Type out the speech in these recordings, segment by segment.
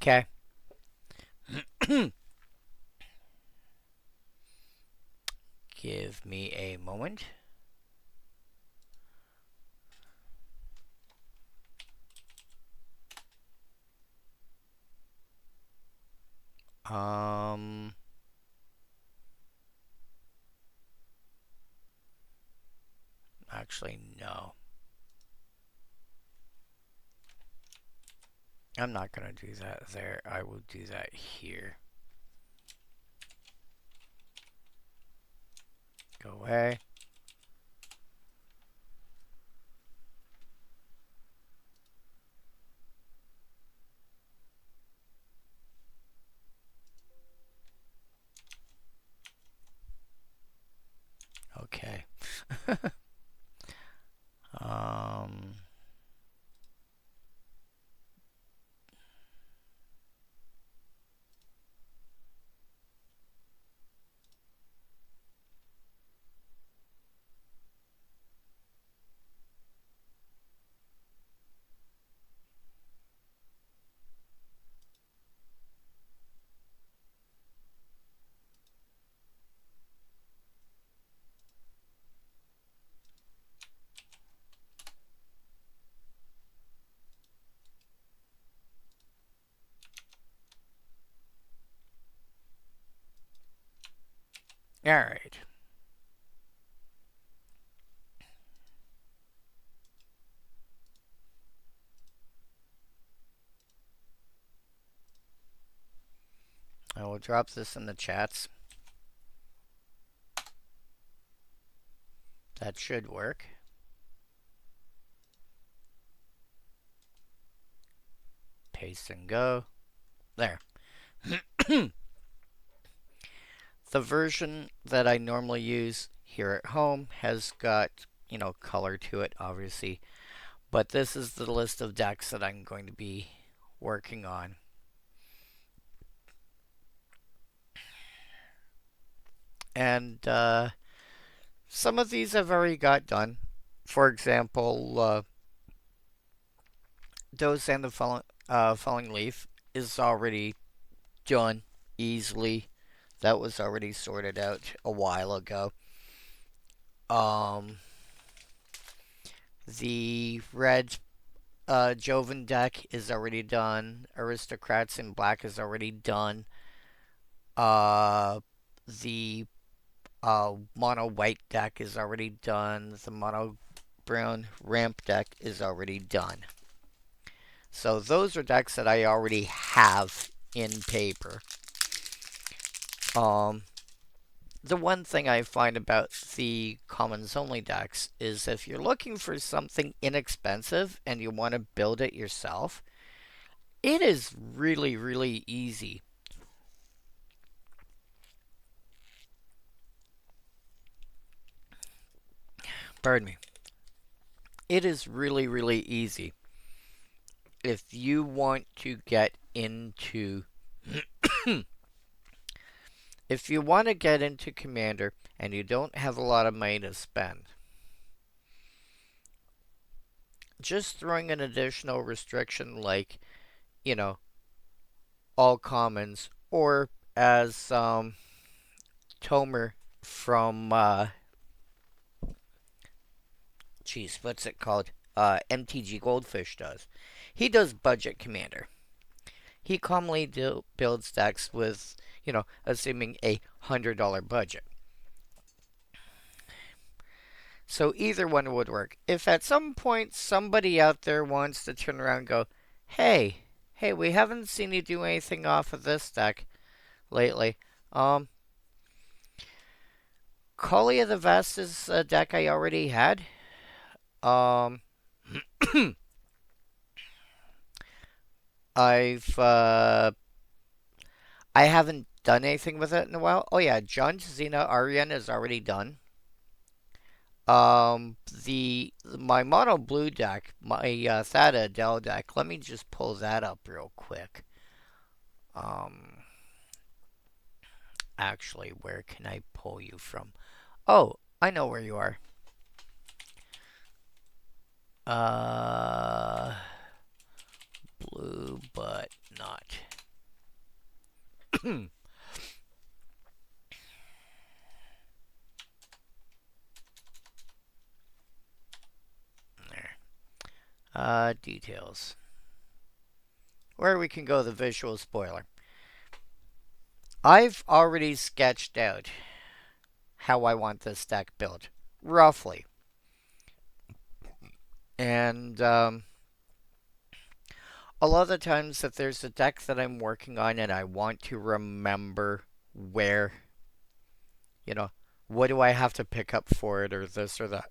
Okay. Give me a moment. Um, Actually, no. I'm not going to do that there. I will do that here. Go away. Okay. um, all right. I will drop this in the chats. That should work. Paste and go. There. The version that I normally use here at home has got, color to it, obviously. But this is the list of decks that I'm going to be working on. And some of these I've already got done. For example, Dose and the Falling Leaf is already done easily. That was already sorted out a while ago. The red Joven deck is already done. Aristocrats in Black is already done. The mono white deck is already done. The mono brown ramp deck is already done. So those are decks that I already have in paper. The one thing I find about the commons only decks is if you're looking for something inexpensive and you want to build it yourself, it is really, really easy. Pardon me. It is really, really easy. If you want to get into if you want to get into Commander and you don't have a lot of money to spend, just throwing an additional restriction like, all commons, or as Tomer from what's it called? MTG Goldfish does. He does budget Commander. He commonly builds decks with, assuming a $100 budget. So either one would work. If at some point somebody out there wants to turn around and go, hey, we haven't seen you do anything off of this deck lately. Collie of the Vast is a deck I already had. I haven't done anything with it in a while. Oh yeah, John Xena Aryan is already done. My mono blue deck, my Thada Adele deck. Let me just pull that up real quick. Actually, where can I pull you from? Oh, I know where you are. Blue, but not Details. Where we can go the visual spoiler. I've already sketched out how I want this deck built, roughly. And a lot of the times if there's a deck that I'm working on and I want to remember where, you know, what do I have to pick up for it or this or that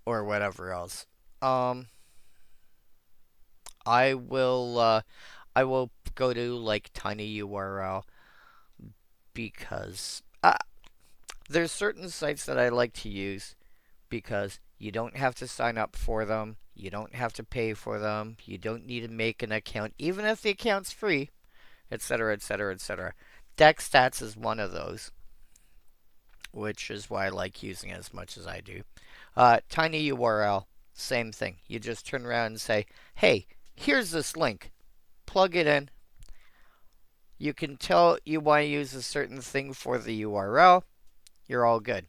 or whatever else. Um I will go to like tiny URL because there's certain sites that I like to use because you don't have to sign up for them, you don't have to pay for them, you don't need to make an account, even if the account's free, etc., etc., etc. Deck Stats is one of those, which is why I like using it as much as I do. Tiny URL, same thing. You just turn around and say, hey, here's this link. Plug it in. You can tell you want to use a certain thing for the URL. You're all good.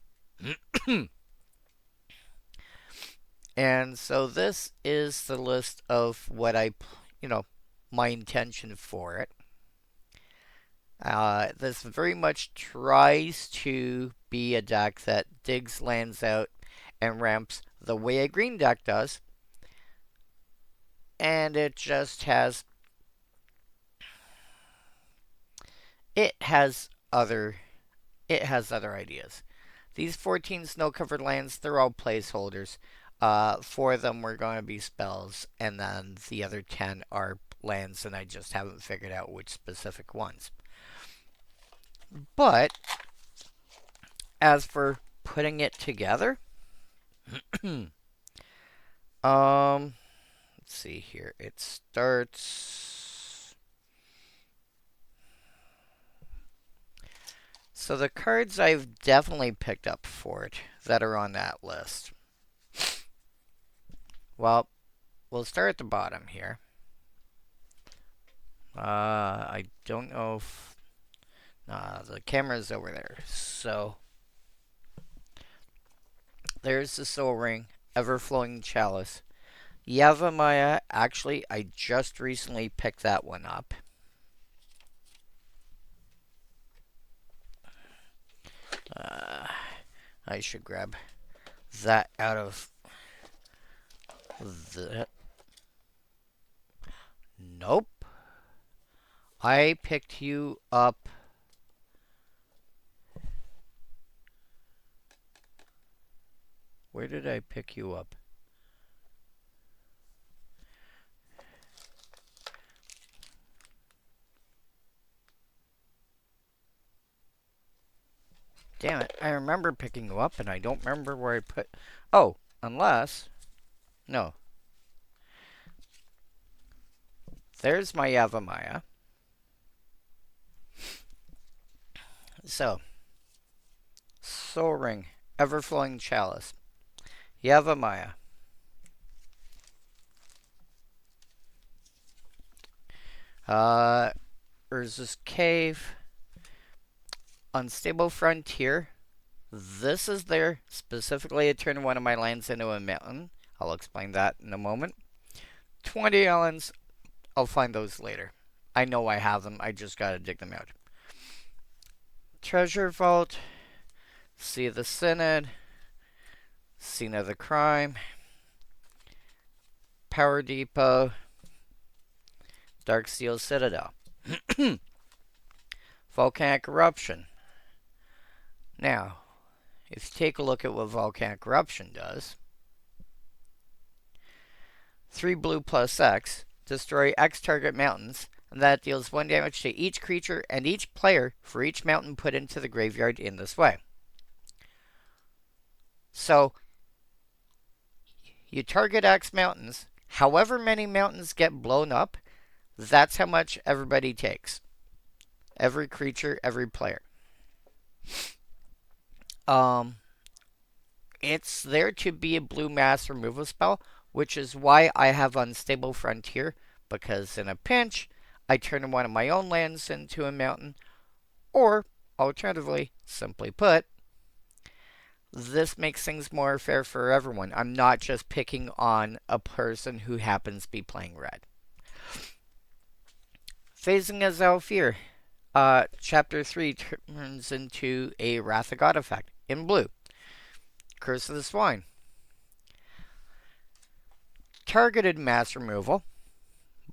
And so this is the list of what my intention for it. This very much tries to be a deck that digs lands out and ramps the way a green deck does. And it just has... It has other ideas. These 14 snow-covered lands, they're all placeholders. 4 of them were going to be spells, and then the other 10 are lands, and I just haven't figured out which specific ones. But, as for putting it together, let's see here. It starts... So the cards I've definitely picked up for it that are on that list. Well, we'll start at the bottom here. I don't know if... the camera's over there. So, there's the Soul Ring, Ever-Flowing Chalice. Yavimaya, actually, I just recently picked that one up. I should grab that out of the... Nope. I picked you up... Where did I pick you up? Damn it, I remember picking you up and I don't remember where I put... Oh, unless... No. There's my Yavimaya. So, Soul Ring, Ever-Flowing Chalice, Yavimaya. Urza's Cave, Unstable Frontier. This is there specifically to turn one of my lands into a mountain. I'll explain that in a moment. 20 islands. I'll find those later. I know I have them. I just gotta dig them out. Treasure Vault. Sea of the Synod. Scene of the Crime. Power Depot. Darksteel Citadel. Volcanic Eruption. Now, if you take a look at what Volcanic Eruption does, 3 blue plus X, destroy X target mountains, and that deals 1 damage to each creature and each player for each mountain put into the graveyard in this way. So, you target X mountains, however many mountains get blown up, that's how much everybody takes. Every creature, every player. It's there to be a blue mass removal spell, which is why I have Unstable Frontier, because in a pinch, I turn one of my own lands into a mountain, or alternatively, simply put, this makes things more fair for everyone. I'm not just picking on a person who happens to be playing red. Phasing as Alfir. Chapter 3 turns into a Wrath of God effect in blue. Curse of the Swine. Targeted mass removal.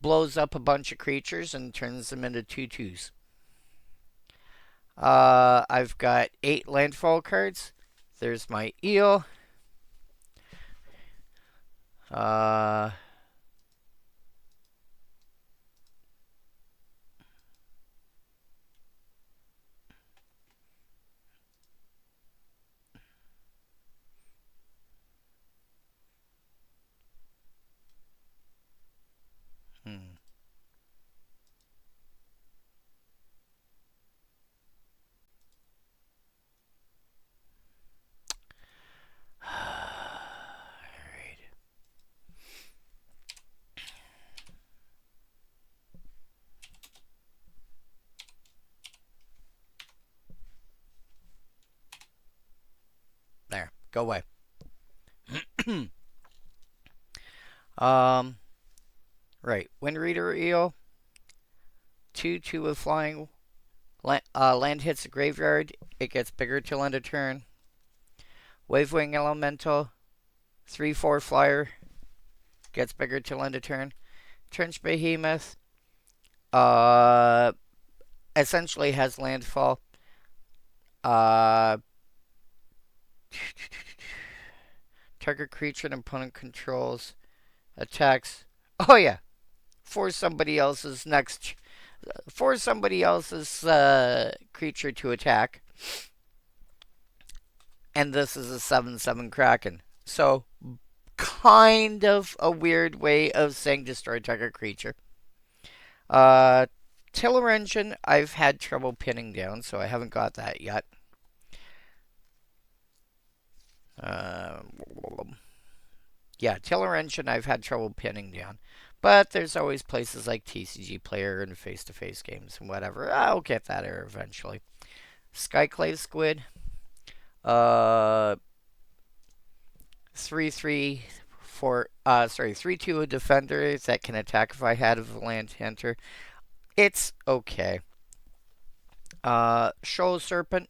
Blows up a bunch of creatures and turns them into 2/2s. I've got 8 landfall cards. There's my eel. Uh, hmm. Alright. There. Go away. Right. Wind Reader Eel. 2/2 with flying. Land hits the graveyard. It gets bigger till end of turn. Wavewing Elemental. 3/4 flyer. Gets bigger till end of turn. Trench Behemoth. Essentially has landfall. Target creature and opponent controls. Attacks. Oh yeah. Force somebody else's creature to attack. And this is a 7/7 Kraken. So, kind of a weird way of saying destroy target creature. Tiller Engine, I've had trouble pinning down, so I haven't got that yet. Yeah, Tiller Engine, I've had trouble pinning down. But there's always places like TCG Player and face-to-face games and whatever. I'll get that there eventually. Skyclave Squid. 3/3 for 3/2 a defender that can attack if I had a land hunter. It's okay. Shoal Serpent.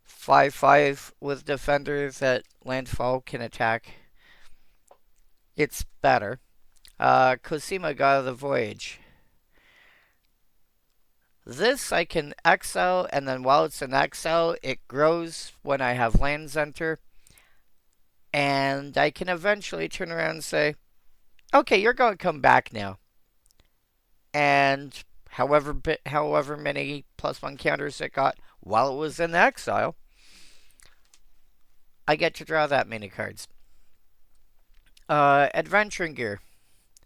5/5 with defenders that landfall can attack. It's better. Cosima, God of the Voyage. This I can exile, and then while it's in exile, it grows when I have lands enter. And I can eventually turn around and say, okay, you're going to come back now. And however many +1 counters it got while it was in exile, I get to draw that many cards. Adventuring Gear.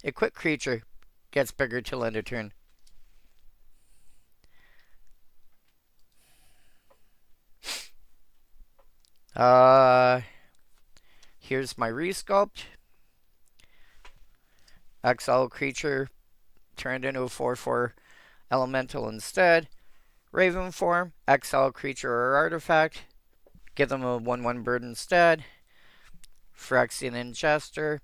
Equip creature gets bigger till end of turn. Here's my Resculpt. Exile creature turned into a 4/4 elemental instead. Raven form, exile creature or artifact. Give them a 1/1 bird instead. Phyrexian Ingester.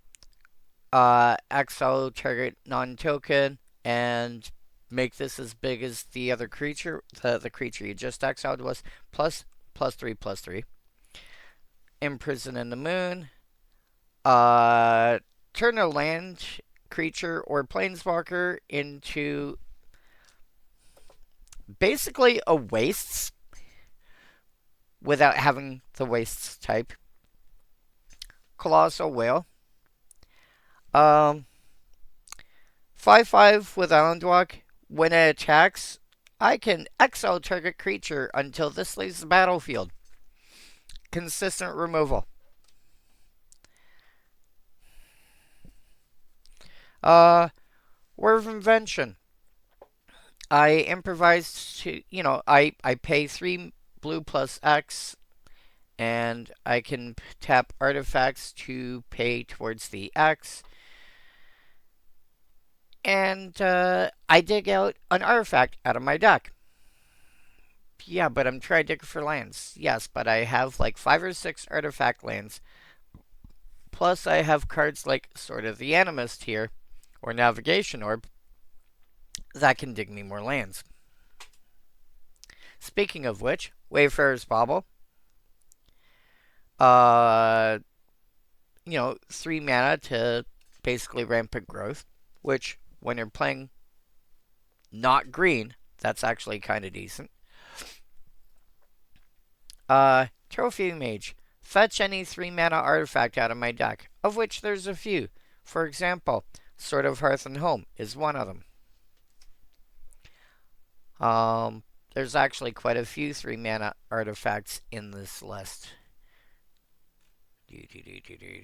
Exile target non-token and make this as big as the other creature. The creature you just exiled was +3/+3. Imprison in the Moon. Turn a land creature or planeswalker into basically a wastes without having the wastes type. Colossal Whale. 5/5 with Island Walk. When it attacks, I can exile target creature until this leaves the battlefield. Consistent removal. War of Invention. I improvised to, I pay 3 blue plus X, and I can tap artifacts to pay towards the X. And I dig out an artifact out of my deck. Yeah, but I'm trying to dig for lands. Yes, but I have like 5 or 6 artifact lands. Plus, I have cards like Sword of the Animist here, or Navigation Orb, that can dig me more lands. Speaking of which, Wayfarer's Bauble. 3 mana to basically rampant growth, which when you're playing not green, that's actually kind of decent. Trophy Mage. Fetch any 3 mana artifact out of my deck, of which there's a few. For example, Sword of Hearth and Home is one of them. There's actually quite a few 3 mana artifacts in this list. You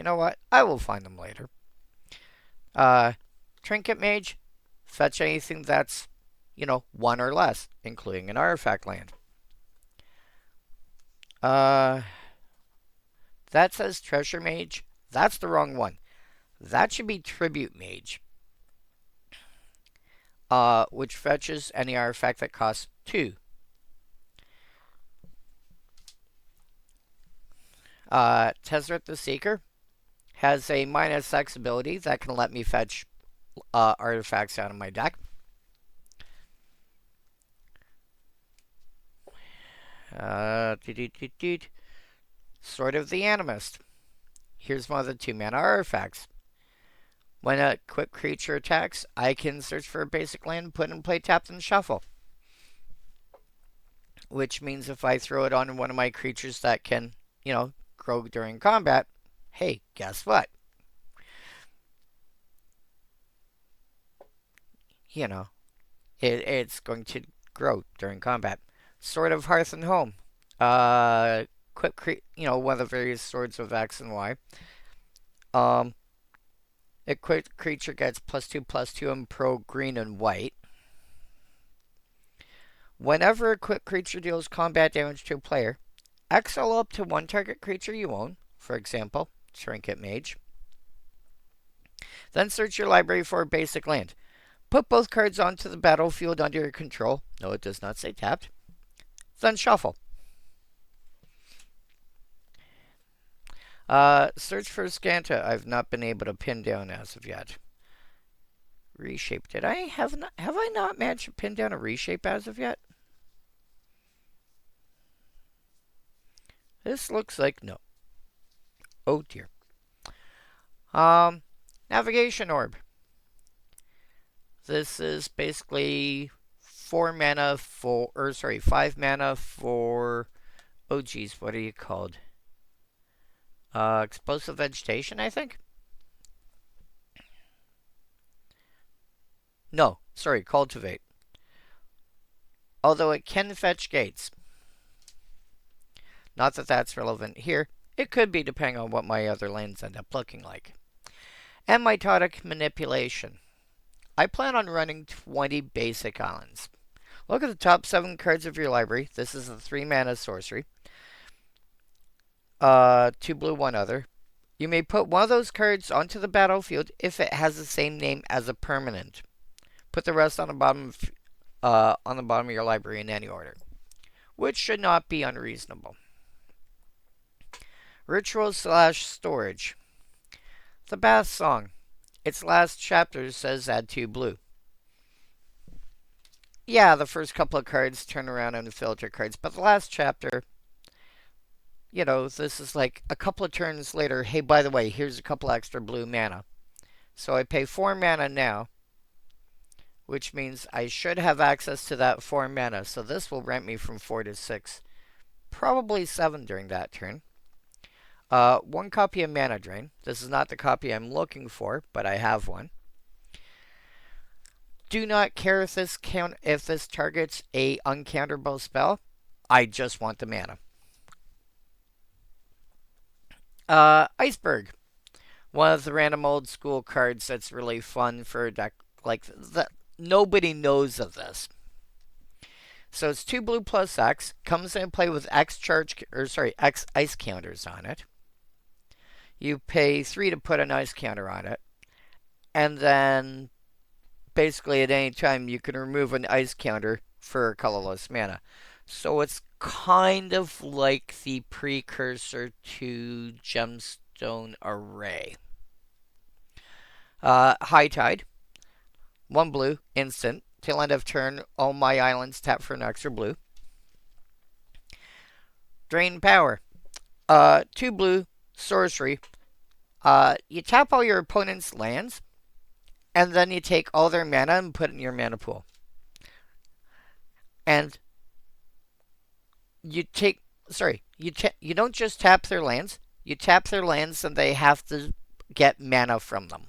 know what? I will find them later. Trinket Mage. Fetch anything that's, 1 or less, including an artifact land. That says Treasure Mage. That's the wrong one. That should be Tribute Mage. Which fetches any artifact that costs 2. Tezzeret the Seeker has a -X ability that can let me fetch artifacts out of my deck. Sword of the Animist. Here's one of the 2 mana artifacts. When a quick creature attacks, I can search for a basic land, put it in play, tap, and shuffle. Which means if I throw it on one of my creatures that can, grow during combat, hey, guess what? It's going to grow during combat. Sword of Hearth and Home. One of the various swords of X and Y. A quick creature gets +2/+2 and pro green and white. Whenever a quick creature deals combat damage to a player, exile up to 1 target creature you own, for example, Trinket Mage. Then search your library for a basic land. Put both cards onto the battlefield under your control. No, it does not say tapped. Then shuffle. Search for Scanta. I've not been able to pin down as of yet. Reshape. Have I not managed to pin down a reshape as of yet? This looks like no. Oh dear. Navigation Orb. This is basically 5 mana for, oh geez, what are you called? Explosive Vegetation, I think? No, sorry, Cultivate. Although it can fetch gates. Not that that's relevant here. It could be depending on what my other lands end up looking like. And Mitotic Manipulation. I plan on running 20 basic islands. Look at the top 7 cards of your library. This is a 3 mana sorcery. 2 blue, 1 other. You may put one of those cards onto the battlefield if it has the same name as a permanent. Put the rest on the bottom of your library in any order, which should not be unreasonable. Ritual/storage. The Bath Song. Its last chapter says add 2 blue. Yeah, the first couple of cards turn around and filter cards, but the last chapter, this is like a couple of turns later. Hey, by the way, here's a couple extra blue mana. So I pay 4 mana now, which means I should have access to that 4 mana. So this will ramp me from 4 to 6, probably 7 during that turn. 1 copy of Mana Drain. This is not the copy I'm looking for, but I have one. Do not care if this targets a uncounterable spell. I just want the mana. Iceberg. One of the random old school cards that's really fun for a deck like that. Nobody knows of this. So it's 2 blue plus X. Comes in play with X ice counters on it. You pay 3 to put an ice counter on it. And then basically at any time you can remove an ice counter for colorless mana. So it's kind of like the precursor to Gemstone Array. High Tide, 1 blue, instant. Till end of turn, all my islands tap for an extra blue. Drain Power, 2 blue, sorcery. You tap all your opponent's lands, and then you take all their mana and put it in your mana pool. And you take, sorry, you don't just tap their lands. You tap their lands, and they have to get mana from them.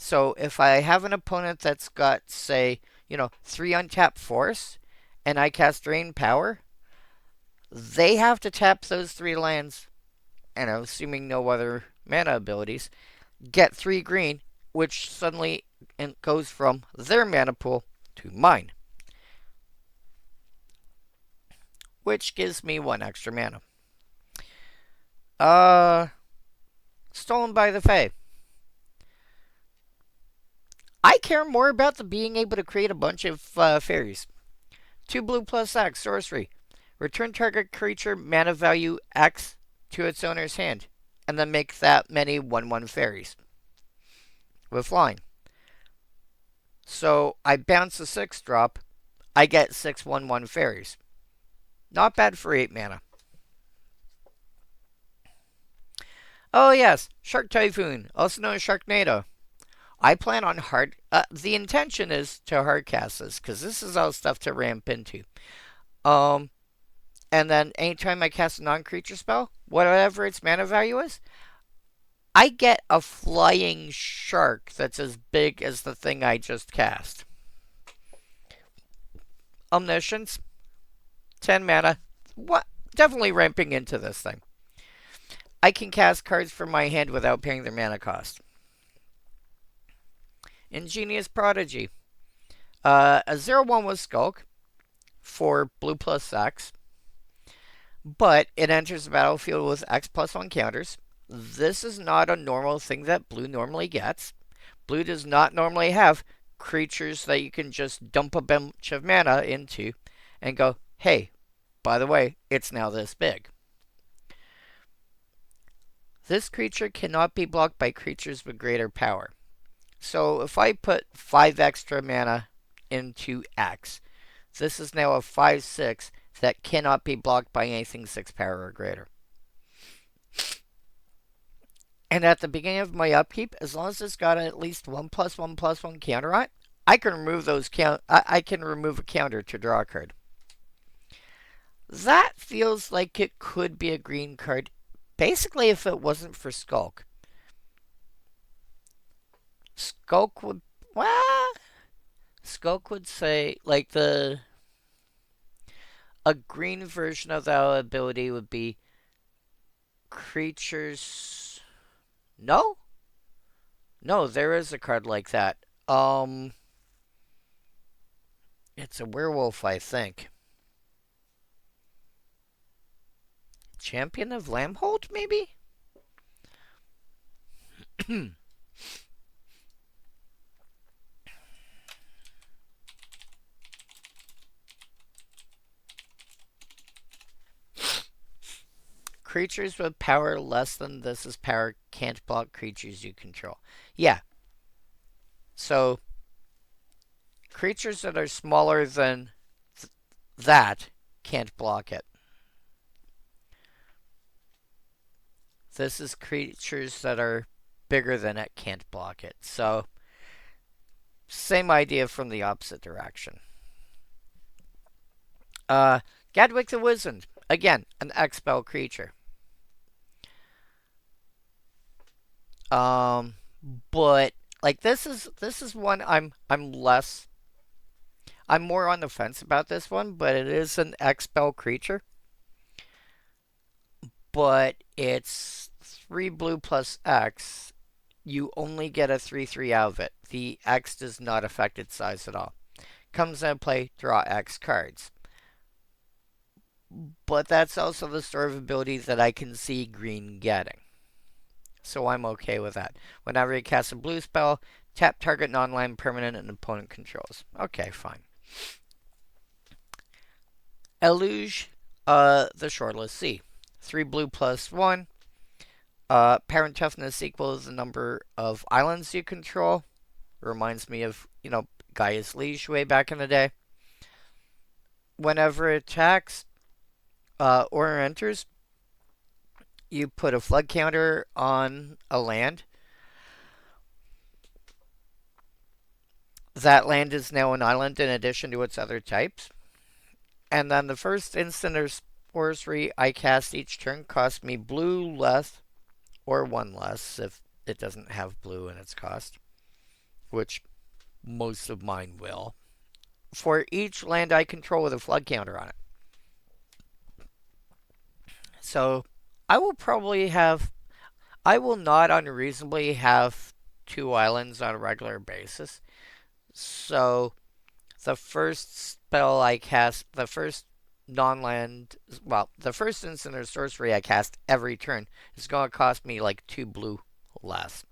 So if I have an opponent that's got, say, 3 untapped force, and I cast Drain Power, they have to tap those 3 lands, and assuming no other mana abilities, get 3 green, which suddenly goes from their mana pool to mine, which gives me 1 extra mana. Stolen by the Fae. I care more about the being able to create a bunch of fairies. 2 blue plus X, sorcery. Return target creature mana value X to its owner's hand, and then make that many 1/1 fairies with flying. So I bounce a 6 drop, I get 6 1/1 fairies. Not bad for 8 mana. Oh yes, Shark Typhoon, also known as Sharknado. I plan on the intention is to hardcast this, because this is all stuff to ramp into. And then anytime I cast a non-creature spell, whatever its mana value is, I get a flying shark that's as big as the thing I just cast. Omniscience, 10 mana. What? Definitely ramping into this thing. I can cast cards from my hand without paying their mana cost. Ingenious Prodigy. A 0/1 with Skulk for blue plus X, but it enters the battlefield with X plus 1 counters. This is not a normal thing that blue normally gets. Blue does not normally have creatures that you can just dump a bunch of mana into and go, hey, by the way, it's now this big. This creature cannot be blocked by creatures with greater power. So if I put 5 extra mana into X, this is now a 5/6 that cannot be blocked by anything 6 power or greater. And at the beginning of my upkeep, as long as it's got at least 1+1/+1 counter on it, I can remove I can remove a counter to draw a card. That feels like it could be a green card, basically if it wasn't for Skulk. Skulk would, Skulk would say, like, a green version of that ability would be creatures. No, there is a card like that. It's a werewolf, I think. Champion of Lambhold, maybe. Creatures with power less than this power can't block creatures you control. Yeah. So, creatures that are smaller than that can't block it. This is creatures that are bigger than it can't block it. So, same idea from the opposite direction. Gadwick the Wizard. Again, an X-Spell creature. But like this is one I'm more on the fence about this one, but it is an X-Spell creature. But it's 3 blue plus X. You only get a 3/3 out of it. The X does not affect its size at all. Comes into play, draw X cards. But that's also the sort of ability that I can see green getting. So I'm okay with that. Whenever you cast a blue spell, tap target non-land permanent and opponent controls. Okay, fine. Eluge the Shoreless Sea. 3 blue plus 1. Parent toughness equals the number of islands you control. Reminds me of, Gaia's Liege way back in the day. Whenever it attacks or enters, you put a flood counter on a land. That land is now an island in addition to its other types. And then the first instant or sorcery I cast each turn costs me blue less or 1 less if it doesn't have blue in its cost, which most of mine will, for each land I control with a flood counter on it. So I will not unreasonably have 2 islands on a regular basis. So the first spell I cast, the first instant or sorcery I cast every turn is going to cost me like 2 blue less.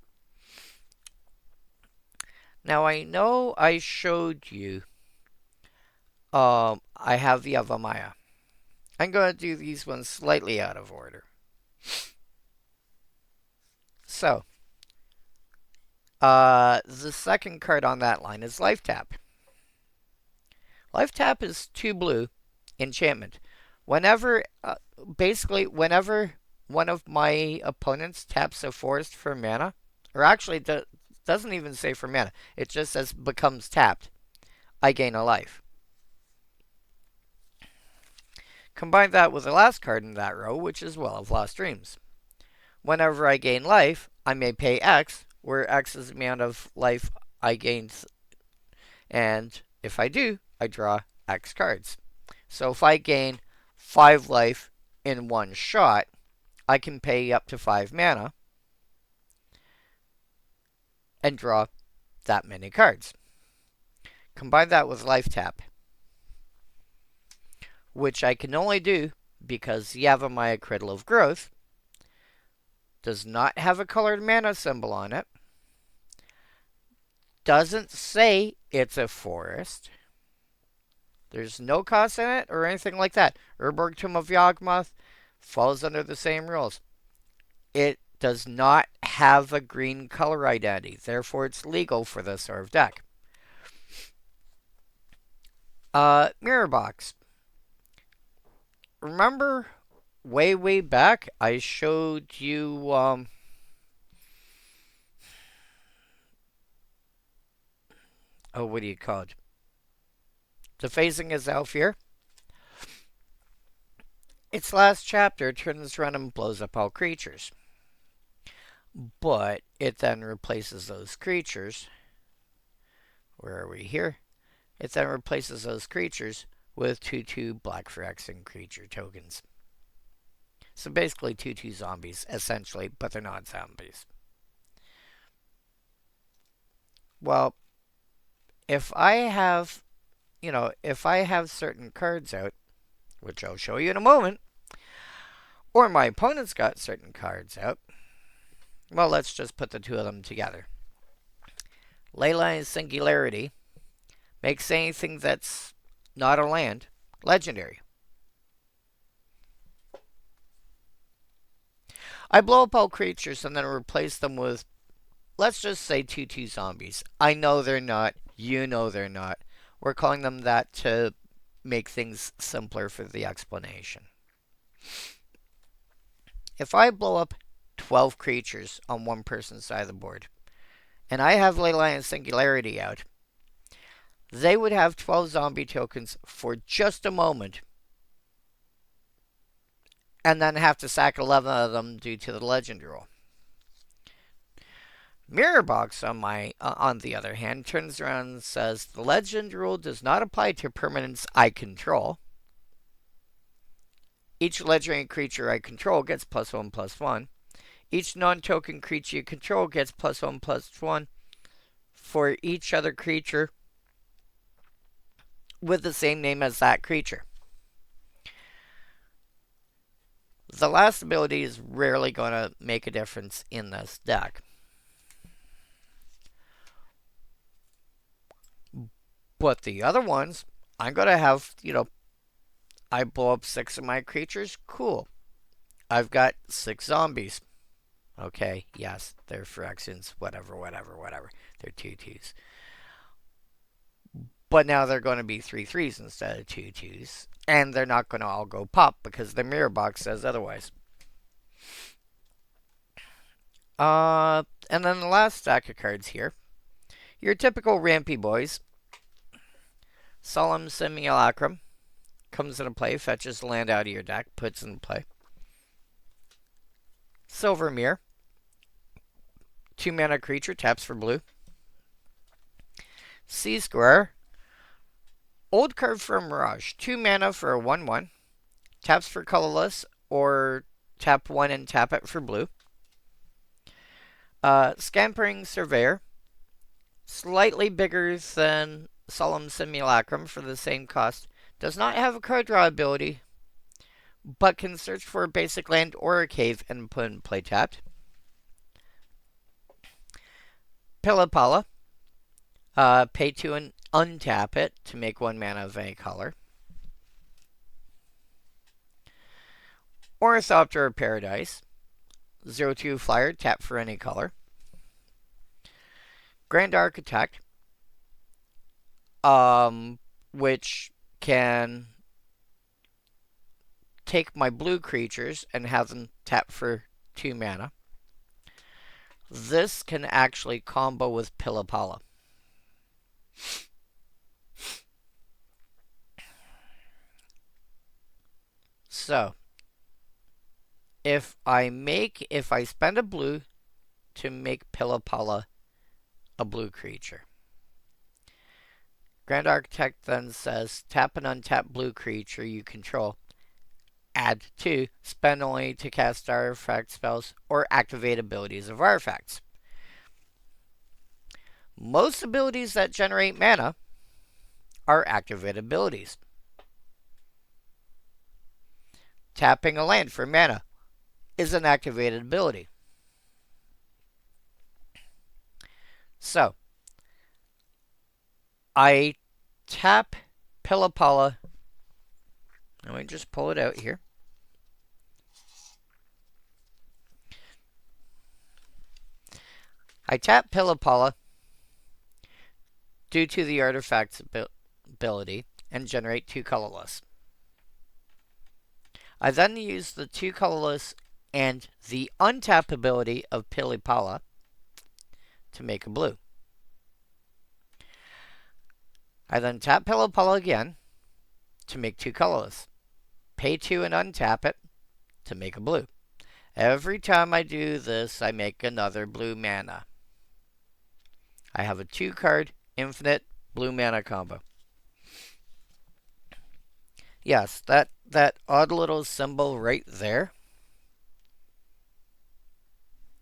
Now I know I showed you I have the Avamaya. I'm going to do these ones slightly out of order. So, the second card on that line is Life Tap. Life Tap is 2 blue enchantment. Whenever one of my opponents taps a forest for mana, or actually doesn't even say for mana, it just says becomes tapped, I gain a life. Combine that with the last card in that row, which is Well of Lost Dreams. Whenever I gain life, I may pay X, where X is the amount of life I gain, and if I do, I draw X cards. So if I gain 5 life in one shot, I can pay up to 5 mana and draw that many cards. Combine that with Life Tap, which I can only do because Yavimaya Cradle of Growth does not have a colored mana symbol on it, doesn't say it's a forest, there's no cost in it or anything like that. Urborg Tomb of Yawgmoth falls under the same rules. It does not have a green color identity, therefore it's legal for this sort of deck. Mirror Box. Remember way back I showed you what do you call it? The Phasing is Alfir. Its last chapter turns around and blows up all creatures. But it then replaces those creatures. Where are we here? It then replaces those creatures with 2/2 black for X and creature tokens. So basically 2/2 zombies, essentially, but they're not zombies. Well, if I have certain cards out, which I'll show you in a moment, or my opponent's got certain cards out, well, let's just put the two of them together. Leyline Singularity makes anything that's not a land legendary. I blow up all creatures and then replace them with, let's just say 2/2 zombies. I know they're not. You know they're not. We're calling them that to make things simpler for the explanation. If I blow up 12 creatures on one person's side of the board, and I have Leyline Singularity out, they would have 12 zombie tokens for just a moment, and then have to sack 11 of them due to the legend rule. Mirror Box, on the other hand, turns around and says, the legend rule does not apply to permanents I control. Each legendary creature I control gets +1/+1. Each non-token creature you control gets +1/+1 for each other creature with the same name as that creature. The last ability is rarely going to make a difference in this deck. But the other ones, I'm going to have, I blow up 6 of my creatures. Cool. I've got 6 zombies. Okay, yes, they're fractions, whatever. They're 2/2s. But now they're going to be 3/3s instead of 2/2s. And they're not going to all go pop because the mirror box says otherwise. And then the last stack of cards here. Your typical rampy boys. Solemn Simulacrum comes into play, fetches land out of your deck, puts in play. Silver Mirror. 2 mana creature, taps for blue. Sea Square. Old card from Mirage. 2 mana for a 1/1. Taps for colorless, or tap 1 and tap it for blue. Scampering Surveyor. Slightly bigger than Solemn Simulacrum for the same cost. Does not have a card draw ability, but can search for a basic land or a cave and put in play tapped. Pilla-Palla. Pay 2 and untap it to make 1 mana of any color. Ornithopter of Paradise. 0/2 flyer, tap for any color. Grand Architect. Which can take my blue creatures and have them tap for 2 mana. This can actually combo with Pilla-Palla. So, if I spend a blue to make Pilla-Palla a blue creature, Grand Architect then says, tap an untapped blue creature you control. Add 2, spend only to cast artifact spells or activate abilities of artifacts. Most abilities that generate mana are activated abilities. Tapping a land for mana is an activated ability. So, I tap Pilla-Palla. Let me just pull it out here. I tap Pilla-Palla due to the artifact's ability and generate 2 colorless. I then use the 2 colorless and the untap ability of Pilla-Palla to make a blue. I then tap Pilla-Palla again to make 2 colorless. Pay 2 and untap it to make a blue. Every time I do this, I make another blue mana. I have a 2-card infinite blue mana combo. Yes, that odd little symbol right there.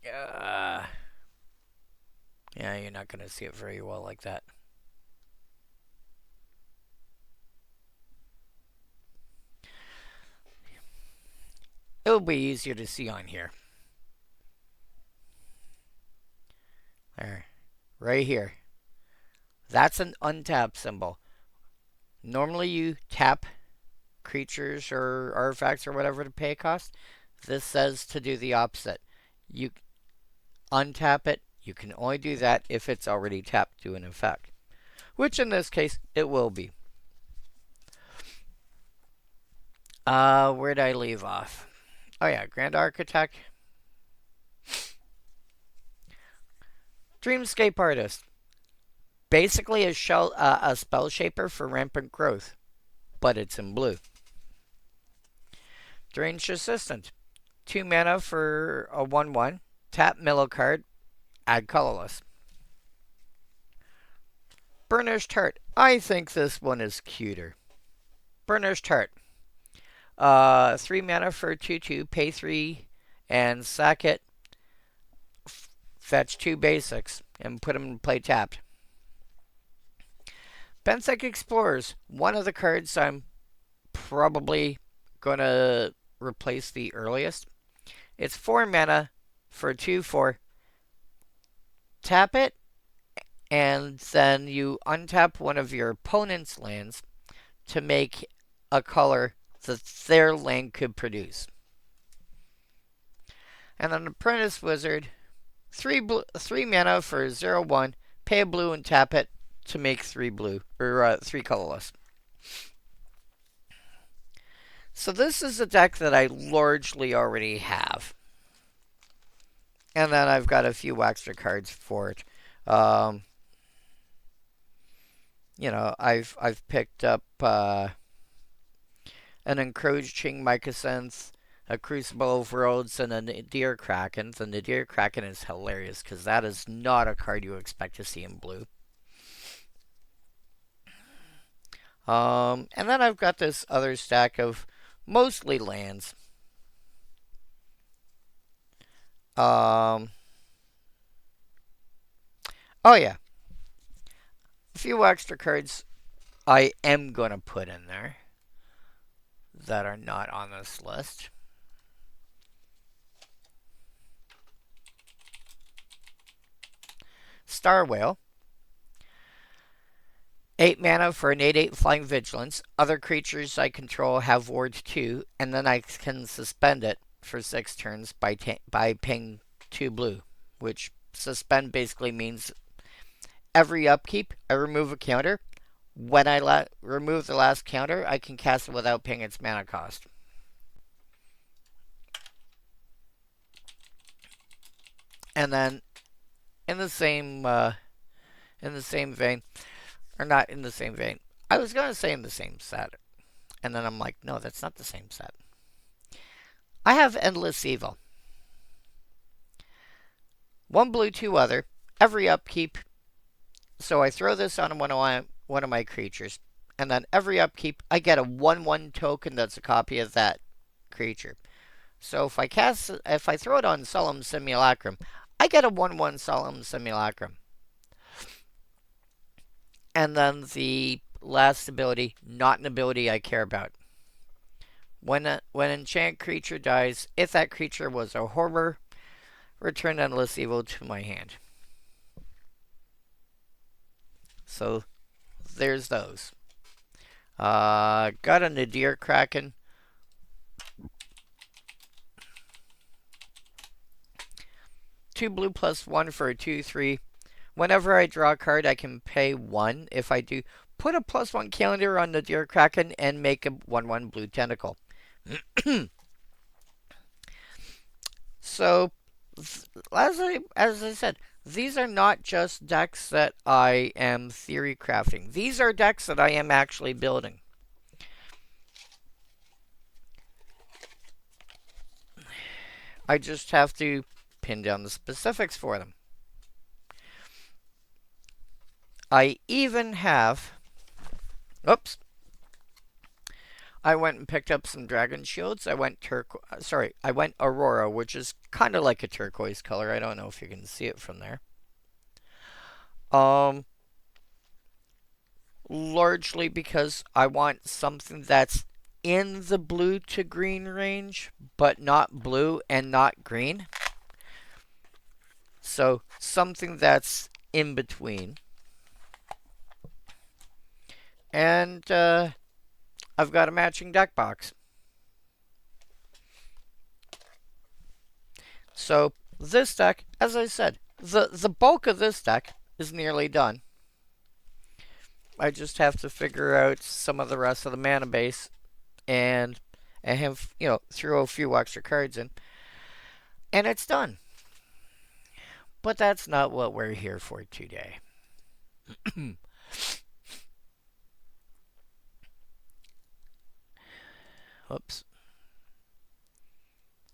Yeah, you're not going to see it very well like that. It'll be easier to see on here. There. Right here. That's an untap symbol. Normally you tap creatures or artifacts or whatever to pay a cost. This says to do the opposite. You untap it. You can only do that if it's already tapped to an effect. Which in this case, it will be. Where'd I leave off? Oh yeah, Grand Architect. Dreamscape Artist. Basically a spell shaper for rampant growth, but it's in blue. Deranged Assistant. 2 mana for a 1/1. Tap middle card. Add colorless. Burnished Heart. I think this one is cuter. Burnished Heart. 3 mana for a 2/2. Pay 3 and sack it. Fetch 2 basics and put them in play tapped. Benthic Explorers. One of the cards I'm probably going to replace the earliest. It's 4 mana for 2/4. Tap it, and then you untap one of your opponent's lands to make a color that their land could produce. And an Apprentice Wizard, 3 mana for 0/1. Pay a blue and tap it to make 3 blue, or 3 colorless. So this is a deck that I largely already have. And then I've got a few extra cards for it. You know, I've picked up an Encroaching Mycosynth, a Crucible of Worlds, and a Nadir Kraken. The Nadir Kraken is hilarious because that is not a card you expect to see in blue. And then I've got this other stack of mostly lands. Oh yeah, a few extra cards I am gonna put in there that are not on this list. Star Whale. 8 mana for an 8/8 Flying Vigilance. Other creatures I control have Ward 2, and then I can suspend it for 6 turns by paying 2 blue, which suspend basically means every upkeep I remove a counter. When I remove the last counter, I can cast it without paying its mana cost. And then, in the same vein, or not in the same vein, I was gonna say in the same set, and then I'm like, no, that's not the same set. I have Endless Evil. 1 blue, 2 other. Every upkeep. So I throw this on one of my creatures, and then every upkeep I get a 1/1 token that's a copy of that creature. So if I throw it on Solemn Simulacrum, I get a 1/1 Solemn Simulacrum. And then the last ability, not an ability I care about. When an enchant creature dies, if that creature was a horror, return Endless Evil to my hand. So there's those. Got a Nadir Kraken. Two blue plus 1 for a 2/3. Whenever I draw a card, I can pay 1. If I do, put a +1 calendar on the Nadir Kraken and make a 1/1 blue tentacle. So, as I said, these are not just decks that I am theory crafting. These are decks that I am actually building. I just have to pin down the specifics for them. I even have... Oops. I went and picked up some Dragon Shields. I went Aurora, which is kind of like a turquoise color. I don't know if you can see it from there. Largely because I want something that's in the blue to green range, but not blue and not green. So something that's in between. And I've got a matching deck box. So this deck, as I said, the bulk of this deck is nearly done. I just have to figure out some of the rest of the mana base, and I have, throw a few extra cards in, and it's done. But that's not what we're here for today. Oops.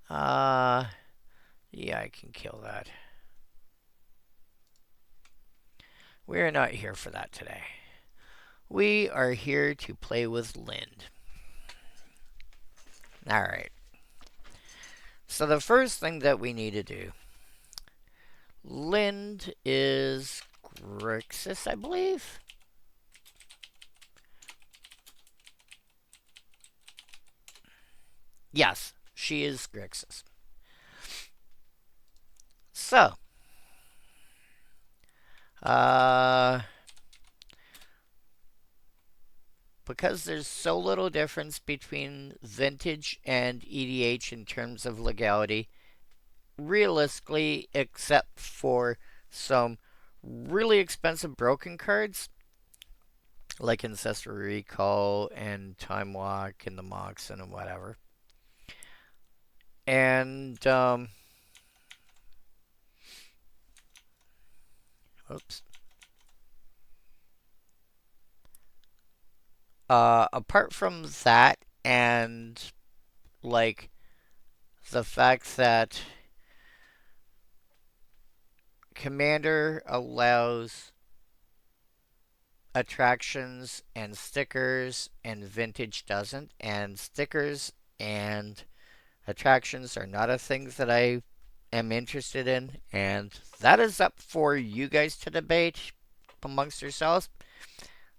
Yeah, I can kill that. We're not here for that today. We are here to play with Lynde. Alright. So the first thing that we need to do, Lynde is Grixis, I believe. Yes, she is Grixis. So, uh, because there's so little difference between vintage and EDH in terms of legality, realistically, except for some really expensive broken cards, like Ancestral Recall and Time Walk and the Moxen and whatever. And, oops. Apart from that, and like the fact that Commander allows attractions and stickers, and Vintage doesn't, and stickers and attractions are not a thing that I am interested in, and that is up for you guys to debate amongst yourselves.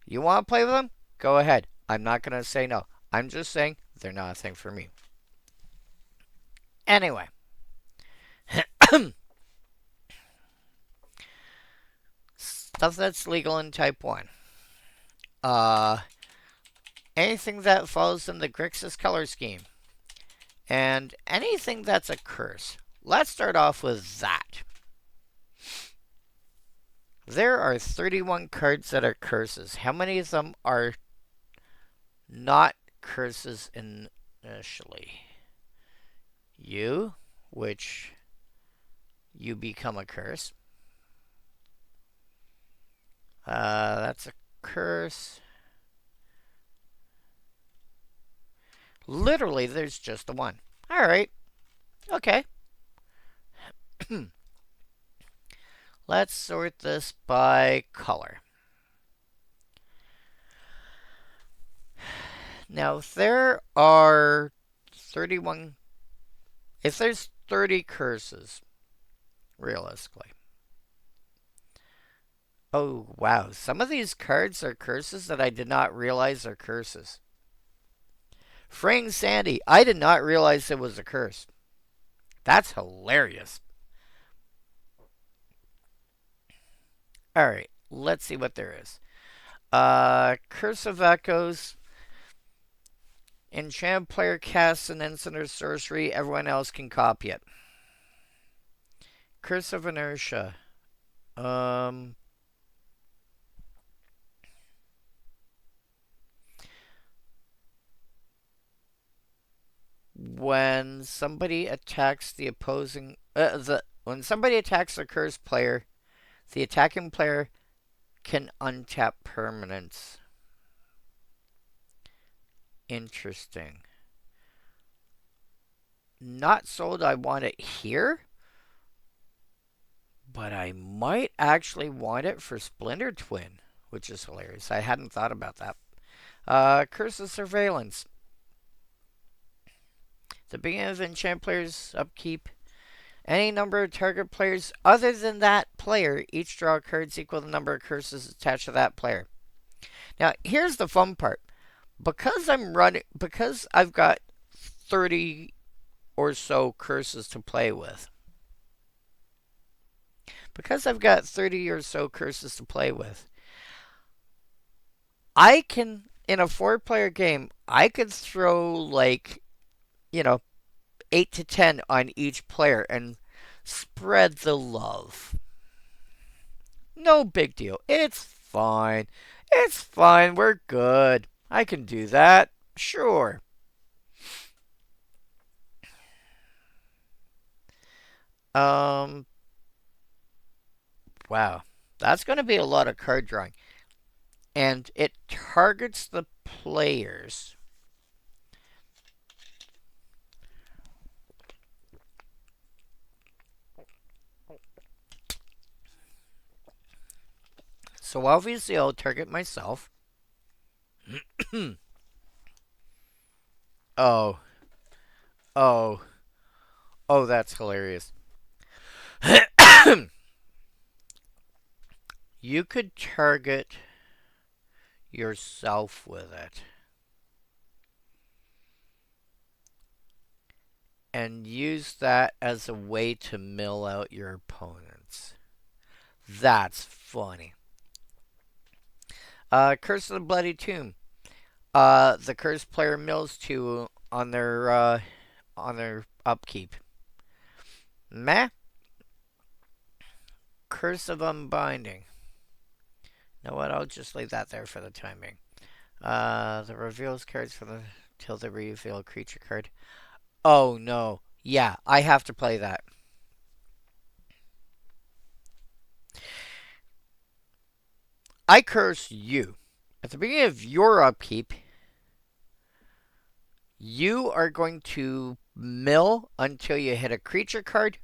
You want to play with them? Go ahead. I'm not going to say no. I'm just saying they're not a thing for me. Anyway, stuff that's legal in Type 1. Uh, Anything that falls in the Grixis color scheme. And anything that's a curse. Let's start off with that. There are 31 cards that are curses. How many of them are not curses initially? You, which you become a curse. That's a curse. Literally, there's just the one. All right. Okay. Let's sort this by color. Now, if there are 31, if there's 30 curses, realistically. Oh, wow. Some of these cards are curses that I did not realize are curses. Fraying Sandy, I did not realize it was a curse. That's hilarious. Alright, let's see what there is. Curse of Echoes. Enchant player casts an instant or sorcery, everyone else can copy it. Curse of Inertia. When somebody attacks the opposing when somebody attacks a cursed player, the attacking player can untap permanents. Interesting. Not sold I want it here, but I might actually want it for Splinter Twin, which is hilarious. I hadn't thought about that. Curse of Surveillance. The beginning of enchant player's upkeep. Any number of target players other than that player, each draw cards equal the number of curses attached to that player. Now, here's the fun part. Because I've got 30 or so curses to play with. Because I've got 30 or so curses to play with, I can, in a 4-player game, I could throw like, 8 to 10 on each player and spread the love. No big deal. It's fine. It's fine. We're good. I can do that. Sure. Wow. That's going to be a lot of card drawing. And it targets the players. So obviously I'll target myself. Oh. Oh. Oh, that's hilarious. You could target yourself with it. and use that as a way to mill out your opponents. That's funny. Curse of the Bloody Tomb. The cursed player mills 2 on their upkeep. Meh. Curse of Unbinding. You know what? I'll just leave that there for the time being. The reveals cards for the till they reveal a creature card. Oh no. Yeah, I have to play that. I curse you. At the beginning of your upkeep, you are going to mill until you hit a creature card.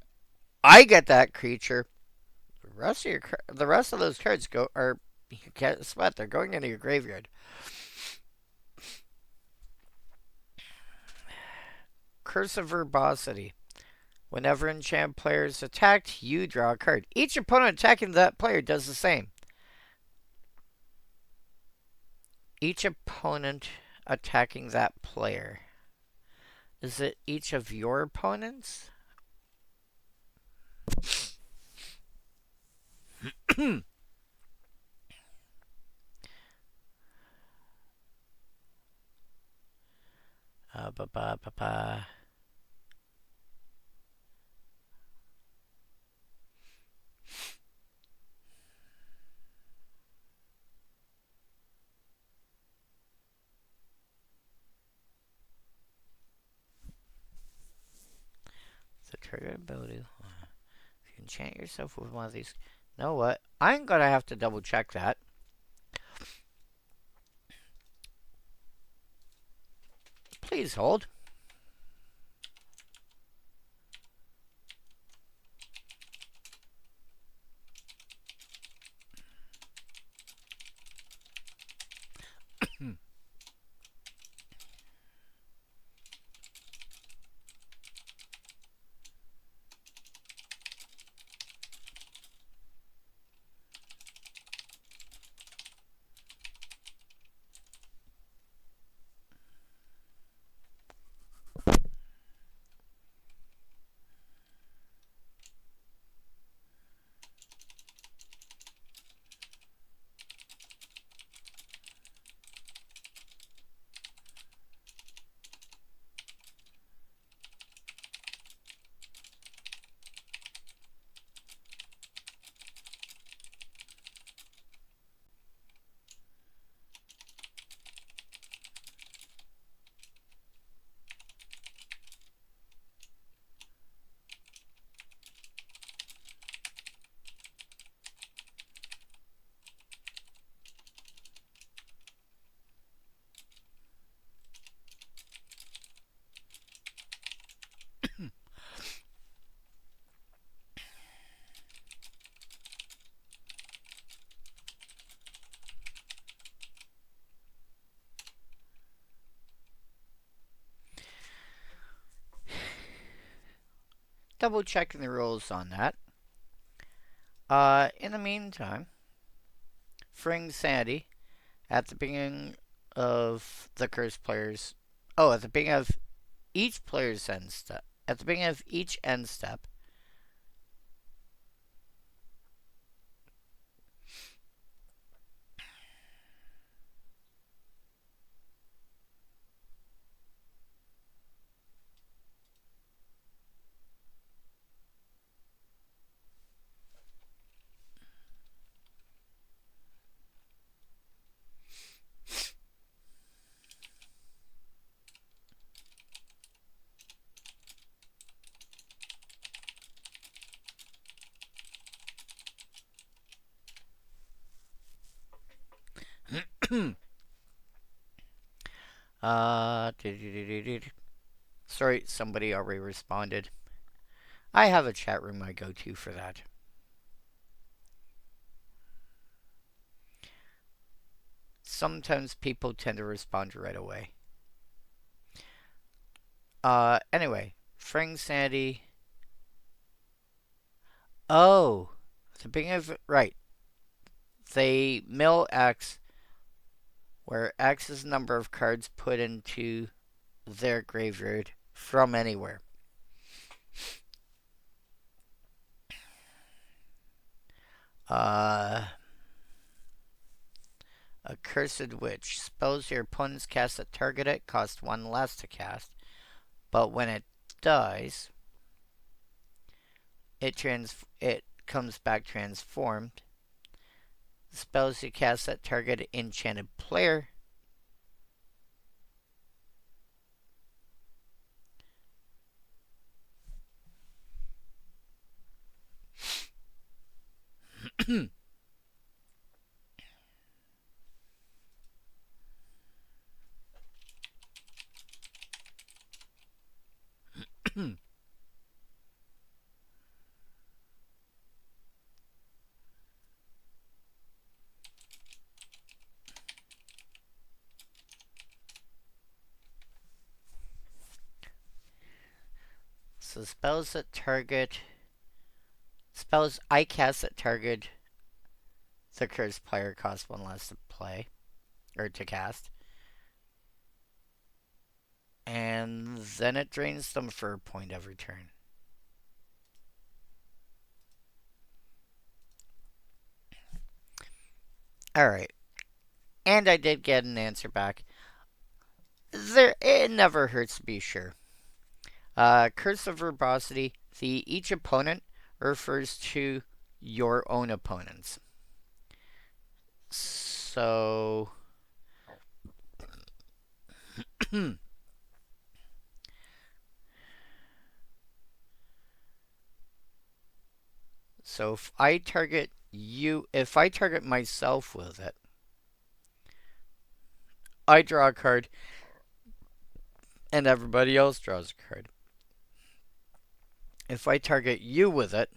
I get that creature. The rest of those cards guess what? They're going into your graveyard. Curse of Verbosity. Whenever enchant player is attacked, you draw a card. Each opponent attacking that player does the same. Each opponent attacking that player. Is it each of your opponents? Ba ba ba ba. The trigger ability. If you enchant yourself with one of these. You know what? I'm gonna have to double check that. Please hold. Double checking the rules on that. In the meantime, Fring Sandy at the beginning of the cursed player's. Oh, at the beginning of each player's end step. At the beginning of each end step, uh, sorry, somebody already responded. I have a chat room I go to for that. Sometimes people tend to respond right away. Anyway, Fring Sandy. Oh, the beginning of right. They mill X, where X is the number of cards put into their graveyard from anywhere. Uh, a Cursed Witch. Spells your opponents cast that target it cost 1 less to cast. But when it dies, it comes back transformed. Spells you cast that target enchanted player. So spells I cast that target the cursed player cost 1 less to play or to cast. And then it drains them for a point every turn. Alright. And I did get an answer back. It never hurts to be sure. Curse of Verbosity. Each opponent refers to your own opponents. So... So if I target myself with it, I draw a card and everybody else draws a card. If I target you with it,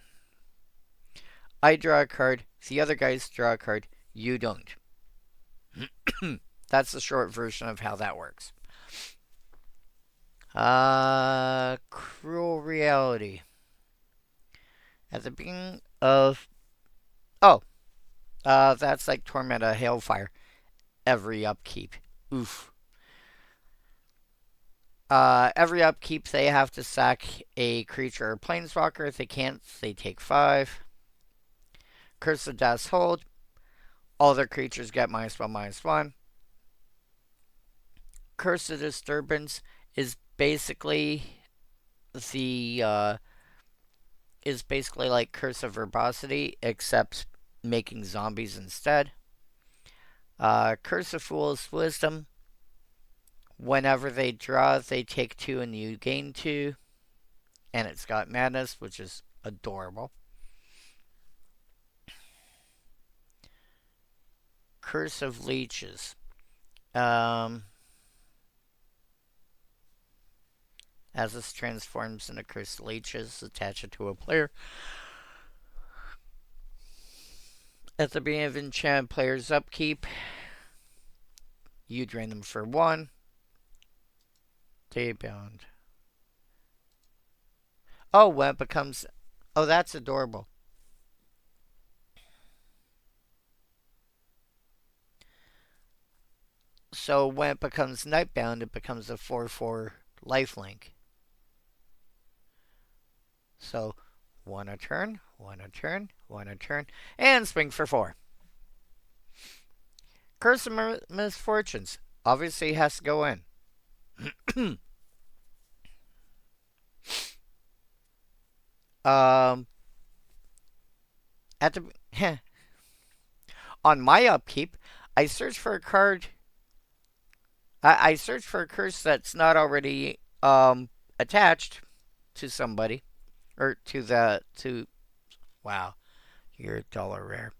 I draw a card, the other guys draw a card, you don't. That's the short version of how that works. Cruel Reality. At the beginning of... Oh. That's like Tormenta Hailfire. Every upkeep. Oof. Every upkeep, they have to sack a creature or planeswalker. If they can't, they take 5. Curse of Death's Hold. All their creatures get -1/-1. Curse of Disturbance is basically like Curse of Verbosity, except making zombies instead. Curse of Fool's Wisdom. Whenever they draw, they take 2 and you gain 2. And it's got Madness, which is adorable. Curse of Leeches. As this transforms into Curse of Leeches, attach it to a player. At the beginning of enchant player's upkeep, you drain them for 1. They bound. Oh, when it becomes... Oh, that's adorable. So when it becomes Nightbound, it becomes a 4/4 lifelink. So 1 a turn, 1 a turn, 1 a turn, and swing for 4. Curse of Misfortunes. Obviously has to go in. At the on my upkeep, I search for a card. I search for a curse that's not already attached to somebody, or to. Wow, you're a dollar rare.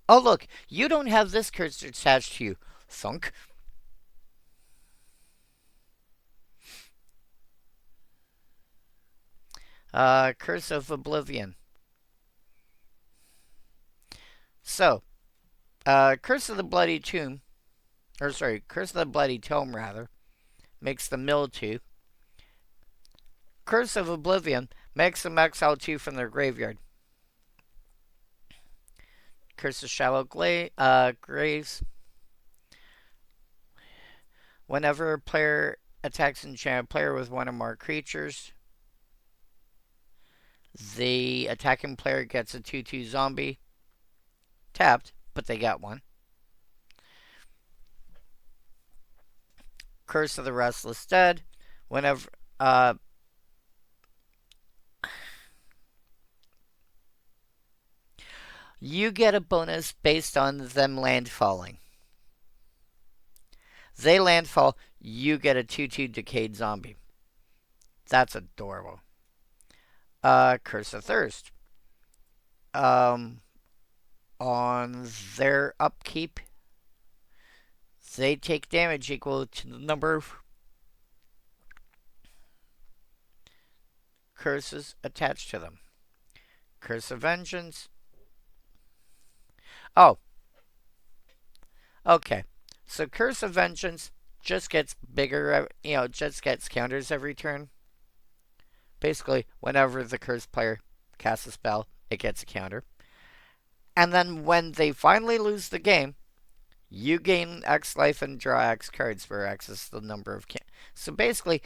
Oh look, you don't have this curse attached to you. Thunk. Curse of Oblivion. So, Curse of the Bloody Tomb, Curse of the Bloody Tome, rather, makes them mill 2. Curse of Oblivion makes them exile 2 from their graveyard. Curse of Shallow Graves. Whenever a player attacks an enchanted player with 1 or more creatures, The attacking player gets a 2/2 zombie tapped, but they got one. Curse of the Restless Dead. Whenever you get a bonus based on them landfalling. They landfall, you get a 2/2 decayed zombie. That's adorable. Curse of Thirst. On their upkeep, they take damage equal to the number of curses attached to them. Curse of Vengeance. Oh, okay. So Curse of Vengeance just gets bigger, just gets counters every turn. Basically, whenever the cursed player casts a spell, it gets a counter. And then when they finally lose the game, you gain X life and draw X cards, where X is the number of So basically,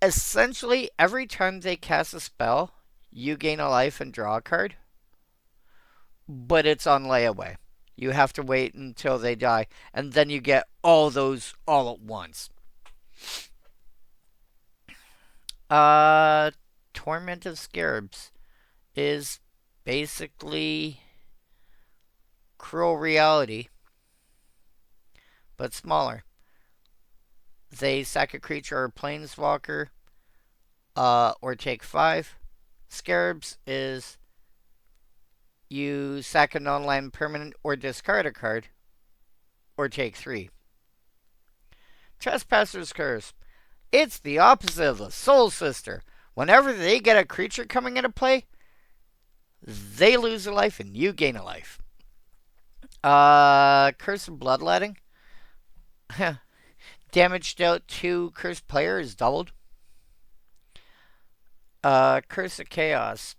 essentially, every time they cast a spell, you gain a life and draw a card. But it's on layaway. You have to wait until they die, and then you get all those all at once. Torment of Scarabs is basically Cruel Reality, but smaller. They sack a creature or planeswalker, or take 5. Scarabs is you sack a non-land permanent or discard a card, or take 3. Trespasser's Curse. It's the opposite of the Soul Sister. Whenever they get a creature coming into play, they lose a life and you gain a life. Curse of Bloodletting. Damage dealt to cursed player is doubled. Curse of Chaos.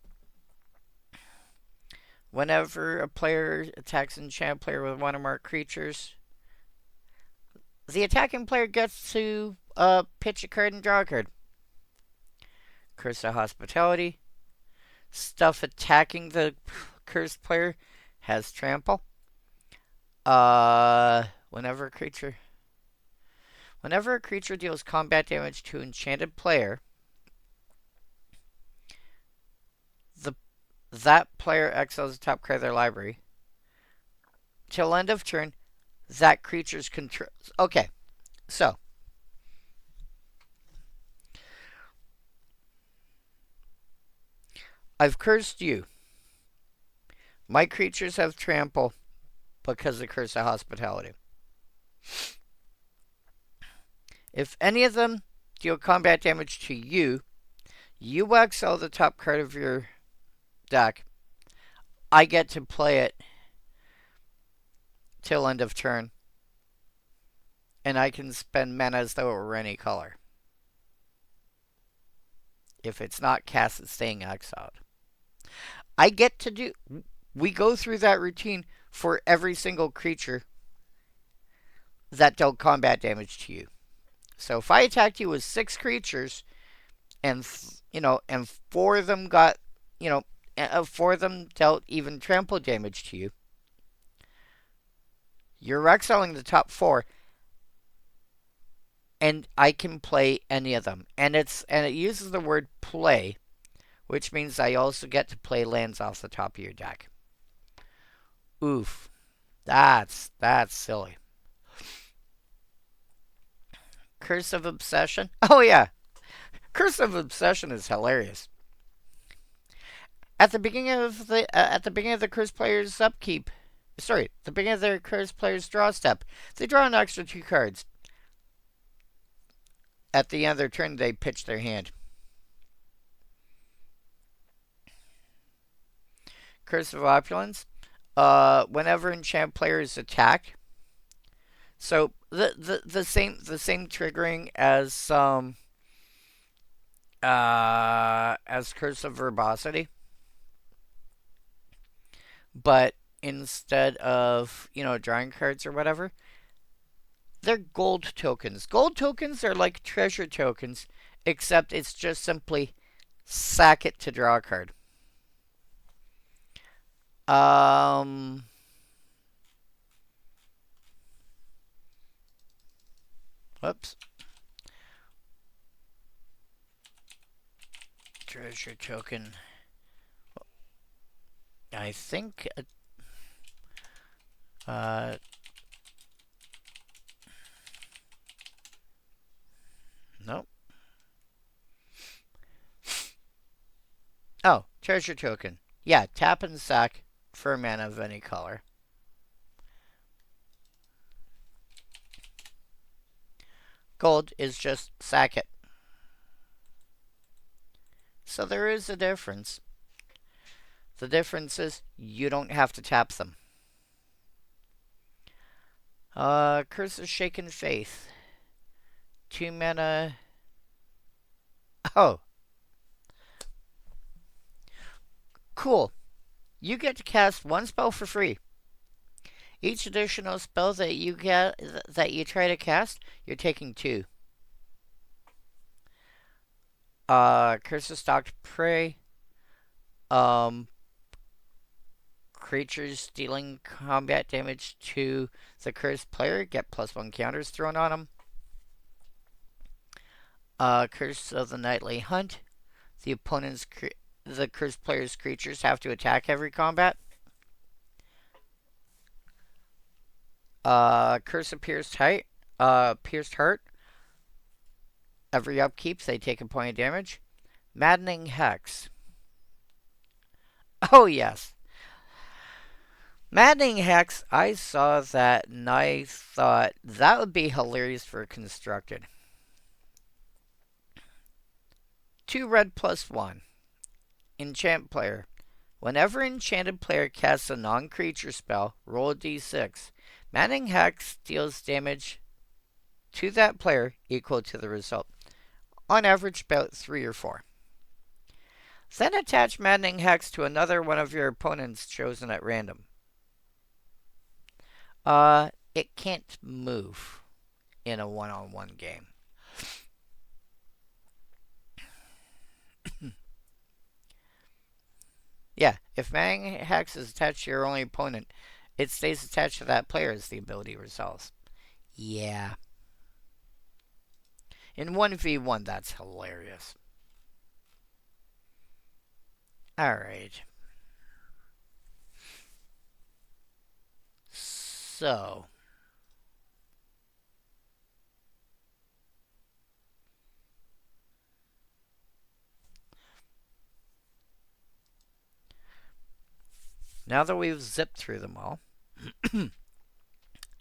Whenever a player attacks an enchant player with one or more creatures, the attacking player gets to pitch a card and draw a card. Curse of Hospitality. Stuff attacking the cursed player has trample. Whenever a creature deals combat damage to an enchanted player, that player exiles the top card of their library. Till end of turn, that creature's control. Okay, so I've cursed you. My creatures have trample because of Curse of Hospitality. If any of them deal combat damage to you, you exile the top card of your deck. I get to play it till end of turn. And I can spend mana as though it were any color. If it's not cast, it's staying exiled. I get to do... We go through that routine for every single creature that dealt combat damage to you. So if I attacked you with 6 creatures, and 4 of them got, 4 of them dealt even trample damage to you, you're exiling the top 4, and I can play any of them. And it uses the word play, which means I also get to play lands off the top of your deck. Oof. That's silly. Curse of Obsession. Oh yeah. Curse of Obsession is hilarious. At the beginning of the cursed player's upkeep, the beginning of their cursed player's draw step, they draw an extra 2 cards. At the end of their turn, they pitch their hand. Curse of Opulence. Whenever enchant player is attacked, so the same triggering as Curse of Verbosity, but instead of drawing cards or whatever, they're gold tokens. Gold tokens are like treasure tokens, except it's just simply Sack it to draw a card. Um, whoops. Treasure token. I think. Nope. Oh, treasure token. Yeah, tap and sack for a mana of any color. Gold is just sack it. So there is a difference. The difference is you don't have to tap them. Curse of Shaken Faith. 2 mana. Oh. Cool. You get to cast one spell for free. Each additional spell that you try to cast, you're taking 2. Curse of Stalked Prey. Creatures dealing combat damage to the cursed player get +1 counters thrown on them. Curse of the Nightly Hunt. The cursed player's creatures have to attack every combat. Curse of Pierced Heart. Every upkeep, they take a point of damage. Maddening Hex. Oh, yes. Maddening Hex, I saw that and I thought that would be hilarious for Constructed. 2 red +1. Enchant player. Whenever enchanted player casts a non-creature spell, roll a d6. Maddening Hex deals damage to that player equal to the result. On average, about 3 or 4. Then attach Maddening Hex to another one of your opponents chosen at random. It can't move in a one-on-one game. Yeah, if Maddening Hex is attached to your only opponent, it stays attached to that player as the ability resolves. Yeah. In 1v1, that's hilarious. Alright. So. Now that we've zipped through them all.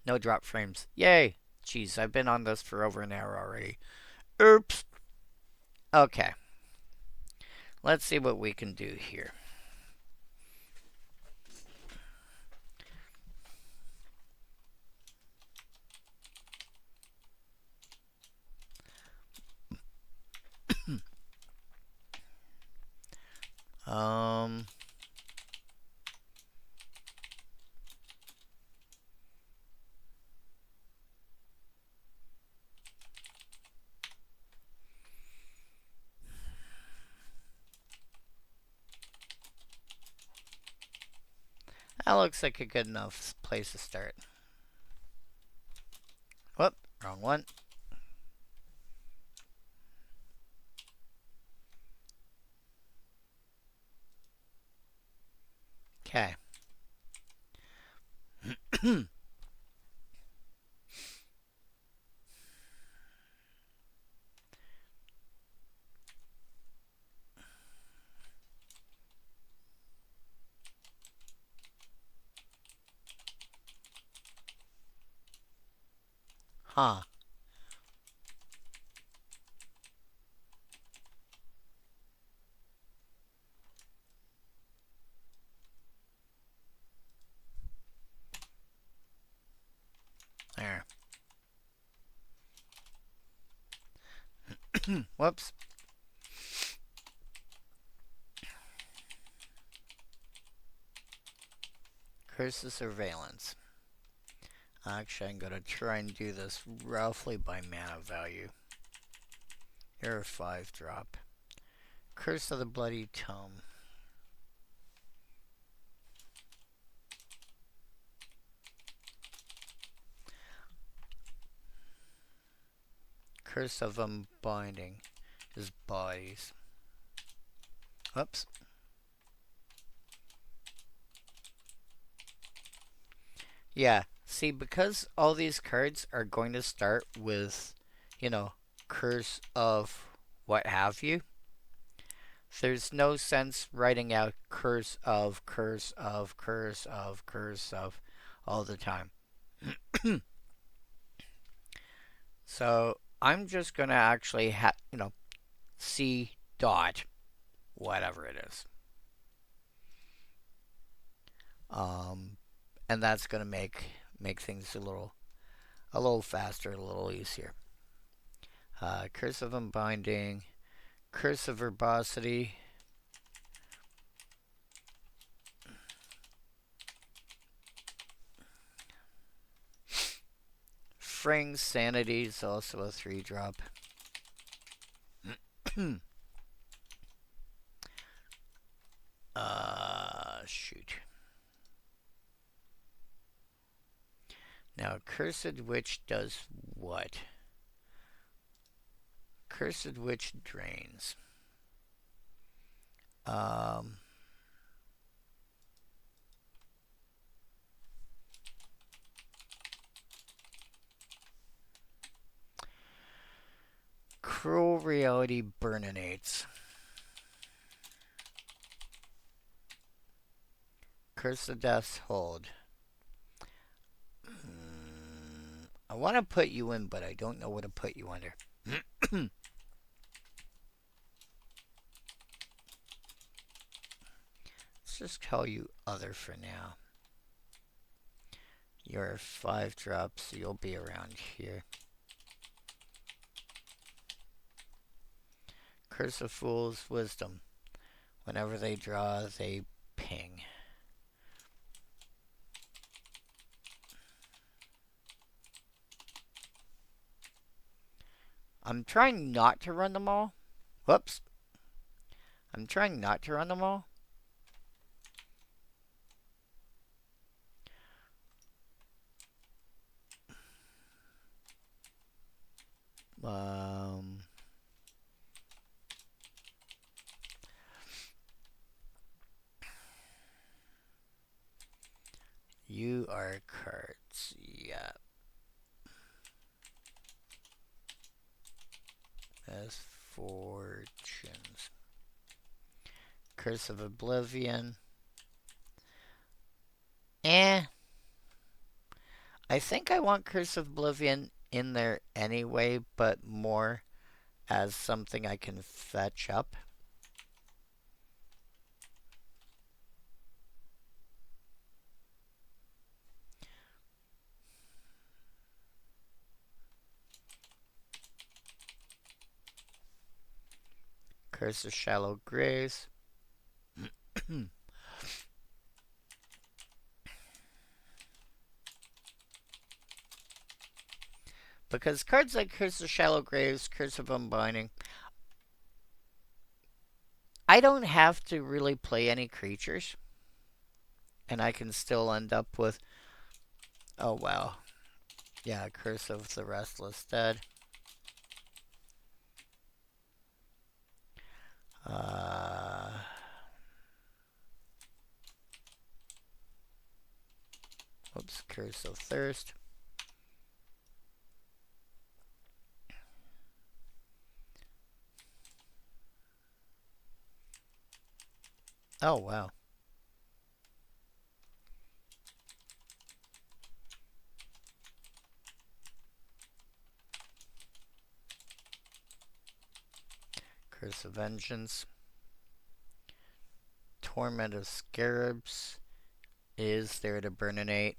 No drop frames. Yay! Jeez, I've been on this for over an hour already. Oops. Okay. Let's see what we can do here. That looks like a good enough place to start. Whoop, wrong one. Okay. Huh. There. Whoops. Curse of Surveillance. Actually, I'm going to try and do this roughly by mana value. Here, a 5 drop. Curse of the Bloody Tome. Curse of Unbinding his bodies. Oops. Yeah, see, because all these cards are going to start with, you know, curse of what have you, there's no sense writing out curse of, curse of, curse of, curse of all the time. So I'm just going to actually, C dot, whatever it is. And that's going to make things a little faster, a little easier. Curse of Unbinding, Curse of Verbosity. Fraying Sanity is also a 3-drop. Shoot. Now, Cursed Witch does what? Cursed Witch drains. Cruel Reality burninates. Curse of Death's hold. I want to put you in, but I don't know what to put you under. Let's just call you Other for now. You're 5 drops, so you'll be around here. Curse of Fool's Wisdom. Whenever they draw, they ping. I'm trying not to run them all. Whoops. I'm trying not to run them all. You are cards. Yeah. As fortunes. Curse of Oblivion. I think I want Curse of Oblivion in there anyway, but more as something I can fetch up. Curse of Shallow Graves. Because cards like Curse of Shallow Graves, Curse of Unbinding, I don't have to really play any creatures. And I can still end up with... Oh, wow. Yeah, Curse of the Restless Dead. Oops, Curse of Thirst. Oh, wow. Curse of Vengeance. Torment of Scarabs is there to burninate.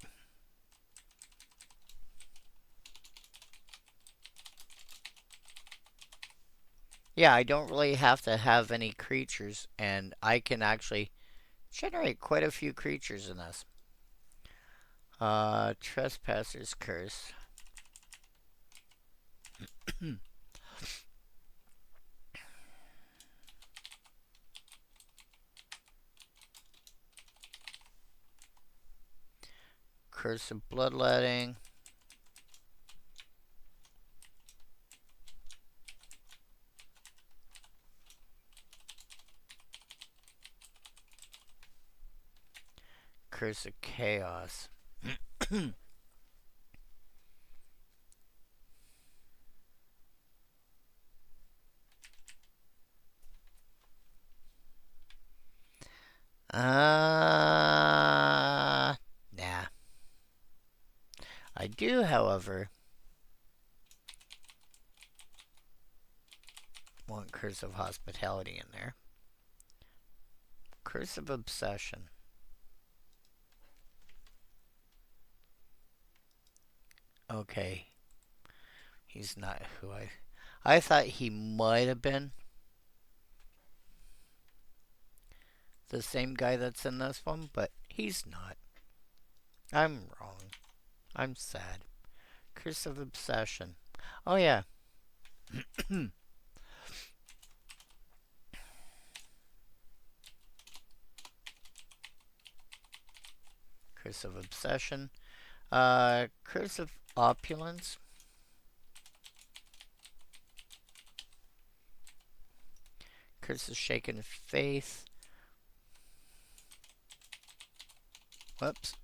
Yeah, I don't really have to have any creatures, and I can actually generate quite a few creatures in this. Trespasser's Curse. Curse of Bloodletting. Curse of Chaos. Nah. I do, however, want Curse of Hospitality in there. Curse of Obsession. Okay. He's not who I thought he might have been the same guy that's in this one, but he's not. I'm wrong. I'm sad. Curse of Obsession. Oh yeah. Curse of Obsession. Curse of Opulence. Curse of Shaken Faith. Whoops.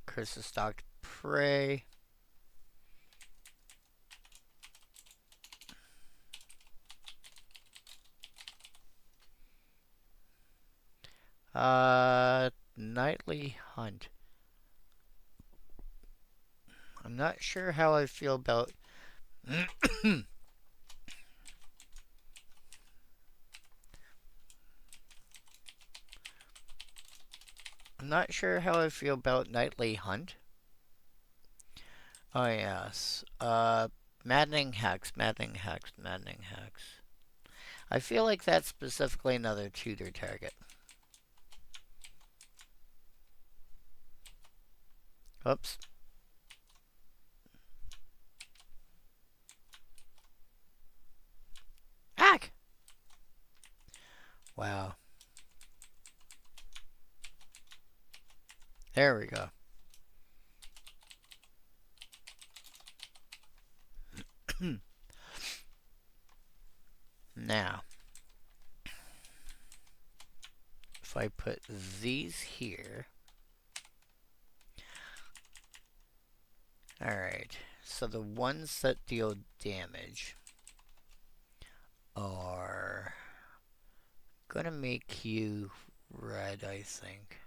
Curse of Stalked Prey. Nightly Hunt. I'm not sure how I feel about I'm not sure how I feel about Nightly Hunt. Oh yes. Maddening Hex, Maddening Hex, Maddening Hex. I feel like that's specifically another tutor target. Oops. Hack! Wow. There we go. Now, if I put these here. Alright, so the ones that deal damage are gonna make you red, I think.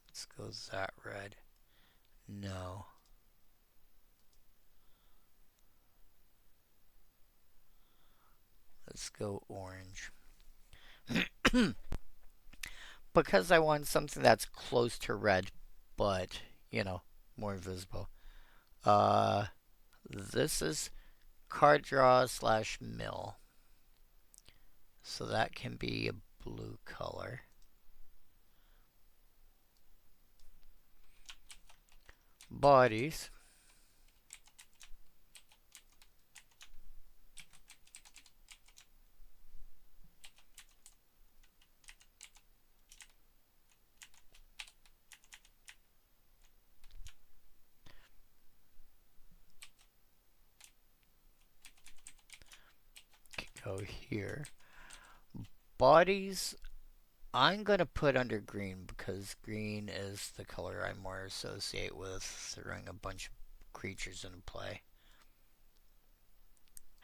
Let's go that red. No. Let's go orange. Because I want something that's close to red, but, you know, more visible. This is card draw / mill. So that can be a blue color. Bodies. Go here. Bodies, I'm going to put under green because green is the color I more associate with throwing a bunch of creatures into play.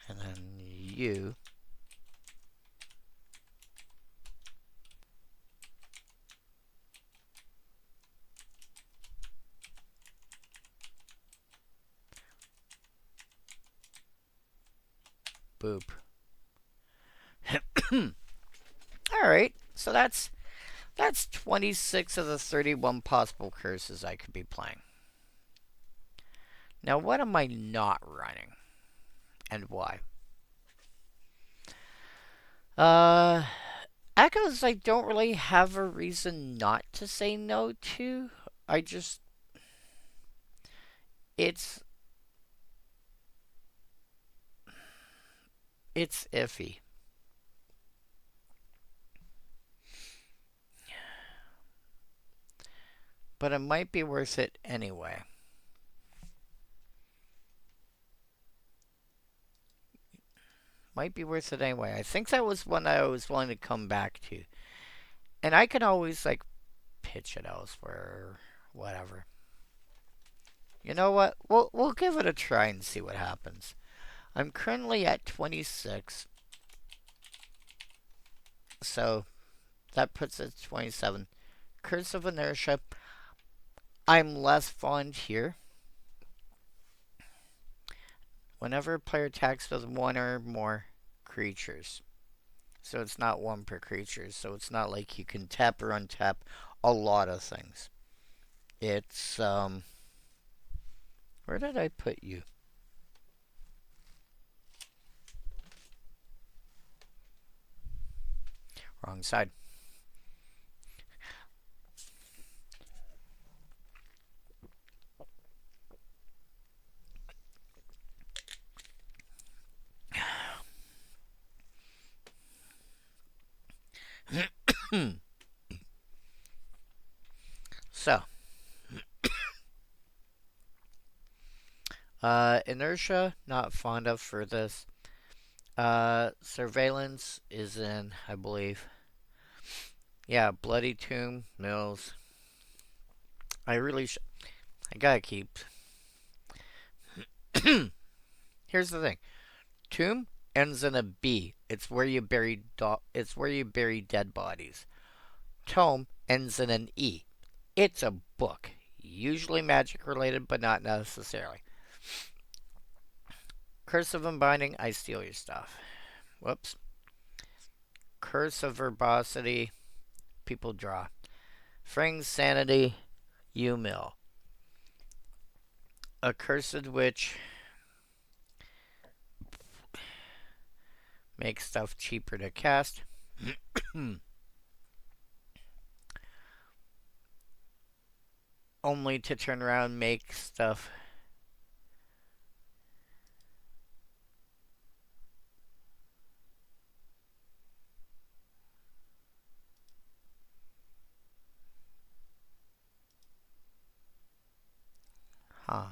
And then you. Boop. Alright, so that's 26 of the 31 possible curses I could be playing. Now, what am I not running? And why? Echoes I don't really have a reason not to say no to. It's iffy. but it might be worth it anyway. Might be worth it anyway. I think that was one I was willing to come back to. And I can always, like, pitch it elsewhere or whatever. You know what? We'll give it a try and see what happens. I'm currently at 26. So that puts it at 27. Curse of Inertia. I'm less fond here. Whenever a player attacks with one or more creatures. So it's not one per creature. So it's not like you can tap or untap a lot of things. It's, where did I put you? Wrong side. So, Inertia, not fond of for this. Surveillance is in, I believe. Yeah, Bloody Tomb, Mills. I gotta keep. Here's the thing. Tomb ends in a B. It's where you bury dead bodies. Tome ends in an E. It's a book. Usually magic related, but not necessarily. Curse of Unbinding, I steal your stuff. Whoops. Curse of Verbosity, people draw. Frang's Sanity, you mill. Accursed Witch makes stuff cheaper to cast. Only to turn around and make stuff. Huh.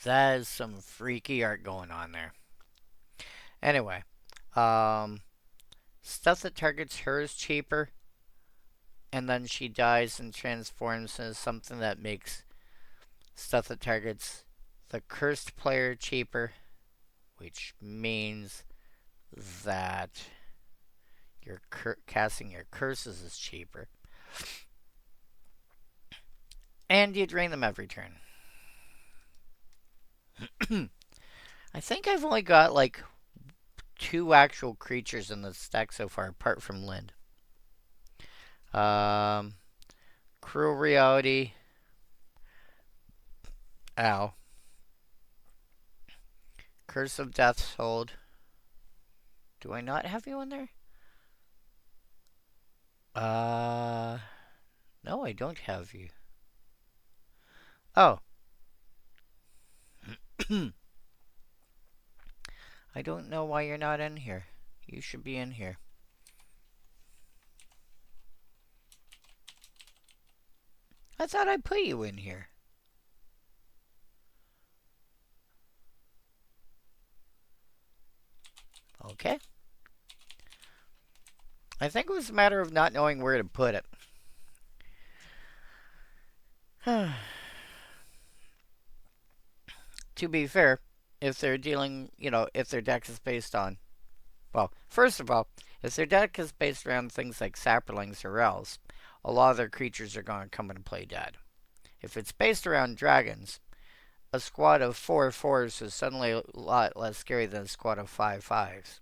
That is some freaky art going on there. Anyway, stuff that targets her is cheaper, and then she dies and transforms into something that makes stuff that targets the cursed player cheaper, which means that your casting your curses is cheaper. And you drain them every turn. I think I've only got like 2 actual creatures in the stack so far, apart from Lynde. Cruel Reality. Ow. Curse of Death's Hold. Do I not have you in there? No, I don't have you. Oh. I don't know why you're not in here. You should be in here. I thought I put you in here. Okay. I think it was a matter of not knowing where to put it. To be fair, if they're dealing, if their deck is based on, well, first of all, if their deck is based around things like Saprolings or Elves, a lot of their creatures are going to come into play dead. If it's based around dragons, a squad of 4/4s is suddenly a lot less scary than a squad of 5/5s.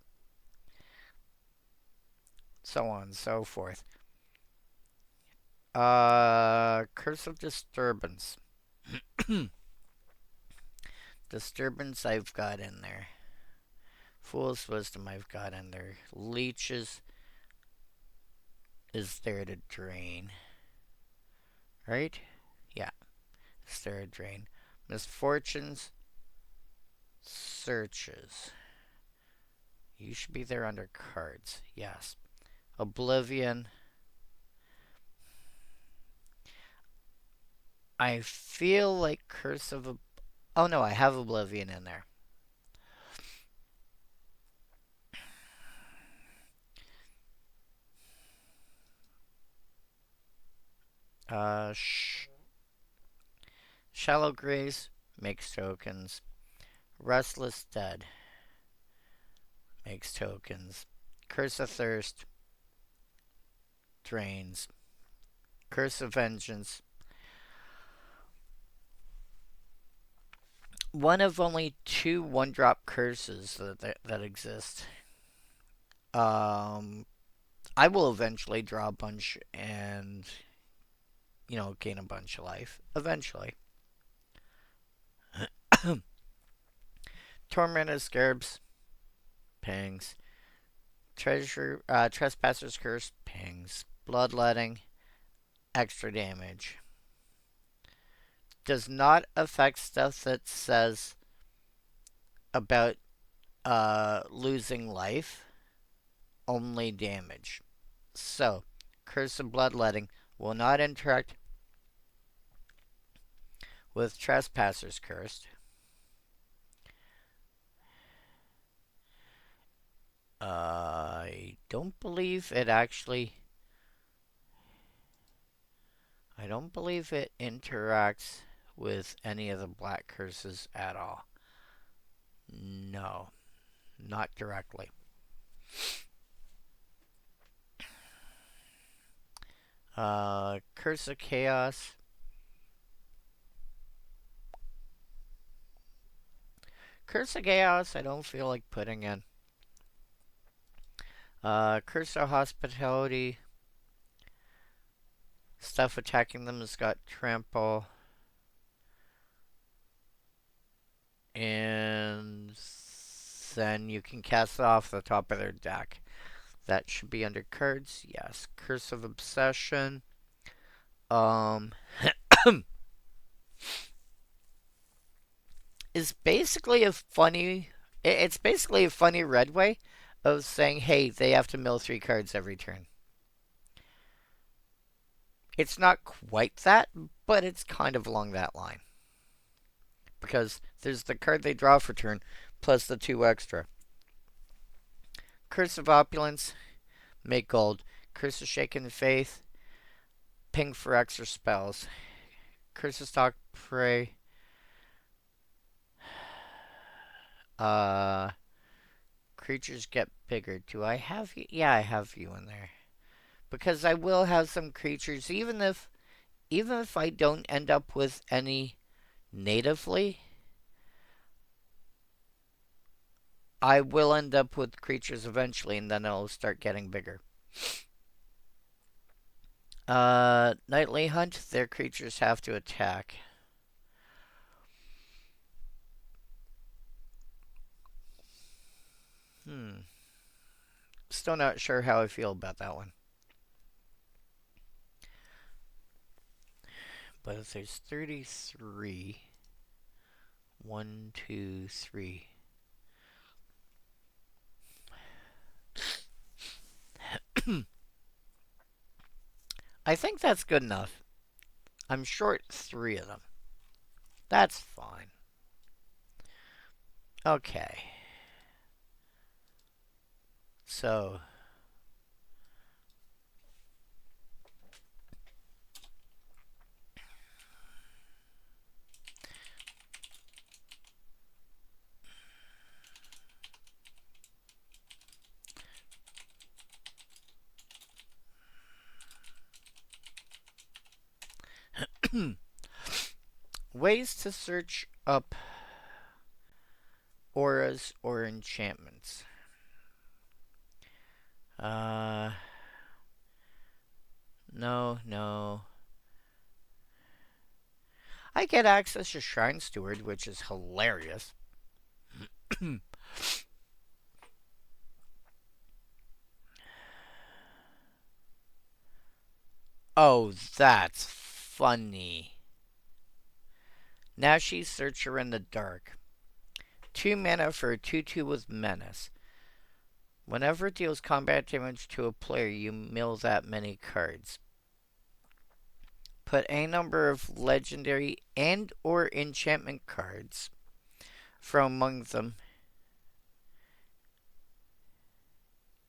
So on and so forth. Curse of Disturbance. Disturbance I've got in there. Fool's Wisdom I've got in there. Leeches is there to drain. Right? Yeah. Is there to drain. Misfortunes. Searches. You should be there under cards. Yes. Oblivion. I feel like Curse of... Oh no, I have Oblivion in there. Uh, Shallow Grace makes tokens. Restless Dead makes tokens. Curse of Thirst drains. Curse of Vengeance. One of only two one-drop curses that exist. I will eventually draw a bunch and, gain a bunch of life. Eventually. Tormentor Scarabs. Pings. Trespasser's Curse. Pings. Bloodletting. Extra damage. Does not affect stuff that says about losing life. Only damage. So, Curse of Bloodletting will not interact with Trespasser's Curse. I don't believe it actually... I don't believe it interacts with any of the black curses at all. No, not directly. Curse of Chaos. Curse of Chaos, I don't feel like putting in. Curse of Hospitality. Stuff attacking them has got trample. And then you can cast it off the top of their deck. That should be under cards. Yes. Curse of Obsession. Is basically a funny... It's basically a funny red way of saying, hey, they have to mill 3 cards every turn. It's not quite that, but it's kind of along that line. Because there's the card they draw for turn, plus the 2 extra. Curse of Opulence, make gold. Curse of Shaken Faith, ping for extra spells. Curse of Stalk Prey. Creatures get bigger. Do I have you? Yeah, I have you in there. Because I will have some creatures, even if I don't end up with any natively, I will end up with creatures eventually, and then it'll start getting bigger. Nightly Hunt, their creatures have to attack. Still not sure how I feel about that one. But if there's 33... 1, 2, 3... I think that's good enough. I'm short 3 of them. That's fine. Okay. So... ways to search up auras or enchantments. No. I get access to Shrine Steward, which is hilarious. Oh, that's funny. Now she's Searcher in the Dark. 2 mana for a 2/2 with Menace. Whenever it deals combat damage to a player, you mill that many cards. Put a number of legendary and or enchantment cards from among them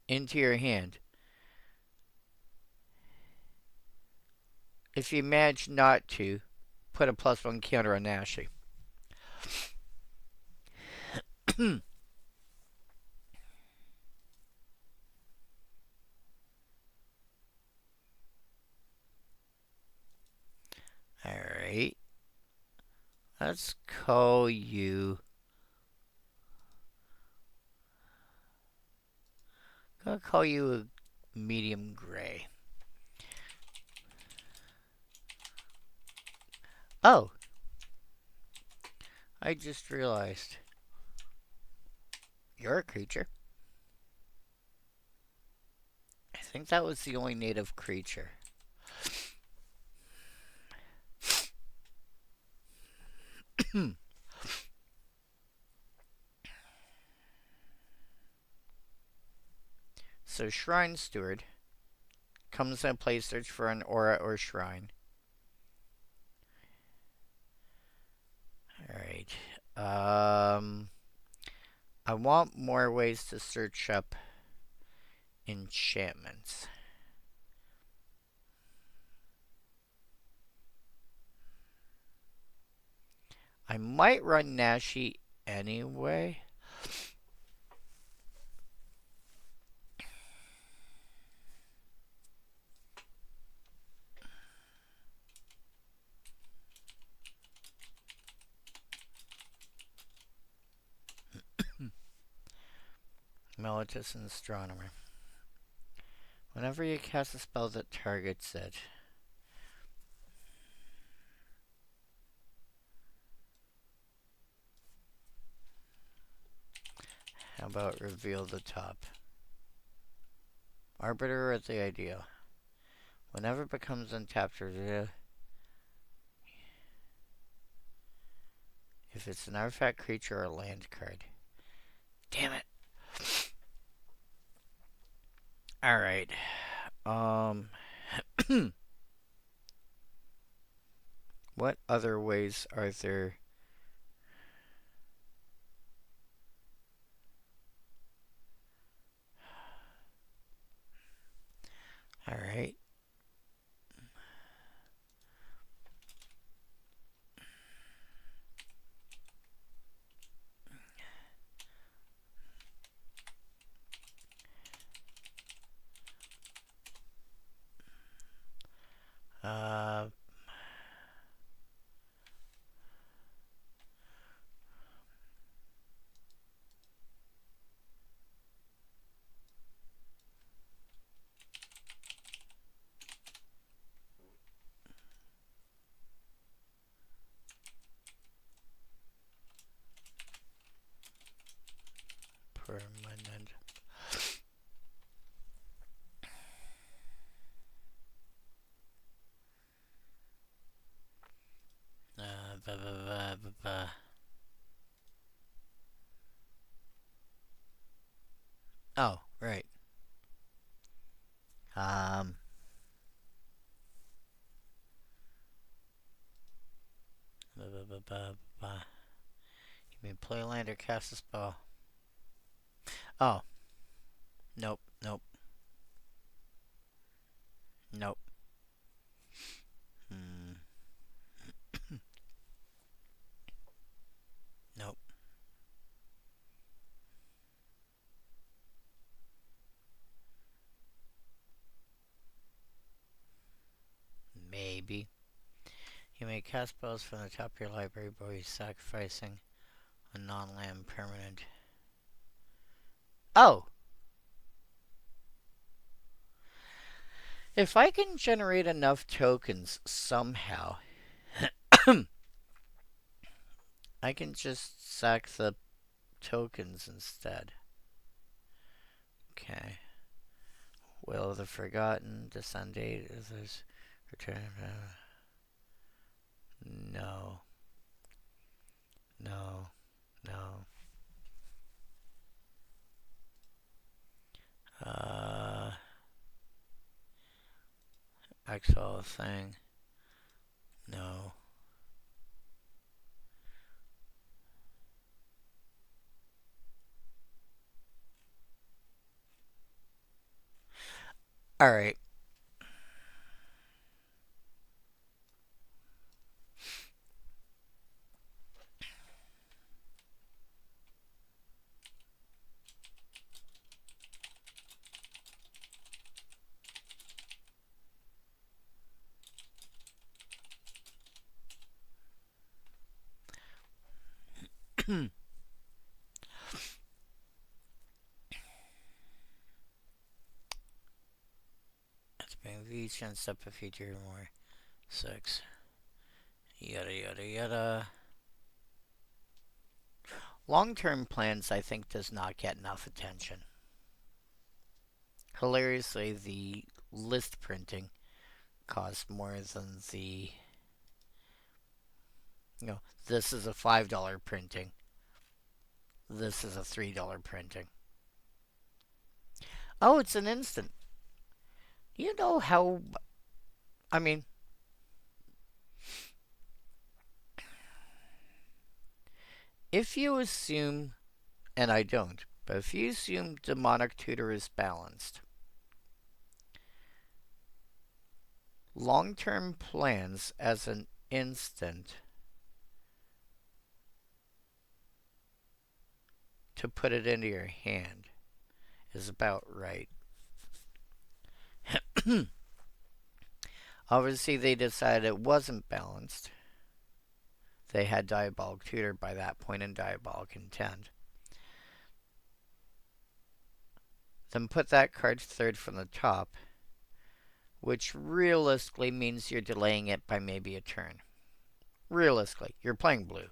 into your hand. If you manage not to, put a +1 counter on Nashi. Alright. Let's call you... I'll call you a medium gray. Oh! I just realized. You're a creature. I think that was the only native creature. So Shrine Steward comes and play search for an aura or shrine. Alright. I want more ways to search up enchantments. I might run Nashi anyway. Meletus and Astronomer. Whenever you cast a spell that targets it. How about reveal the top? Arbiter at the ideal. Whenever it becomes untapped, if it's an artifact, creature, or land card. Damn it. Alright. What other ways are there? Alright. Permanent. Oh, right. You mean play land or cast a spell? Oh. Nope, nope. Nope. Nope. Maybe. You may cast spells from the top of your library by sacrificing a non-land permanent. Oh! If I can generate enough tokens somehow, I can just sack the tokens instead. Okay. Will of the Forgotten, Descend date is this return. No. No. No. Uh, Excel thing. No. All right. Let's bring each and step a feature more. 6. Yada yada yada. Long-term plans, I think, does not get enough attention. Hilariously, the list printing costs more than the, this is a $5 printing. This is a $3 printing. Oh, it's an instant. You know how, I mean, if you assume, and I don't, but if you assume demonic tutor is balanced, long-term plans as an instant to put it into your hand is about right. Obviously, they decided it wasn't balanced. They had Diabolic Tutor by that point and Diabolic Intent. Then put that card third from the top, which realistically means you're delaying it by maybe a turn. Realistically, you're playing blue.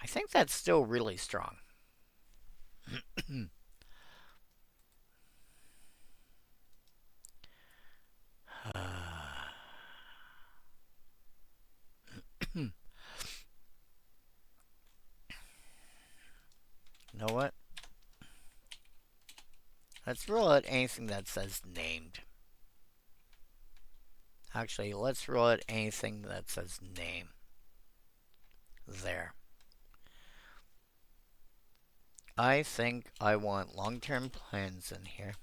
I think that's still really strong. You know what? Let's roll out anything that says named. Actually, let's roll out anything that says name. There. I think I want long-term plans in here.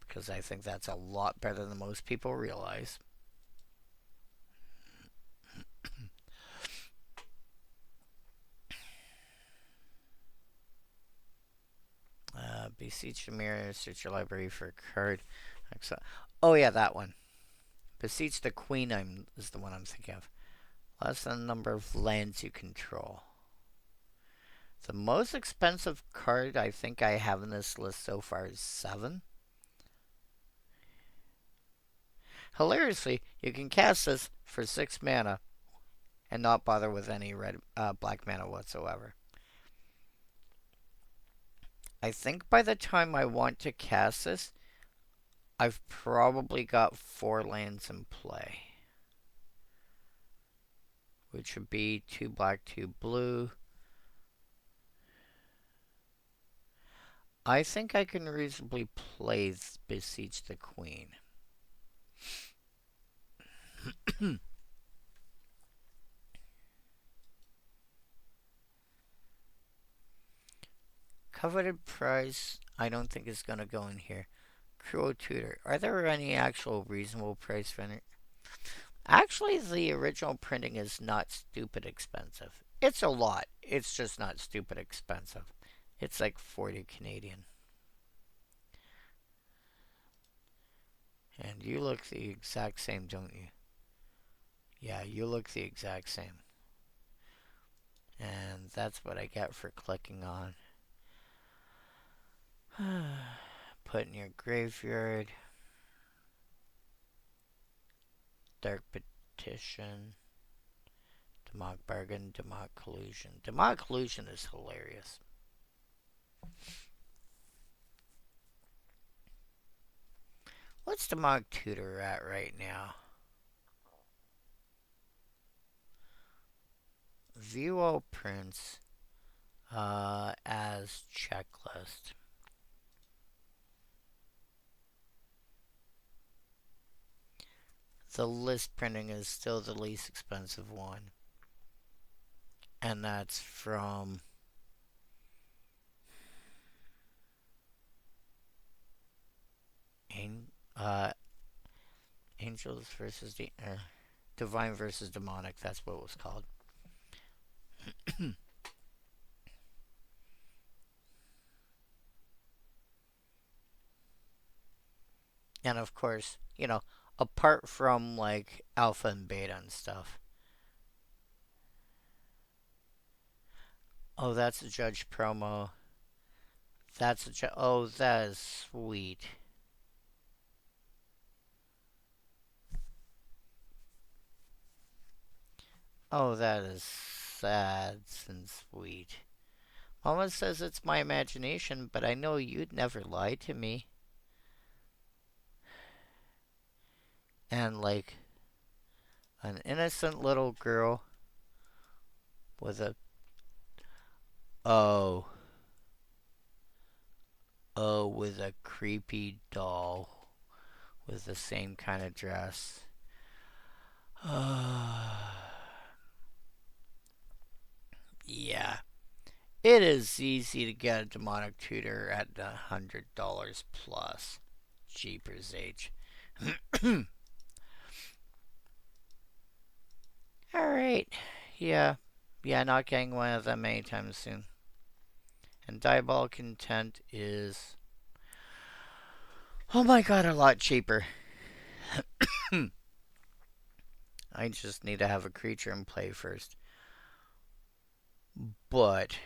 Because I think that's a lot better than most people realize. Beseech the mirror, search your library for a card. Oh yeah, that one. Beseech the queen is the one I'm thinking of. Less than the number of lands you control. The most expensive card I think I have in this list so far is 7. Hilariously, you can cast this for 6 mana and not bother with any black mana whatsoever. I think by the time I want to cast this, I've probably got 4 lands in play. Which would be 2 black, 2 blue. I think I can reasonably play Beseech the Queen. Coveted price, I don't think is going to go in here. Cruel Tutor. Are there any actual reasonable price for it? Actually, the original printing is not stupid expensive. It's a lot. It's just not stupid expensive. It's like 40 Canadian. And you look the exact same, don't you? Yeah, you look the exact same. And that's what I get for clicking on. Put in your graveyard. Dark Petition. Demonic Bargain. Demonic Collusion. Demonic Collusion is hilarious. What's Demonic Tutor at right now? View all prints as checklist. The list printing is still the least expensive one. And that's from Angels versus Divine versus Demonic. That's what it was called. And of course, apart from like alpha and beta and stuff. Oh, that's a Judge promo. That's a oh, that is sweet. Oh, that is sad and sweet. Mama says it's my imagination, but I know you'd never lie to me. And like an innocent little girl with a oh with a creepy doll with the same kind of dress. Yeah. It is easy to get a demonic tutor at $100 plus. Jeepers H. Alright. Yeah. Yeah, not getting one of them anytime soon. And Diabolic Intent is, oh my god, a lot cheaper. I just need to have a creature in play first. But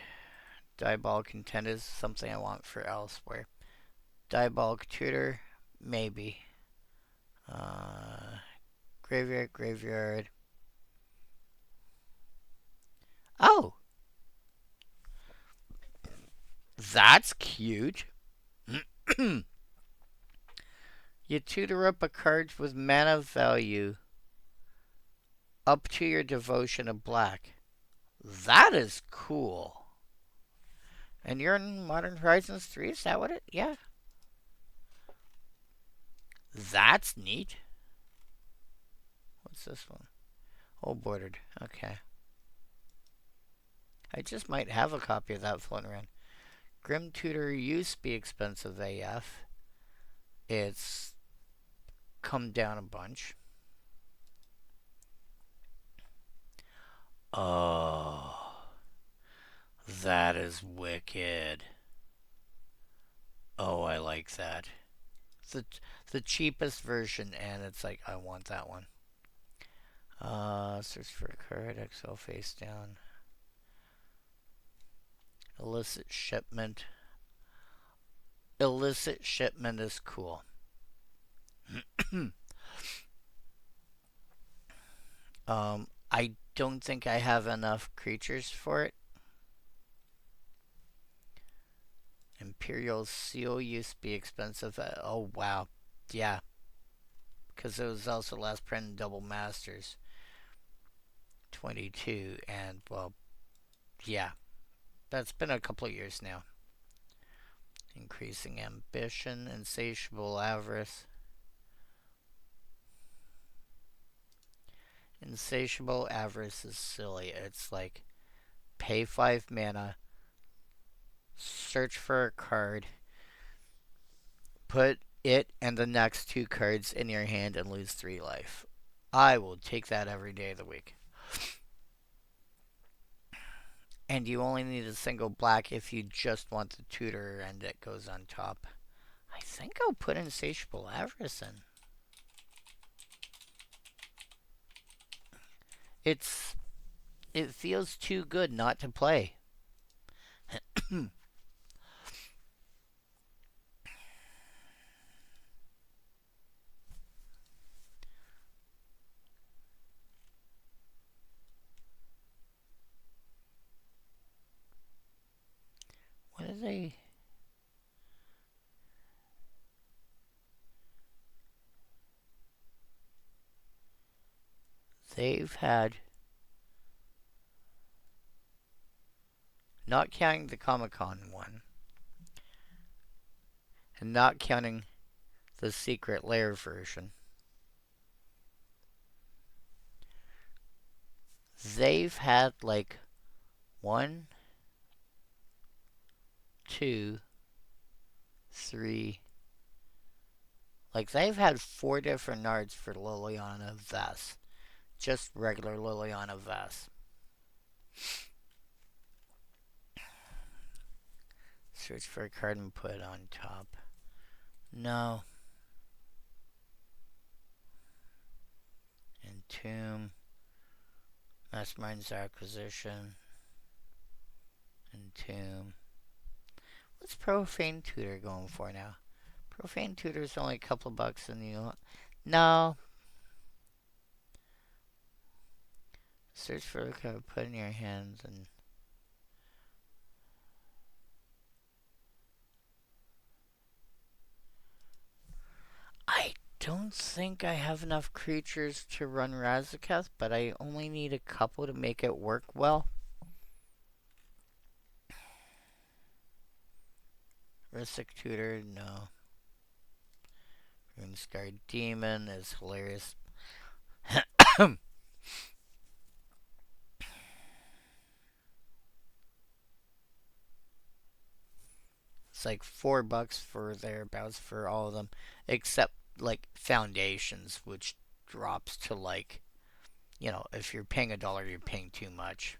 Diabolic Intent is something I want for elsewhere. Diabolic Tutor, maybe. Graveyard. Oh! That's cute. You tutor up a card with mana value up to your devotion of black. That is cool. And you're in Modern Horizons 3? Is that what it? Yeah. That's neat. What's this one? Oh, bordered. Okay. I just might have a copy of that floating around. Grim Tutor used to be expensive AF. It's come down a bunch. Oh, that is wicked. Oh, I like that. The cheapest version, and it's like, I want that one. Search for a card, Excel face down. Illicit shipment. Illicit shipment is cool. I don't think I have enough creatures for it. Imperial Seal used to be expensive. Oh, wow. Yeah. Because it was also last print in Double Masters. 22. And, well, yeah. That's been a couple of years now. Increasing Ambition. Insatiable Avarice. Insatiable Avarice is silly. It's like, pay 5 mana. Search for a card. Put it and the next 2 cards in your hand and lose 3 life. I will take that every day of the week. And you only need a single black if you just want the tutor and it goes on top. I think I'll put Insatiable Avarice in. It feels too good not to play. What are they? They've had not counting the Comic-Con one, and not counting the Secret Lair version, they've had like 1, 2, 3, like they've had 4 different nards for Liliana Vess. Just regular Liliana Vess. Search for a card and put it on top. No. Entomb. Mastermind's Acquisition. Entomb. What's Profane Tutor going for now? Profane Tutor's only a couple bucks in the... No. Search for a card, put in your hands, and... I don't think I have enough creatures to run Razaketh, but I only need a couple to make it work well. Risic Tutor, no. Runescarred Demon is hilarious. It's like $4 for thereabouts for all of them, except like Foundations, which drops to like, you know, if you're paying $1, you're paying too much.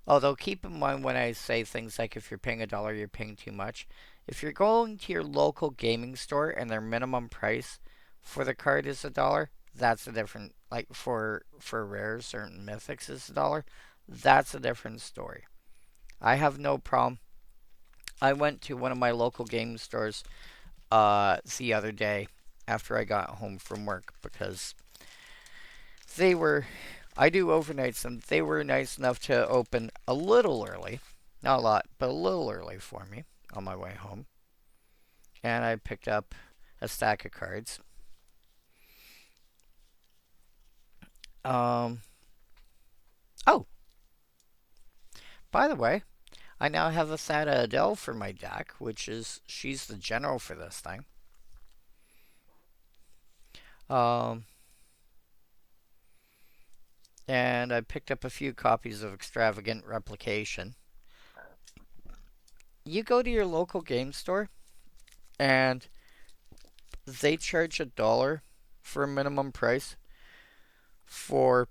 Although keep in mind when I say things like if you're paying $1, you're paying too much. If you're going to your local gaming store and their minimum price for the card is $1, that's a different, like for rares, certain mythics is $1. That's a different story. I have no problem. I went to one of my local game stores the other day after I got home from work because they were, I do overnights, and they were nice enough to open a little early. Not a lot, but a little early for me on my way home. And I picked up a stack of cards. Oh, by the way, I now have a Thada Adele for my deck, which is, she's the general for this thing. And I picked up a few copies of Extravagant Replication. You go to your local game store, and they charge $1 for a minimum price for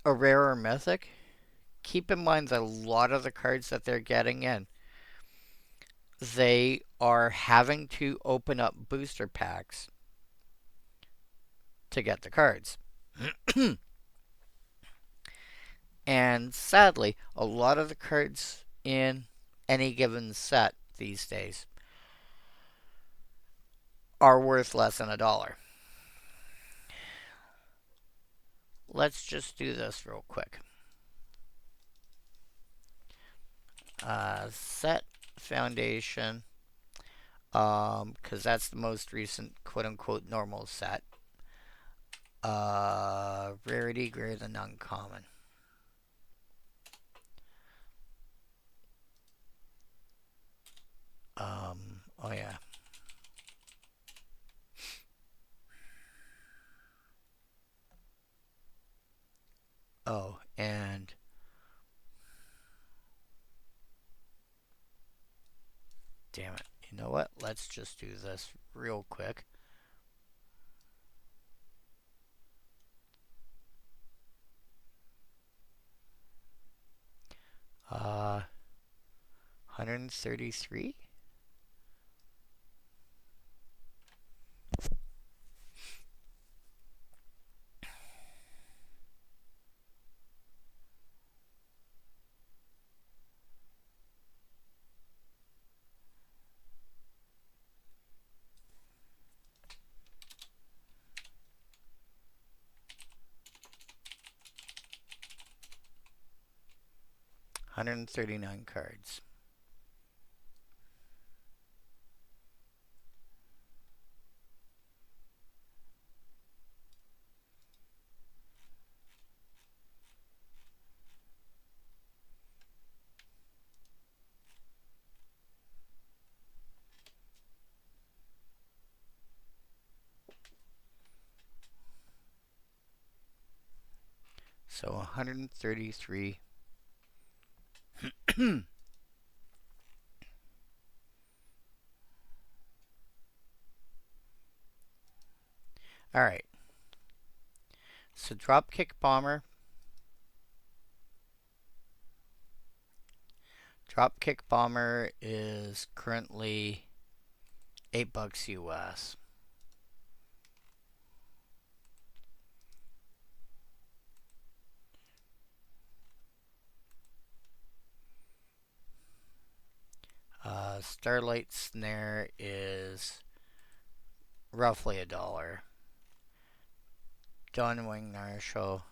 a rare or mythic. Keep in mind that a lot of the cards that they're getting in, they are having to open up booster packs to get the cards. And sadly, a lot of the cards in any given set these days are worth less than $1. Let's just do this real quick. Set Foundation, because that's the most recent quote-unquote normal set. Rarity greater than uncommon. Oh yeah. Oh, and damn it. You know what? Let's just do this real quick. Uh, 133? $139 cards. So 133. All right. So Dropkick Bomber. Dropkick Bomber is currently $8 US. Starlight Snare is roughly $1. Dawnwing Marshall.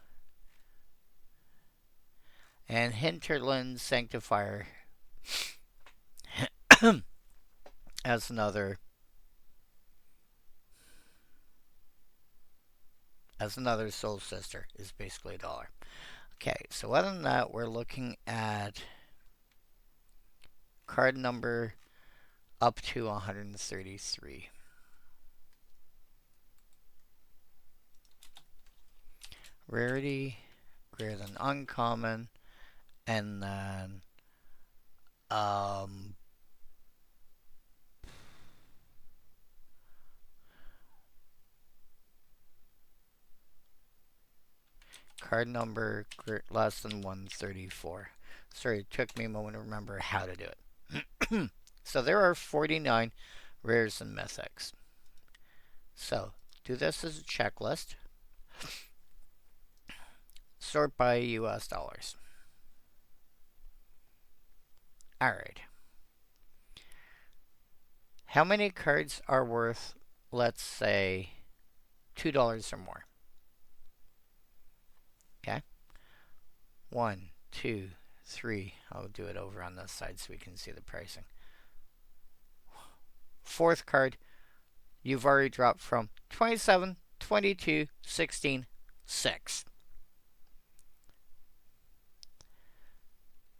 And Hinterland Sanctifier as another soul sister is basically $1. Okay, so other than that, we're looking at card number up to 133. Rarity greater than uncommon, and then card number less than 134. Sorry, it took me a moment to remember how to do it. So there are 49 rares and mythics. So do this as a checklist. Sort by US dollars. Alright. How many cards are worth, let's say, $2 or more? Okay. 1, 2, 3. I'll do it over on this side so we can see the pricing. Fourth card, you've already dropped from 27, 22, 16, 6.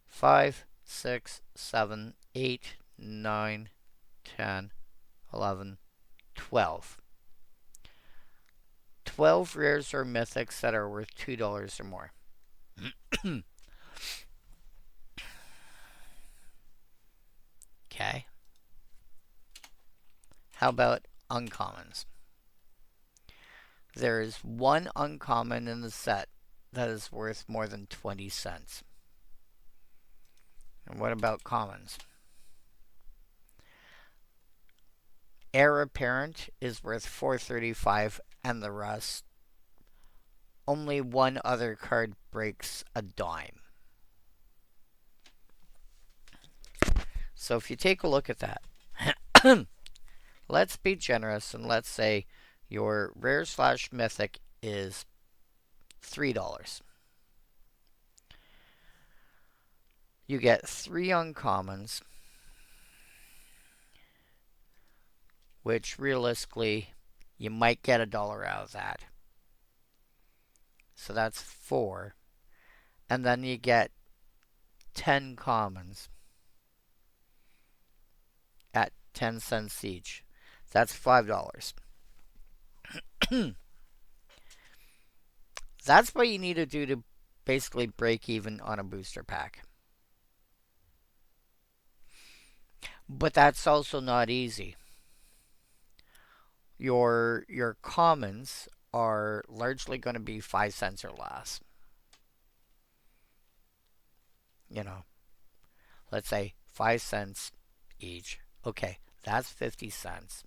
5, 6, 7, 8, 9, 10, 11, 12. 12 rares or mythics that are worth $2 or more. Okay. How about uncommons? There is one uncommon in the set that is worth more than 20 cents. And what about commons? Heir Apparent is worth $4.35, and the rest, only one other card breaks a dime. So if you take a look at that, let's be generous and let's say your rare / mythic is $3. You get 3 uncommons, which realistically you might get $1 out of that. So that's 4. And then you get 10 commons at 10 cents each. That's $5. That's what you need to do to basically break even on a booster pack. But that's also not easy. Your commons are largely going to be 5 cents or less. You know, let's say 5 cents each. Okay, that's 50 cents.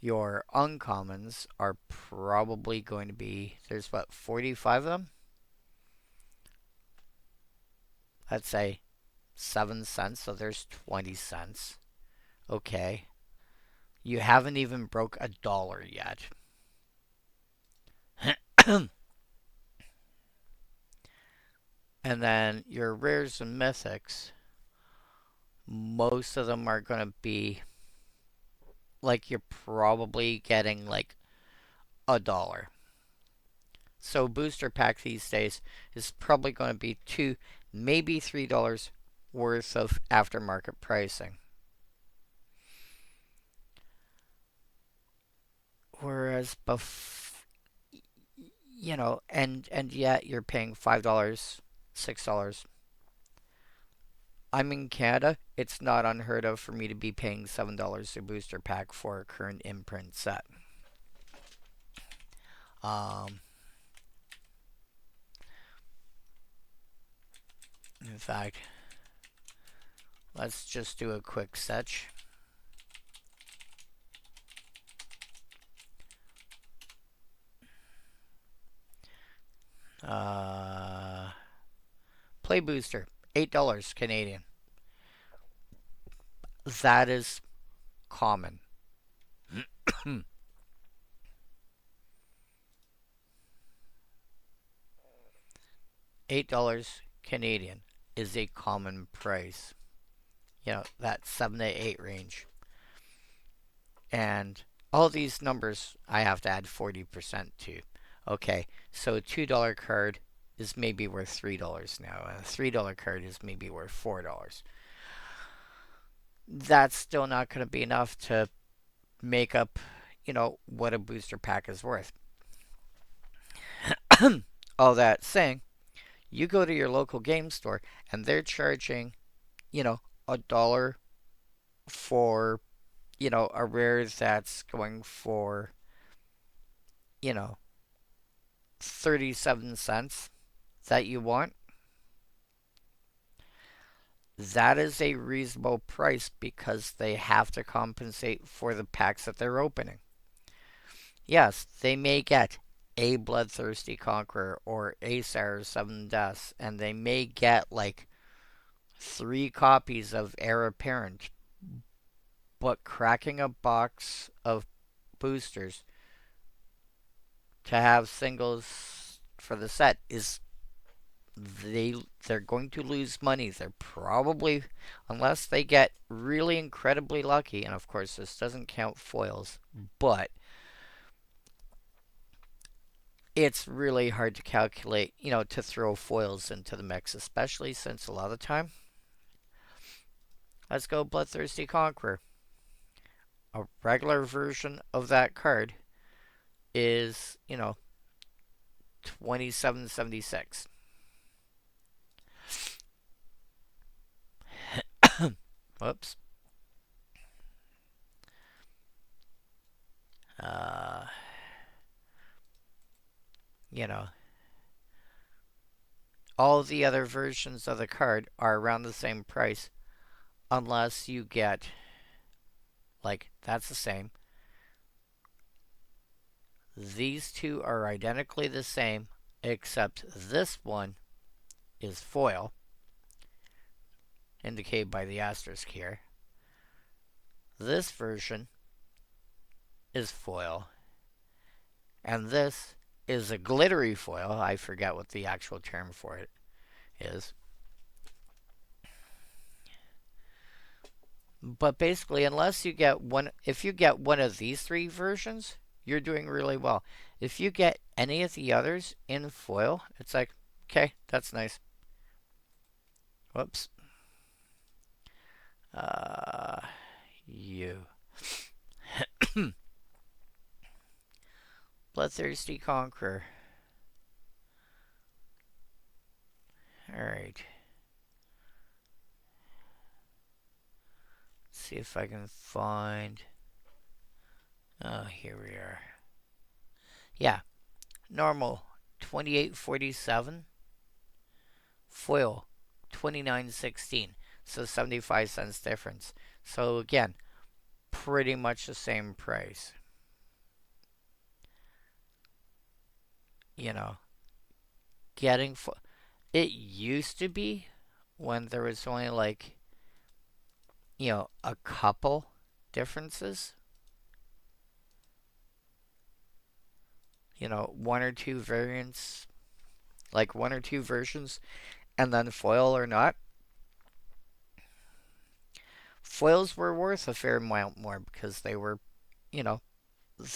Your uncommons are probably going to be, there's what, 45 of them? Let's say 7 cents, so there's 20 cents. Okay. You haven't even broke $1 yet. And then your rares and mythics, most of them are going to be like you're probably getting like $1. So booster pack these days is probably going to be $2, maybe $3 worth of aftermarket pricing. Whereas and yet you're paying $5, $6. I'm in Canada. It's not unheard of for me to be paying $7 a booster pack for a current imprint set. Um, in fact, let's just do a quick search. Play booster, $8 Canadian. That is common. $8 Canadian is a common price. That 7 to 8 range. And all these numbers I have to add 40% to. Okay, so a $2 card is maybe worth $3 now, and a $3 card is maybe worth $4. That's still not going to be enough to make up, what a booster pack is worth. All that saying, you go to your local game store and they're charging, $1 for, a rare that's going for, 37 cents that you want. That is a reasonable price because they have to compensate for the packs that they're opening. Yes, they may get a Bloodthirsty Conqueror or a Sarah's Seven Deaths, and they may get like 3 copies of Heir Apparent, but cracking a box of boosters to have singles for the set is they're going to lose money. They're probably, unless they get really incredibly lucky, and of course this doesn't count foils, but it's really hard to calculate, to throw foils into the mix, especially since a lot of the time. Let's go Bloodthirsty Conqueror. A regular version of that card is, $27.76. Whoops. You know, all the other versions of the card are around the same price, unless you get, like, that's the same. These two are identically the same, except this one is foil, indicated by the asterisk here. This version is foil, and this is a glittery foil. I forget what the actual term for it is. But basically, unless you get one, if you get one of these 3 versions, you're doing really well. If you get any of the others in foil, it's like, okay, that's nice. Whoops. You. Bloodthirsty Conqueror. Alright. See if I can find... Oh, here we are. Yeah. Normal, $28.47. Foil, $29.16. So 75 cents difference. So again, pretty much the same price. Getting... It used to be when there was only like, a couple differences. 1 or 2 variants, like 1 or 2 versions, and then foil or not. Foils were worth a fair amount more because they were,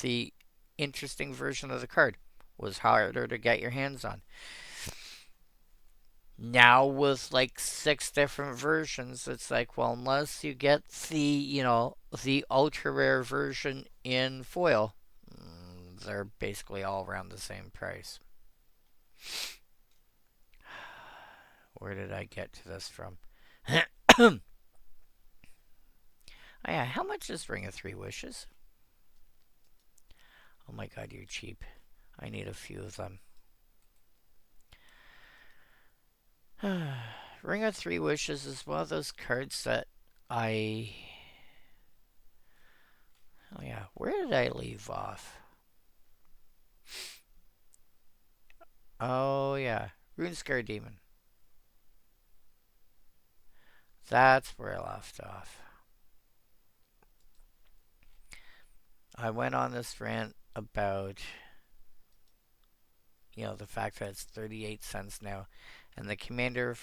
the interesting version of the card was harder to get your hands on. Now with like 6 different versions, it's like, well, unless you get the, the ultra rare version in foil, they're basically all around the same price. Where did I get to this from? Oh yeah, how much is Ring of Three Wishes? Oh my god, you're cheap. I need a few of them. Ring of Three Wishes is one of those cards that I... Oh yeah, where did I leave off? Oh yeah, Runescar Demon. That's where I left off. I went on this rant about, the fact that it's 38 cents now, and the Commander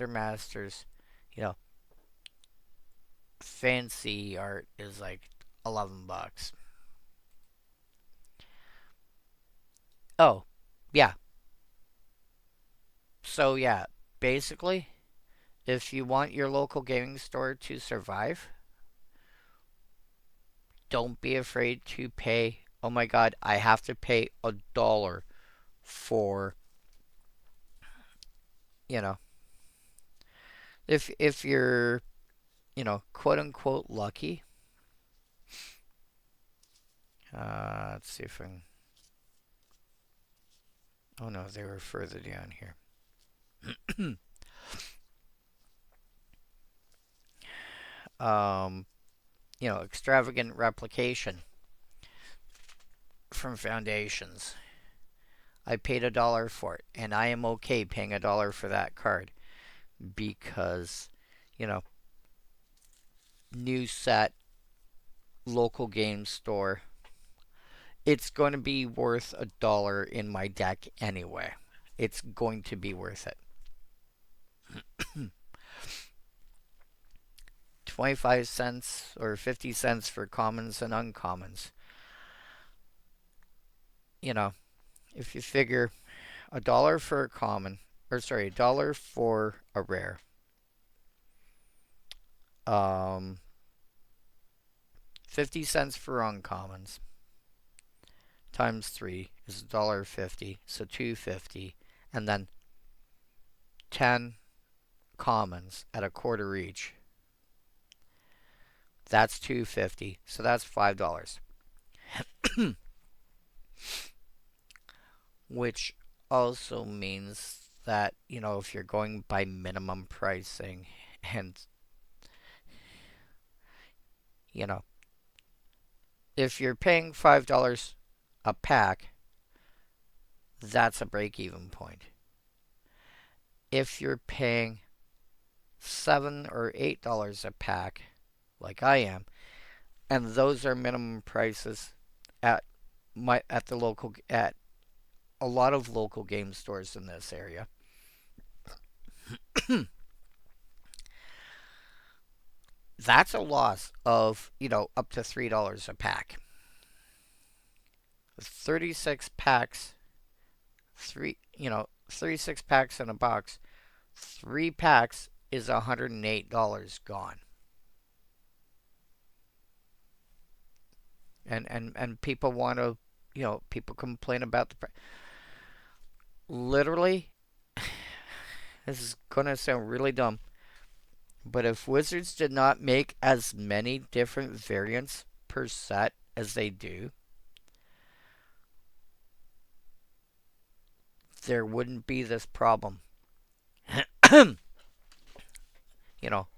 Masters, you know, fancy art is like $11. Oh, yeah. So yeah, basically, if you want your local gaming store to survive, don't be afraid to pay. Oh my god, I have to pay $1 for, you know, if you're, quote unquote lucky. Let's see if I can. Oh no, they were further down here. um, extravagant replication from Foundations. I paid $1 for it, and I am okay paying $1 for that card because, you know, new set, local game store. It's going to be worth $1 in my deck anyway. It's going to be worth it. 25 cents or 50 cents for commons and uncommons. If you figure $1 for a common, or sorry, $1 for a rare. 50 cents for uncommons times 3 is $1.50, so $2.50, and then 10 commons at a quarter each. That's $2.50, so that's $5. Which also means that, if you're going by minimum pricing and, if you're paying $5 a pack, that's a break-even point. If you're paying $7 or $8 a pack, like I am, and those are minimum prices at at a lot of local game stores in this area. That's a loss of, up to $3 a pack. 36 packs, 36 packs in a box. 3 packs is $108 gone. And people want to, people complain about the price. Literally, this is going to sound really dumb, but if Wizards did not make as many different variants per set as they do, there wouldn't be this problem.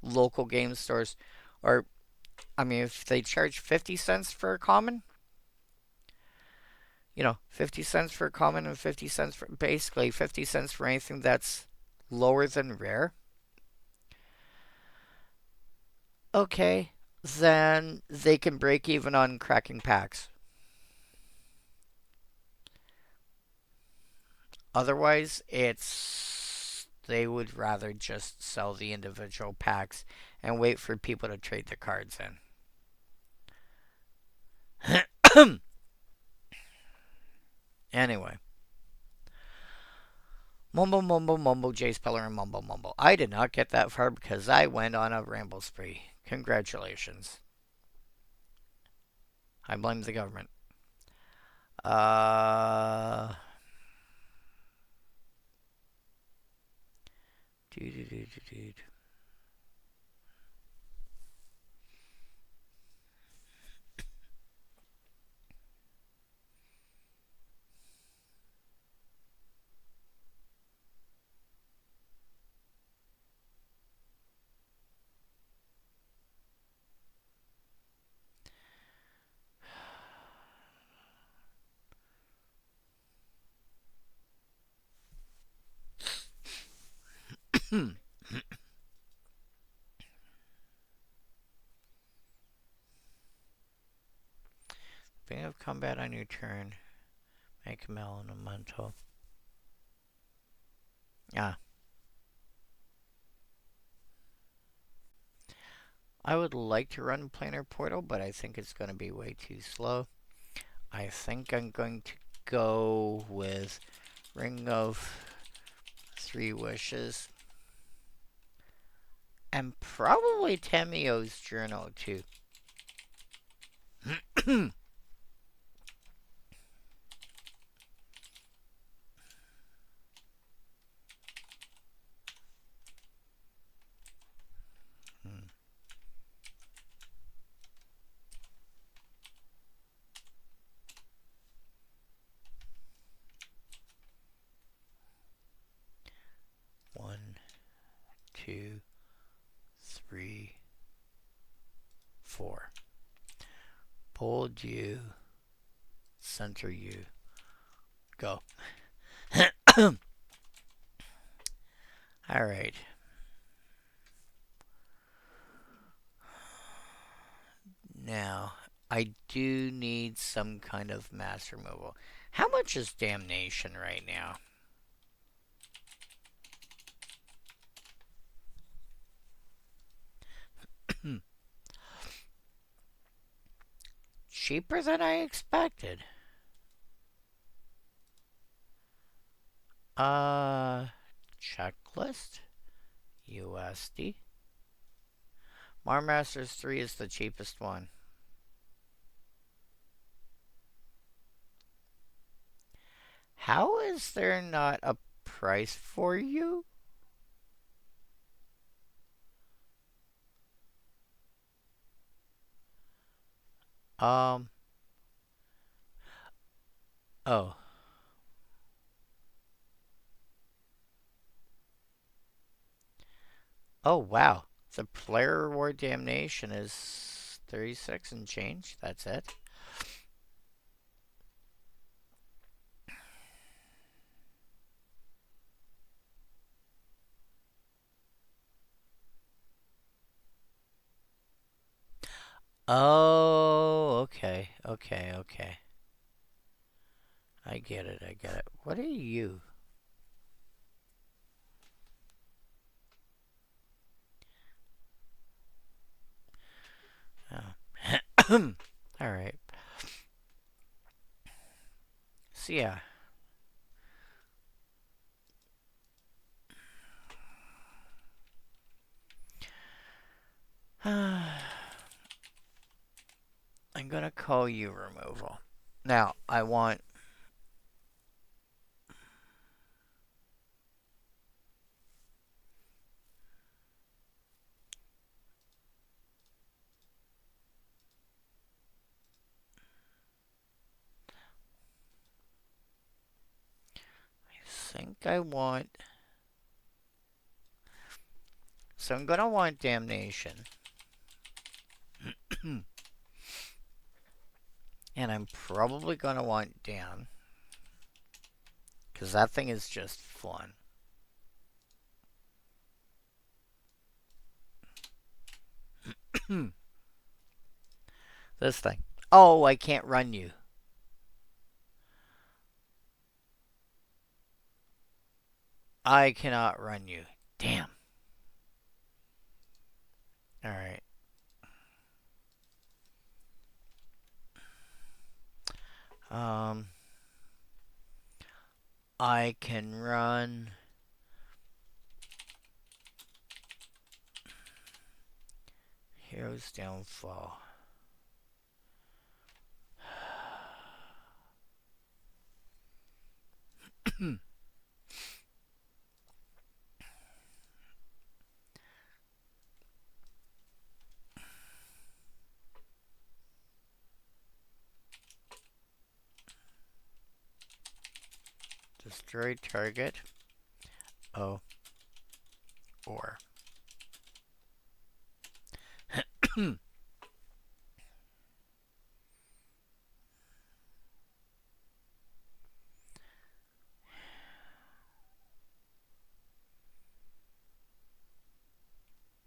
Local game stores, or, if they charge 50 cents for a common, 50 cents for a common and 50 cents for, basically 50 cents for anything that's lower than rare. Okay, then they can break even on cracking packs. Otherwise, they would rather just sell the individual packs and wait for people to trade the cards in. Anyway. Mumble, mumble, mumble, Jay Speller, and mumble, mumble. I did not get that far because I went on a ramble spree. Congratulations. I blame the government. Do do do do do. Beginning of combat on your turn. Make a elemental. Ah. I would like to run Planar Portal, but I think it's going to be way too slow. I think I'm going to go with Ring of 3 Wishes. And probably Temio's Journal, too. One, two, three, four. Hold you, center you, go. All right. Now, I do need some kind of mass removal. How much is damnation right now? Cheaper than I expected. Checklist. USD. Marmasters 3 is the cheapest one. How is there not a price for you? Oh. Oh, wow. The player reward damnation is 36 and change. That's it. Oh, okay. Okay, okay. I get it, I get it. What are you? Oh. Alright. So, yeah. I'm gonna call you removal. Now, I want... I think I want... So I'm gonna want damnation. And I'm probably gonna want down. Because that thing is just fun. This thing. Oh, I can't run you. I cannot run you. Damn. Alright. I can run... Hero's Downfall. Destroy target. Oh. Or.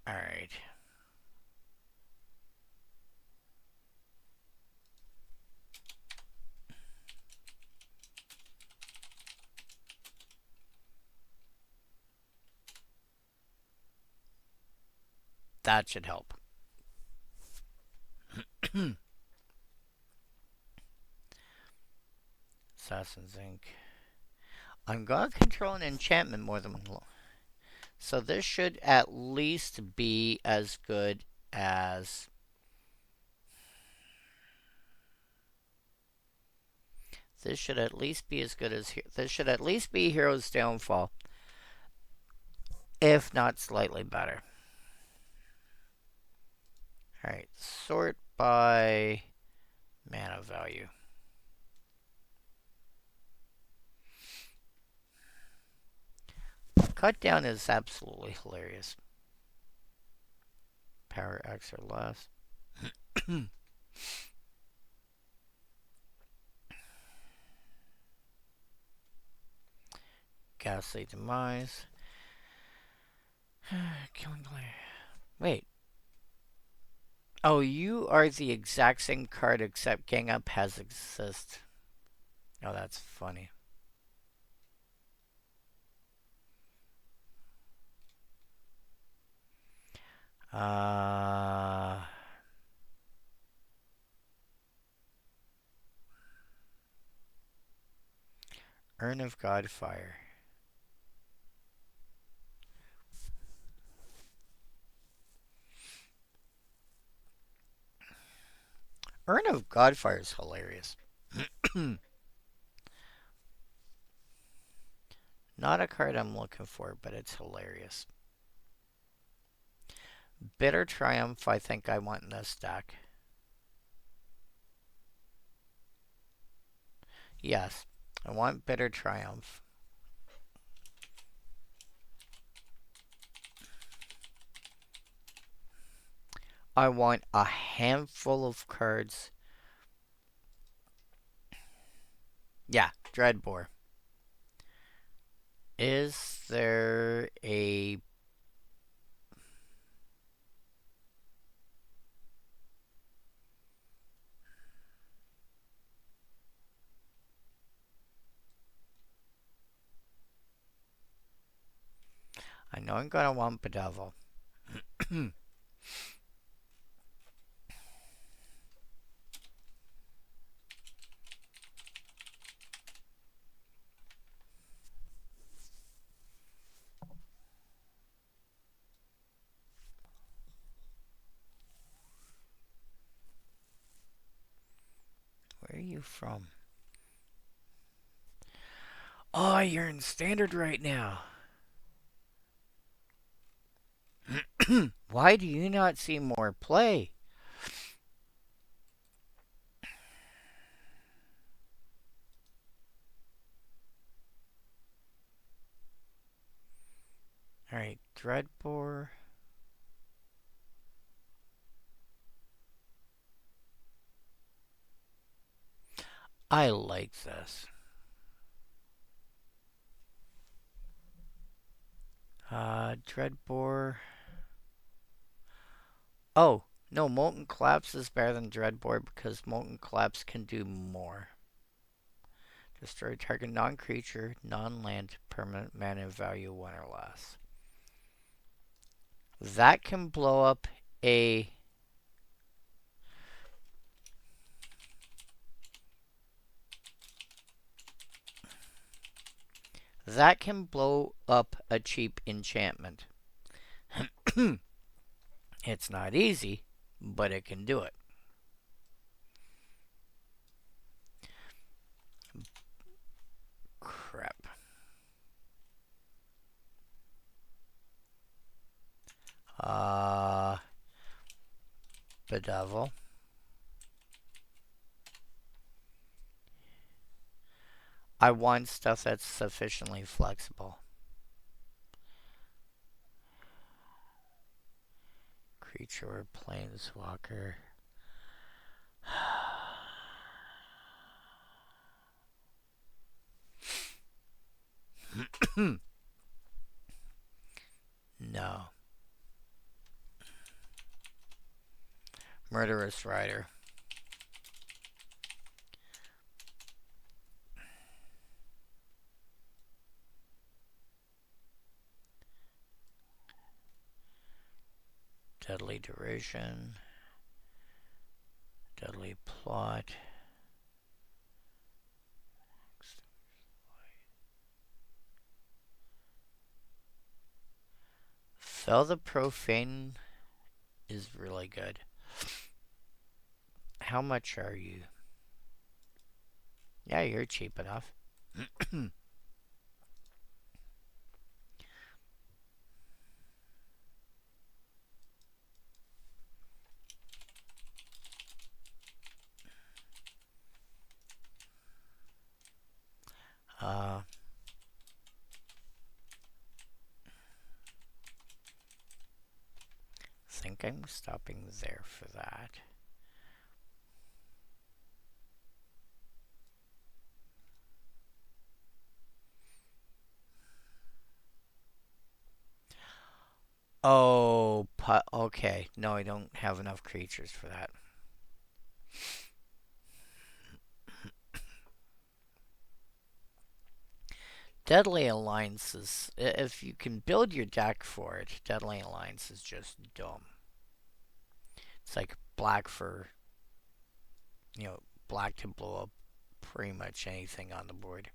Alright. That should help. Assassin's Ink. I'm gonna control an enchantment more than one. So this should at least be as good as... This should at least be as good as... This should at least be Hero's Downfall. If not slightly better. Alright, sort by mana value. Cut down is absolutely hilarious. Power X or less. Ghastly Demise. Killing Glare. Wait. Oh, you are the exact same card except Gang Up has exist. Oh, that's funny. Urn of Godfire. Urn of Godfire is hilarious. Not a card I'm looking for, but it's hilarious. Bitter Triumph, I think I want in this deck. Yes, I want Bitter Triumph. I want a handful of cards. Yeah, Dreadbore. Is there a... I know I'm gonna want Bedevil. Where are you from? Oh, you're in Standard right now. Why do you not see more play? Alright, Dreadbore. I like this. Dreadbore. Oh, no, Molten Collapse is better than Dreadbore because Molten Collapse can do more. Destroy target non-creature, non-land, permanent mana value 1 or less. That can blow up a... That can blow up a cheap enchantment. It's not easy, but it can do it. Crap. Bedevil. I want stuff that's sufficiently flexible. Creature or planeswalker. No. Murderous Rider. Deadly Duration. Deadly Plot. Fell the Profane is really good. How much are you? Yeah, you're cheap enough. uh, think I'm stopping there for that. Oh, okay. No, I don't have enough creatures for that. Deadly Alliances, if you can build your deck for it, Deadly Alliance is just dumb. It's like black for, black to blow up pretty much anything on the board.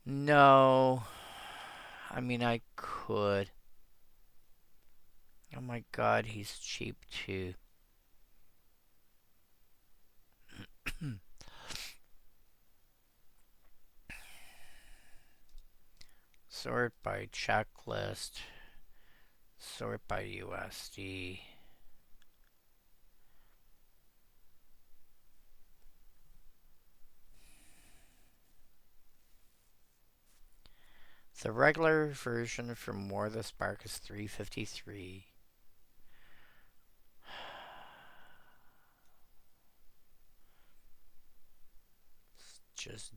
No. I mean, I could. Oh my god, he's cheap too. Sort by checklist. Sort by USD. The regular version for More the Spark is $3.53. Just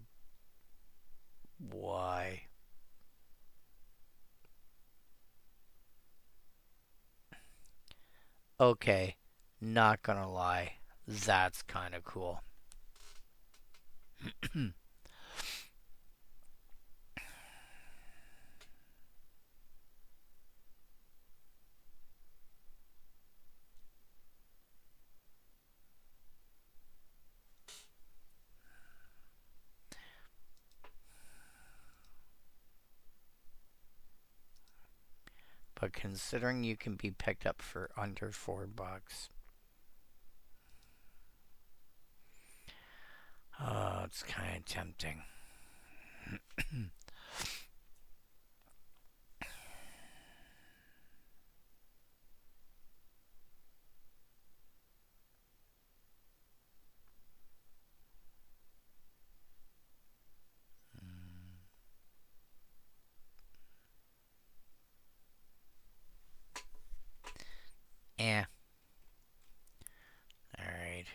why? Okay, not gonna lie, that's kind of cool. But considering you can be picked up for under $4, oh, it's kind of tempting. Eh. Alright.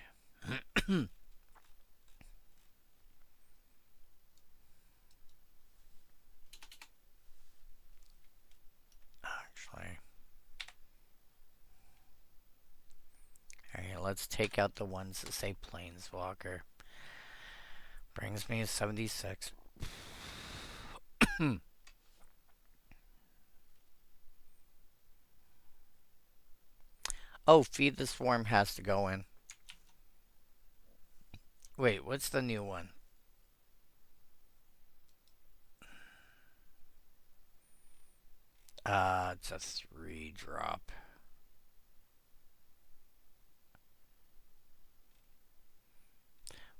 Actually. Alright, let's take out the ones that say Planeswalker. Brings me to 76. Oh, Feed the Swarm has to go in. Wait, what's the new one? It's a 3-drop.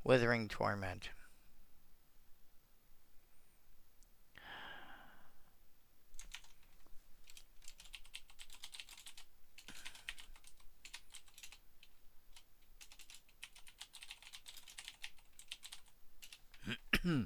Withering Torment. uh,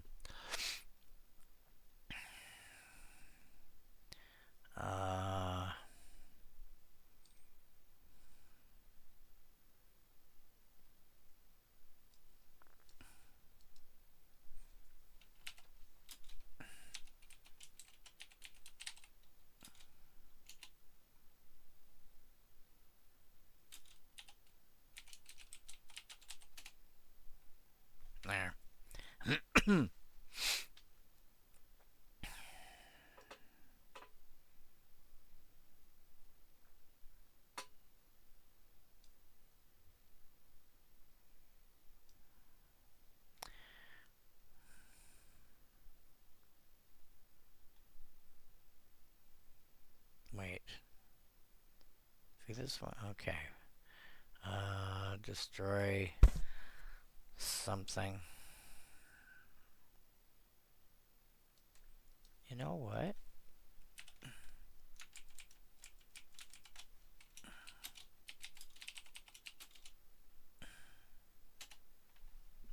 there. Wait. See this one? Okay. Destroy something. You know what?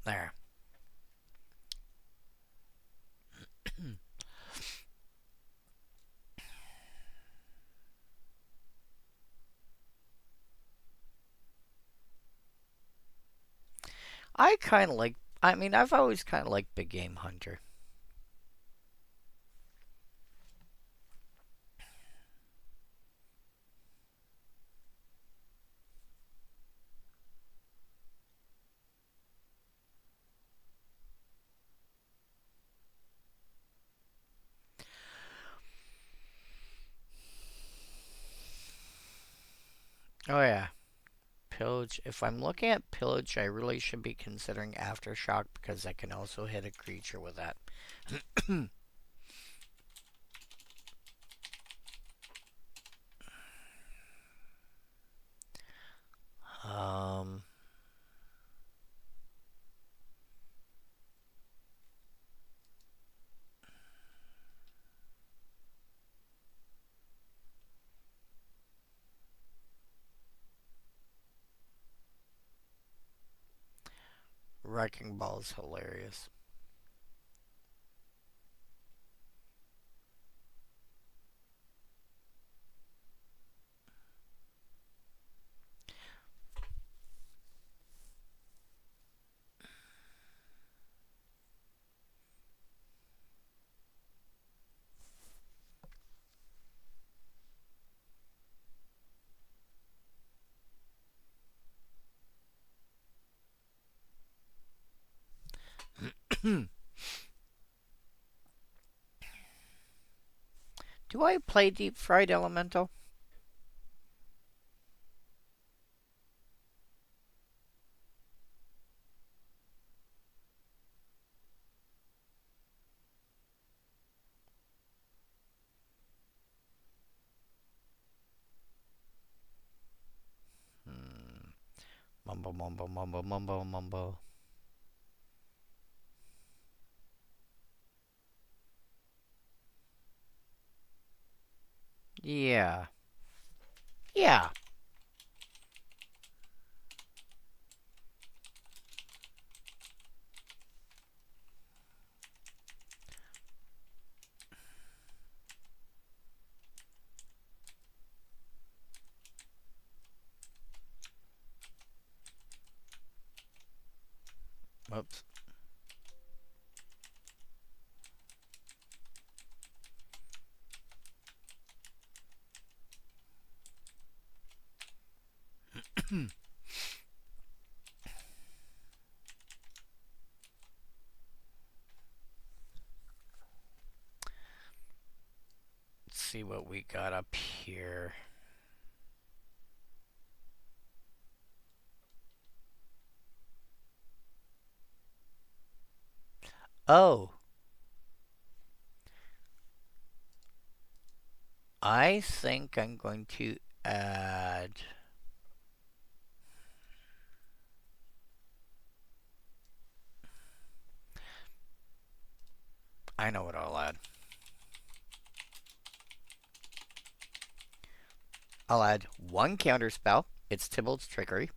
There. I kind of like. I mean, I've always kind of liked Big Game Hunter. Oh yeah. Pillage. If I'm looking at pillage, I really should be considering aftershock because I can also hit a creature with that. um, Wrecking Ball is hilarious. Do I play Deep Fried Elemental? Hmm. Mumbo, mumbo, mumbo, mumbo, mumbo. Yeah. Yeah. Whoops. Let's see what we got up here. Oh. I think I'm going to add. I know what I'll add. I'll add one counter spell. It's Tybalt's Trickery.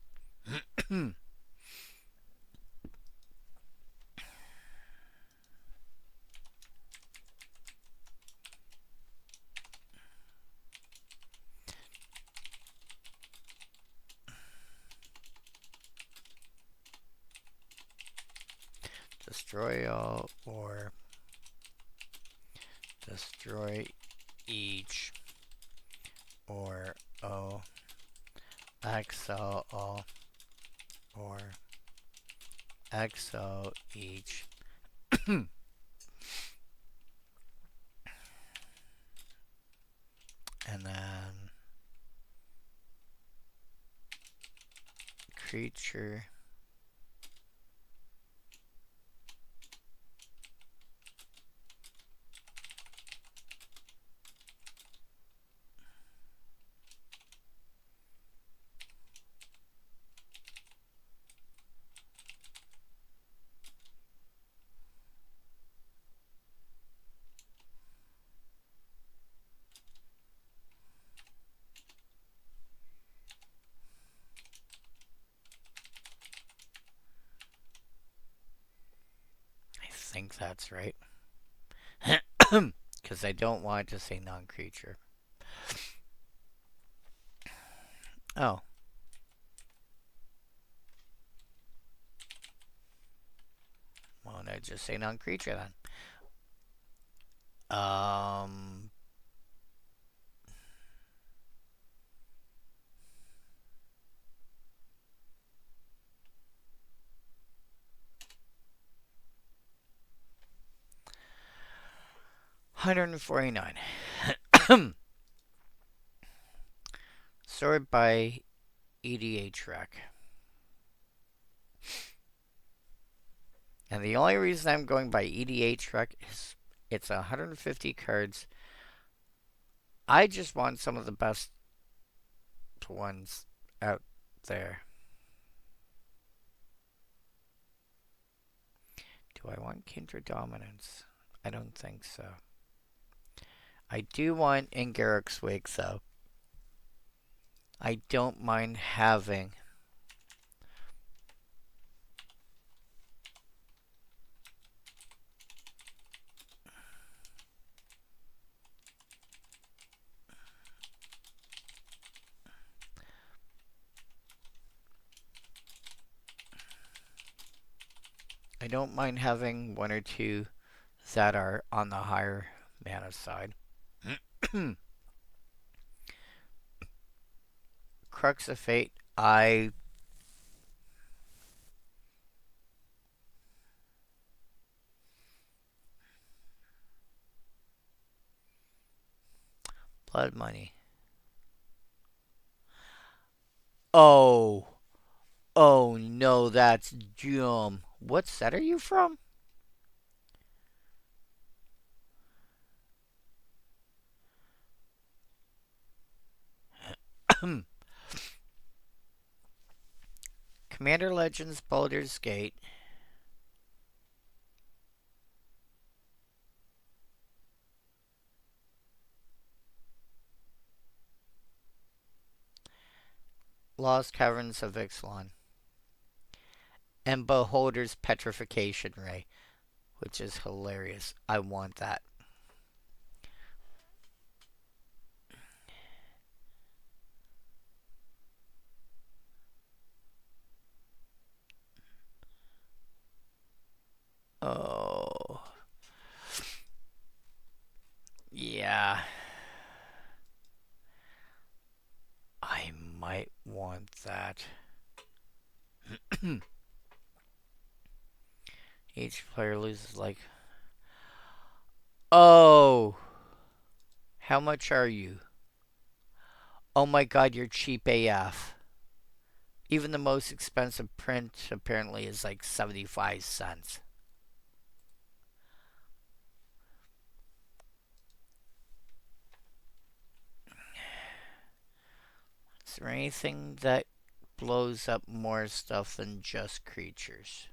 Destroy all or destroy each or O. Excel all or Excel each. And then creature I think that's right. Because I don't want to say non-creature. Oh. Well, I just say non-creature then. 149. Sort by EDH rec. And the only reason I'm going by EDH rec is it's 150 cards. I just want some of the best ones out there. Do I want Kindred Dominance? I don't think so. I do want Ingarrick's Wake, though. I don't mind having one or two that are on the higher mana side. Crux of Fate, Blood Money. Oh. Oh no, that's dumb. What set are you from? Commander Legends Baldur's Gate. Lost Caverns of Ixalan. And Beholder's Petrification Ray, which is hilarious. I want that. Oh. Yeah. I might want that. Each player loses like... Oh. How much are you? Oh my god, you're cheap AF. Even the most expensive print apparently is like 75 cents. Is there anything that blows up more stuff than just creatures?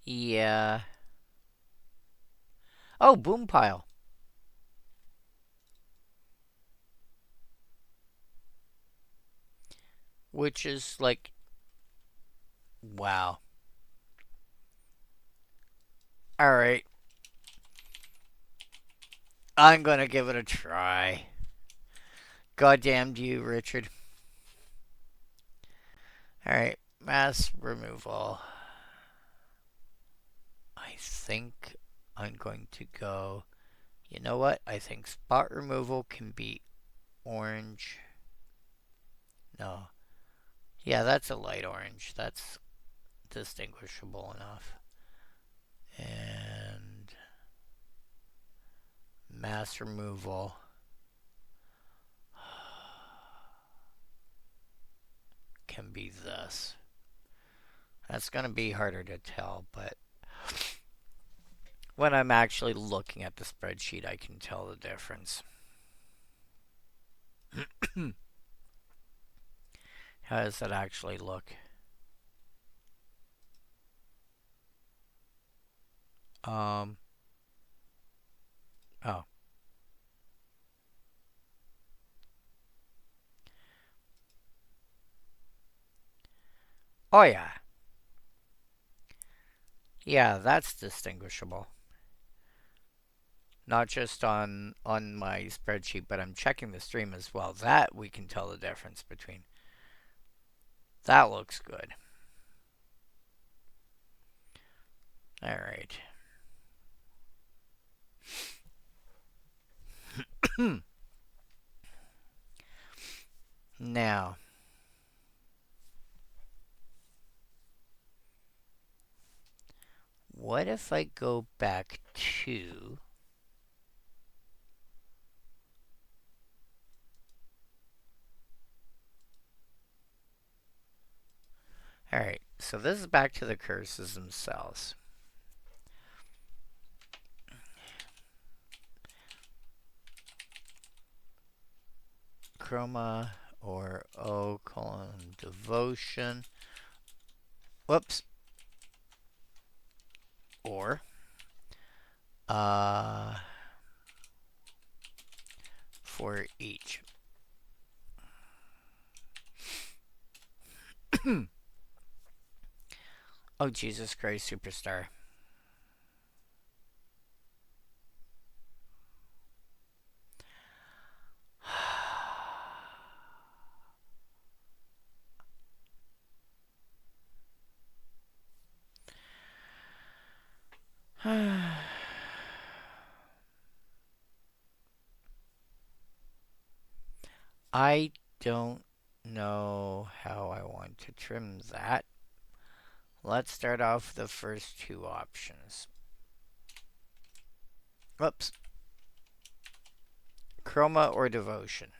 Yeah. Oh, boom pile. Which is like, wow. Alright. I'm gonna give it a try. Goddamn you, Richard. Alright. Mass removal. I think I'm going to go. You know what? I think spot removal can be orange. No. Yeah, that's a light orange. That's distinguishable enough. And mass removal can be this. That's going to be harder to tell, but when I'm actually looking at the spreadsheet, I can tell the difference. How does that actually look? Um, oh. Oh yeah. Yeah, that's distinguishable. Not just on my spreadsheet, but I'm checking the stream as well. That we can tell the difference between. That looks good. All right. Now, what if I go back to Alright, so this is back to the curses themselves. Chroma or O colon devotion. Whoops. Or for each. Oh, Jesus Christ, Superstar. I don't know how I want to trim that. Let's start off with the first two options. Whoops. Chroma or devotion.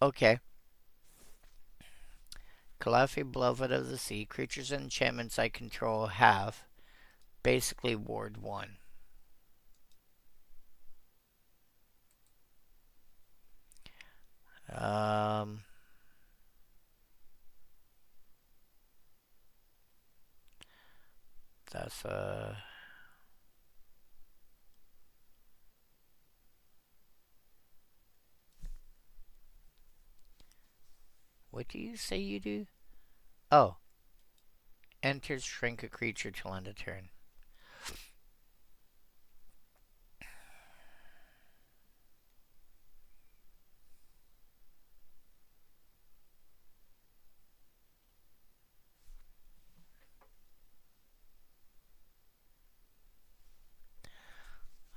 Okay. Calliope, beloved of the sea, creatures and enchantments I control have basically ward 1. That's a... What do you say you do? Oh. Enters shrink a creature till end of turn.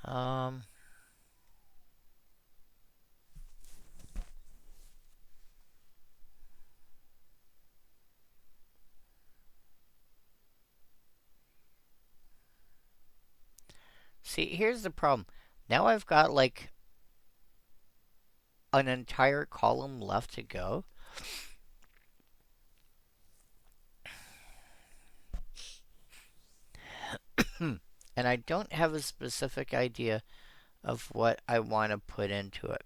Um... See, here's the problem. Now I've got, like, an entire column left to go. And I don't have a specific idea of what I want to put into it.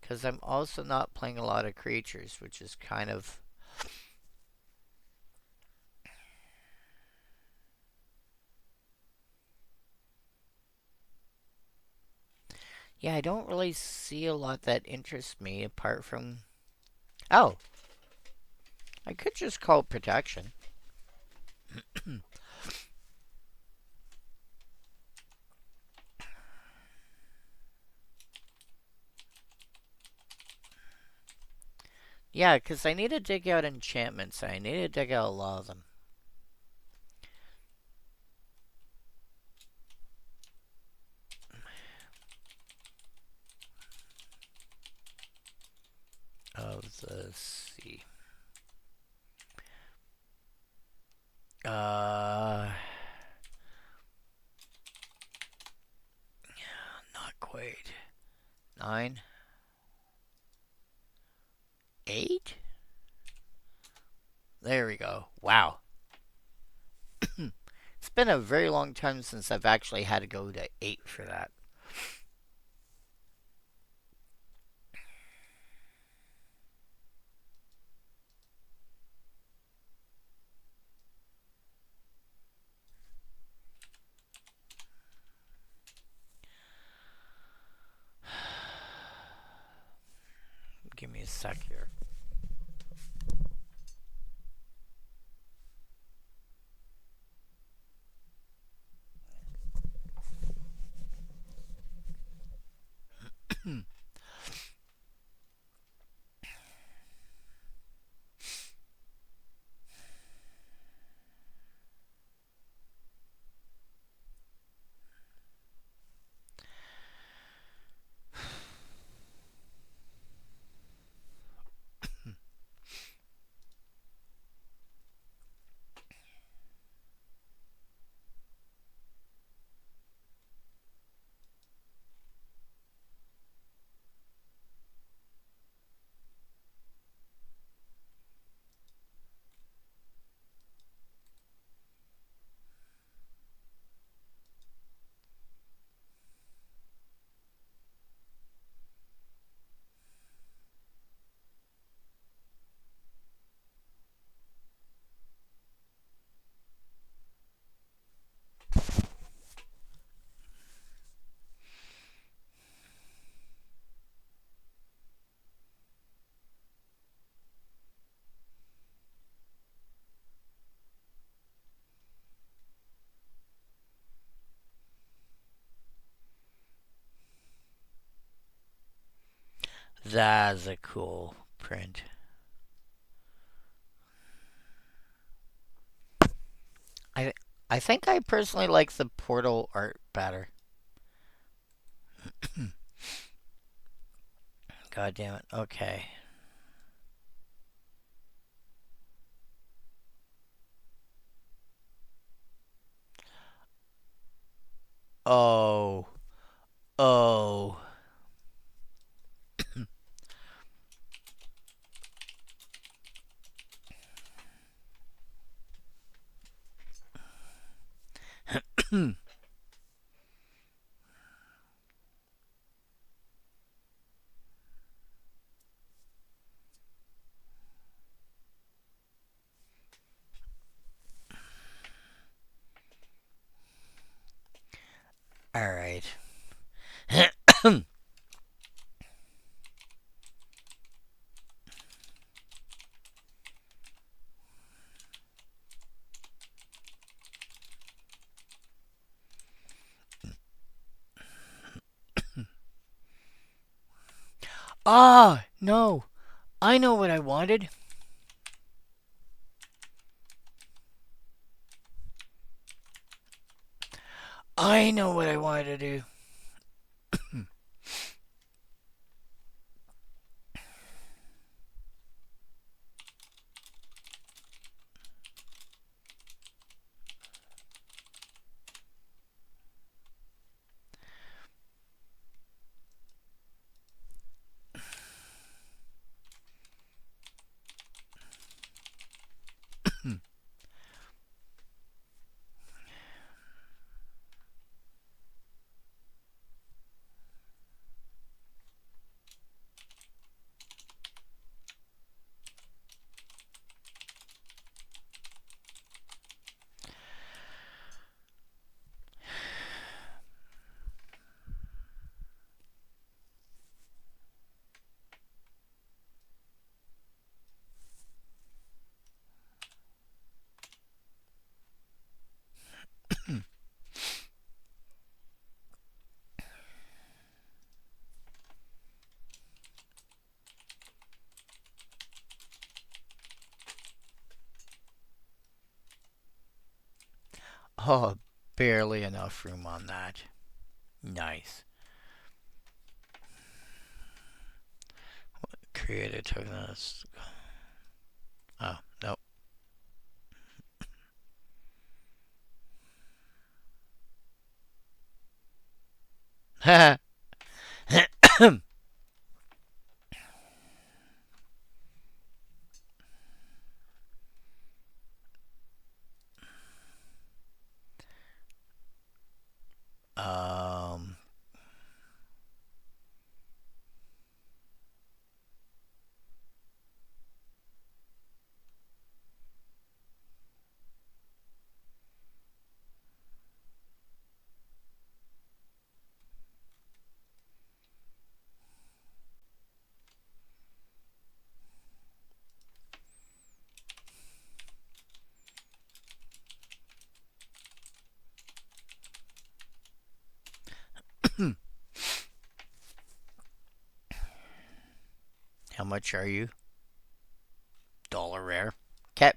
Because I'm also not playing a lot of creatures, which is kind of... Yeah, I don't really see a lot that interests me apart from... Oh, I could just call it protection. Yeah, because I need to dig out enchantments. I need to dig out a lot of them. Of the sea. Not quite. 9. 8? There we go. Wow. It's been a very long time since I've actually had to go to 8 for that. Give me a sec here. That's a cool print. I I think I personally like the portal art better. God damn it. Okay. Oh. Oh. All right. Ah, no. I know what I wanted. I know what I wanted to do. Oh, barely enough room on that. Nice. Create a token. Oh, nope. um, how much are you? Dollar rare. Okay.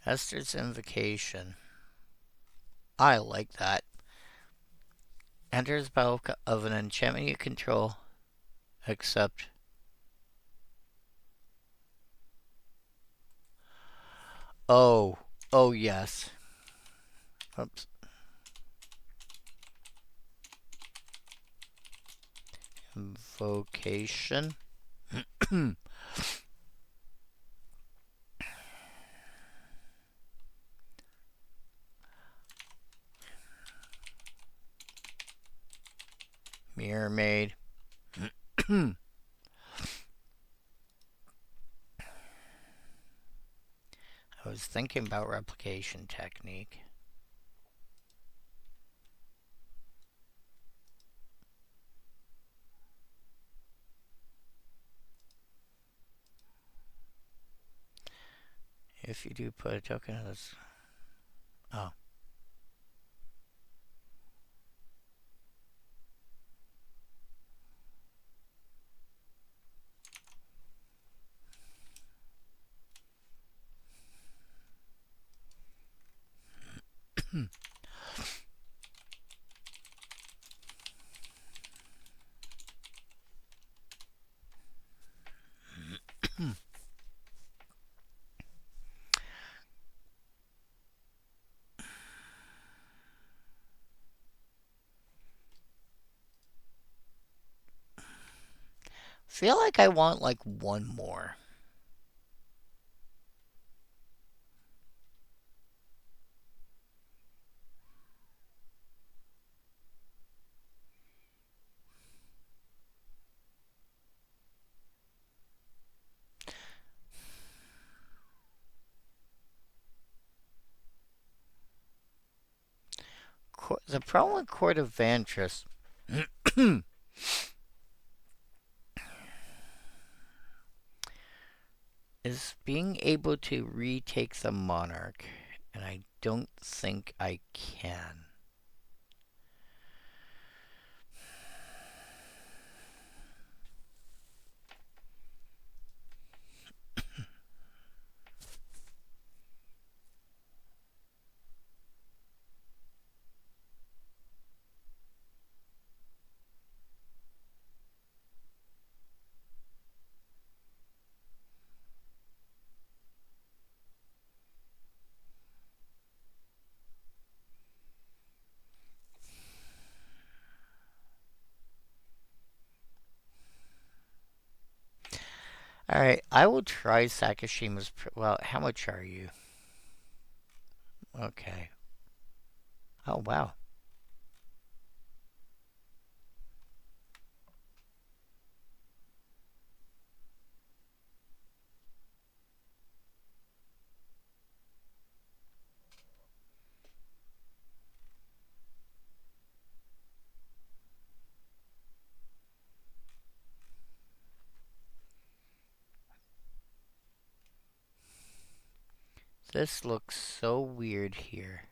Esther's Invocation. I like that. Enters bulk of an enchantment you control, except. Oh, oh yes. Oops. Invocation. Mirror Maid. I was thinking about replication technique. If you do put a token of this. Oh. Feel like I want like one more. The problem with Court of Vantress is being able to retake the monarch, and I don't think I can. Alright, I will try Sakashima's. Well, how much are you? Okay. Oh, wow. This looks so weird here.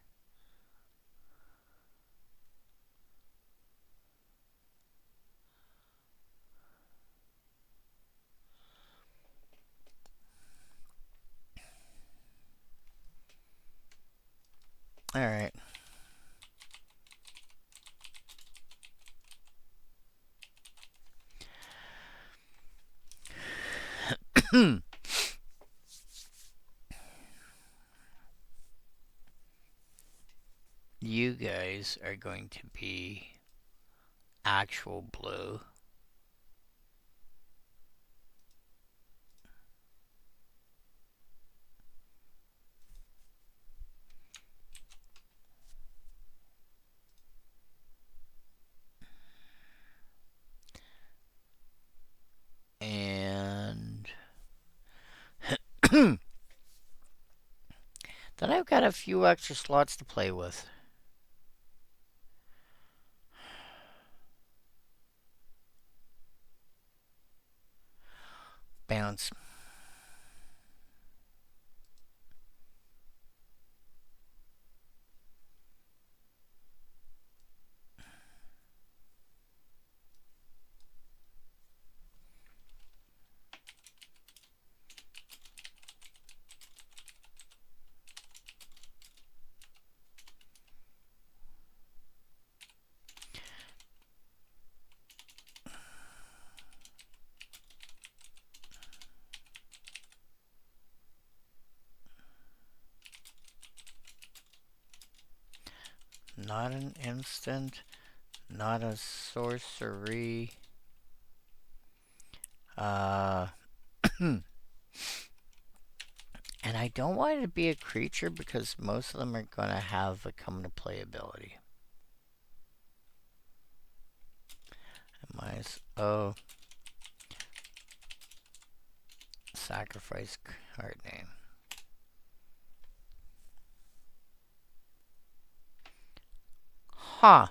Alright. You guys are going to be actual blue. And then I've got a few extra slots to play with. Bounce. Not an instant. Not a sorcery. And I don't want it to be a creature because most of them are going to have a come to play ability. Oh. Sacrifice card name. Huh.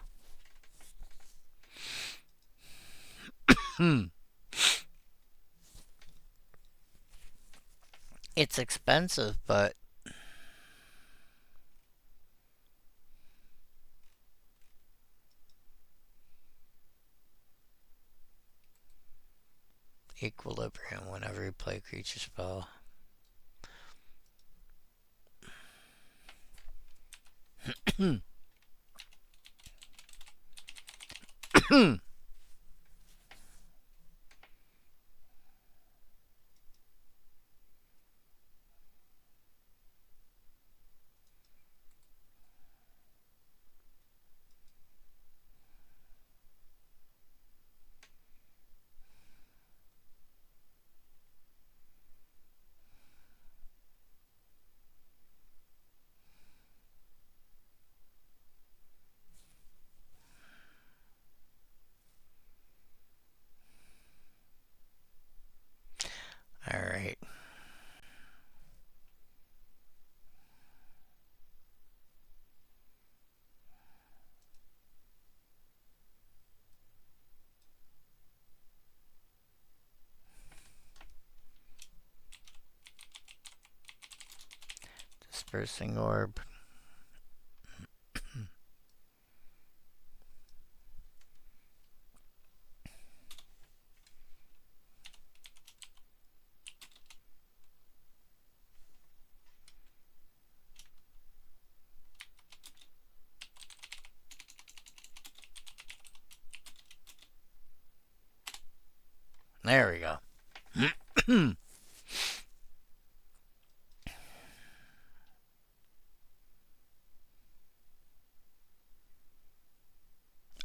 It's expensive, but equilibrium whenever you play a creature spell. Alright. Dispersing orb. There we go.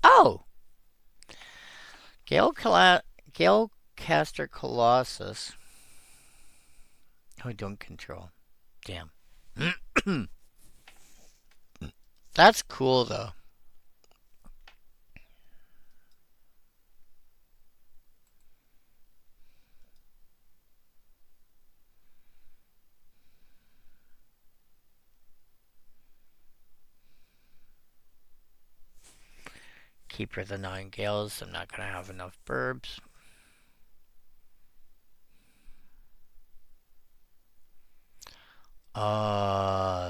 Oh! Galecaster Colossus. Oh, I don't control. Damn. That's cool though. Keeper of the Nine Gales. I'm not gonna have enough burbs.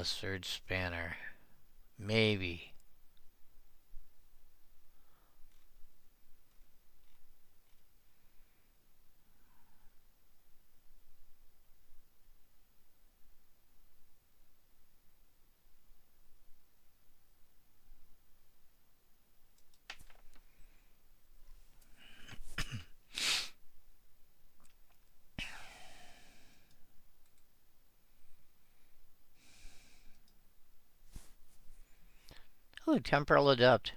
Surge Spanner. Maybe. Ooh, Temporal Adept.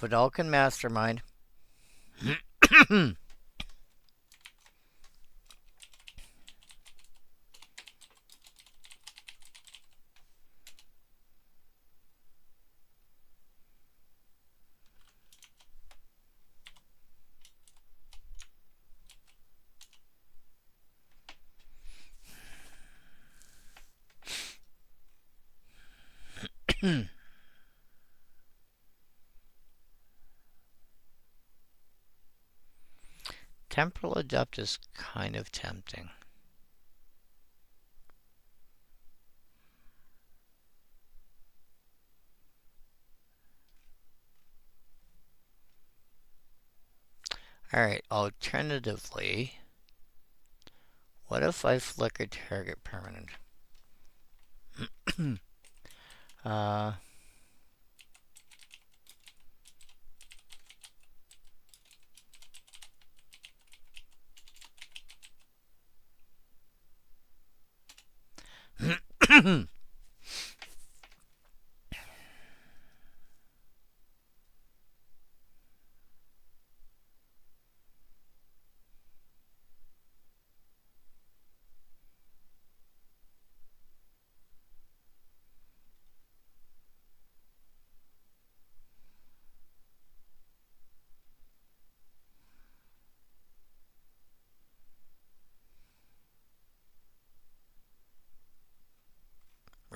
Vidalcan Mastermind. Temporal Adept is kind of tempting. Alright, alternatively, what if I flicker target permanent? uh,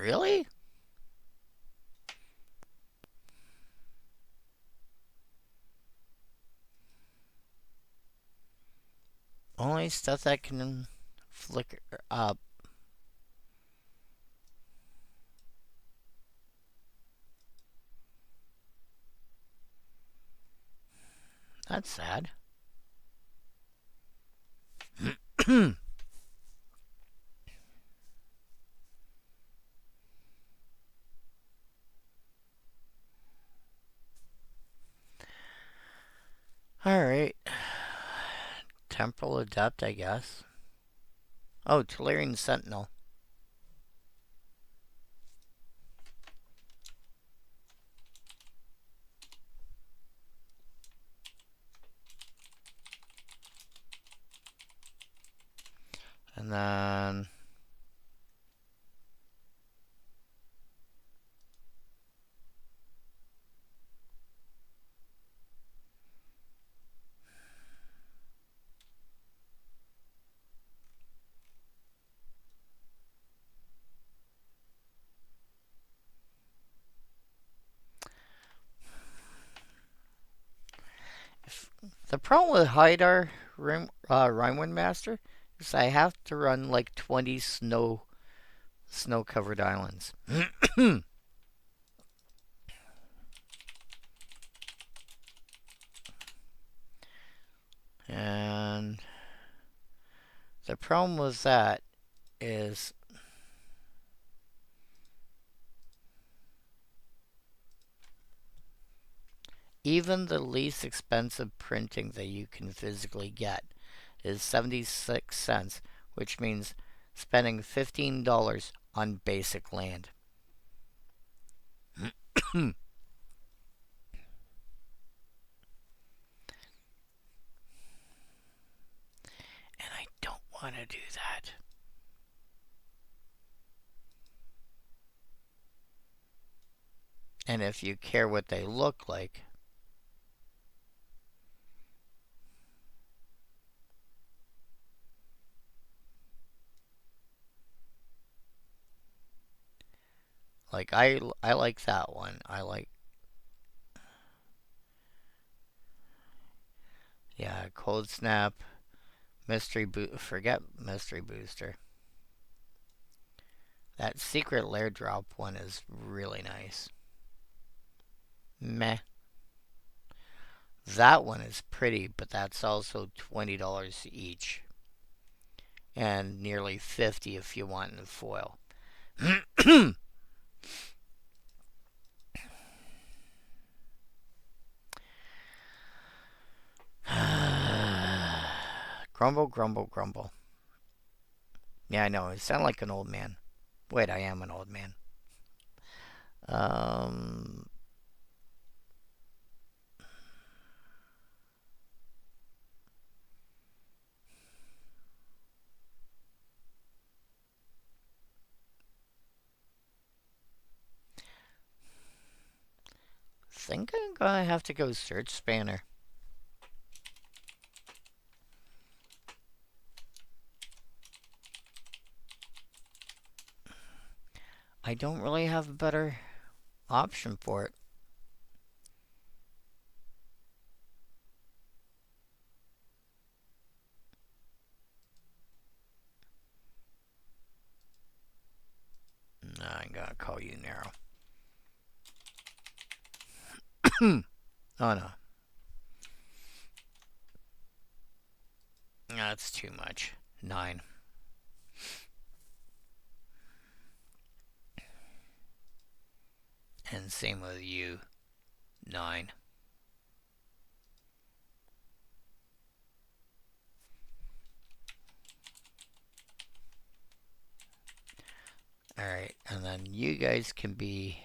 really? Only stuff that can flicker up. That's sad. Alright. Temporal Adept, I guess. Oh, Tolarian Sentinel. And then... The problem with Haidar Rhinewind Master is I have to run like 20 snow-covered islands. And the problem with that is even the least expensive printing that you can physically get is 76 cents, which means spending $15 on basic land. And I don't want to do that. And if you care what they look like, like I like that one. I like, yeah, Cold Snap, forget Mystery Booster. That Secret Lair Drop one is really nice. Meh. That one is pretty, but that's also $20 each. And nearly 50 if you want in foil. Grumble, grumble, grumble. Yeah, I know. I sound like an old man. Wait, I am an old man. Think I'm gonna have to go search spanner. I don't really have a better option for it. No, I'm gonna call you narrow. Oh no. That's too much. 9. And same with you. 9. Alright, and then you guys can be...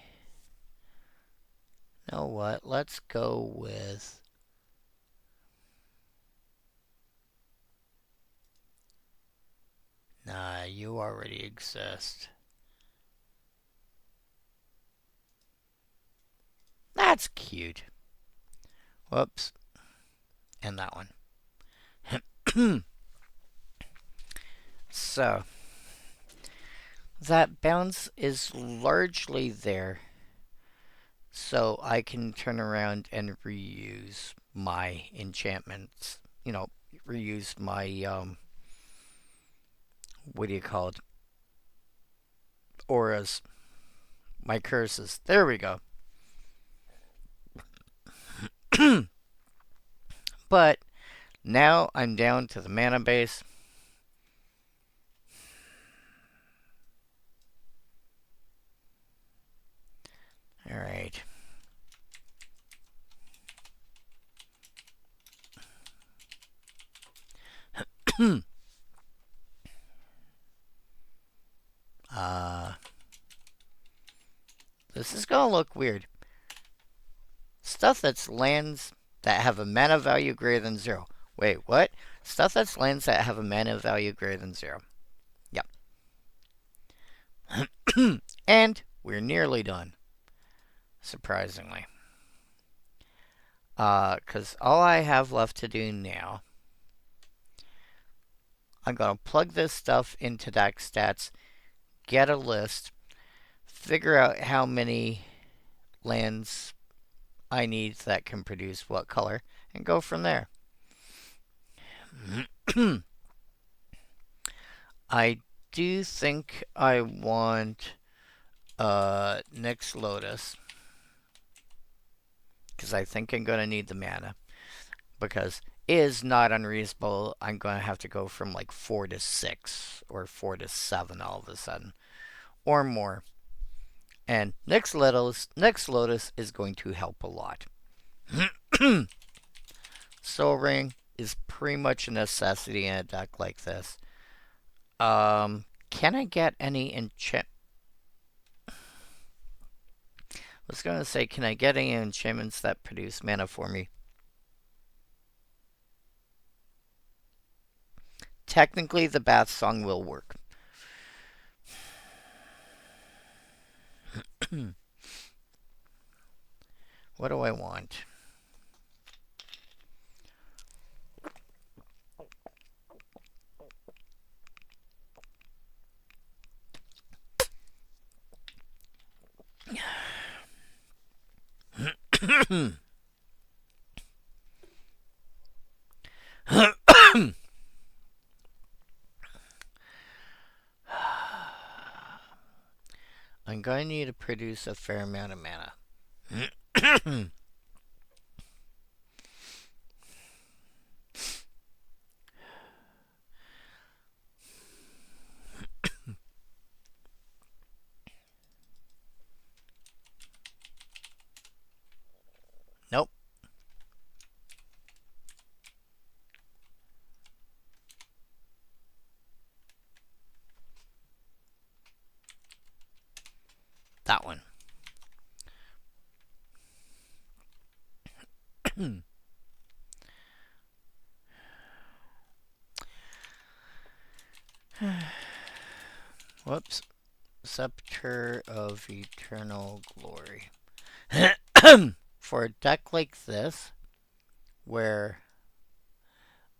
You know what? Let's go with... Nah, you already exist. That's cute. Whoops. And that one. So, that bounce is largely there. So I can turn around and reuse my enchantments. You know, reuse my, what do you call it? Auras. My curses. There we go. But now I'm down to the mana base. Alright. This is gonna look weird. Stuff that's lands that have a mana value greater than 0. Wait, what? Stuff that's lands that have a mana value greater than 0. Yep. And we're nearly done. Surprisingly. Because all I have left to do now, I'm going to plug this stuff into deck stats, get a list, figure out how many lands I need that can produce what color, and go from there. I do think I want Nyx Lotus, because I think I'm going to need the mana. Because is not unreasonable. I'm going to have to go from like 4 to 6 or 4 to 7 all of a sudden or more. And Next Lotus is going to help a lot. Soul Ring is pretty much a necessity in a deck like this. Can I get any enchant? I was going to say, can I get any enchantments that produce mana for me? Technically, the Bath Song will work. What do I want? I'm going to need to produce a fair amount of mana. Nope. That one. Whoops. Scepter of Eternal Glory. For a deck like this, where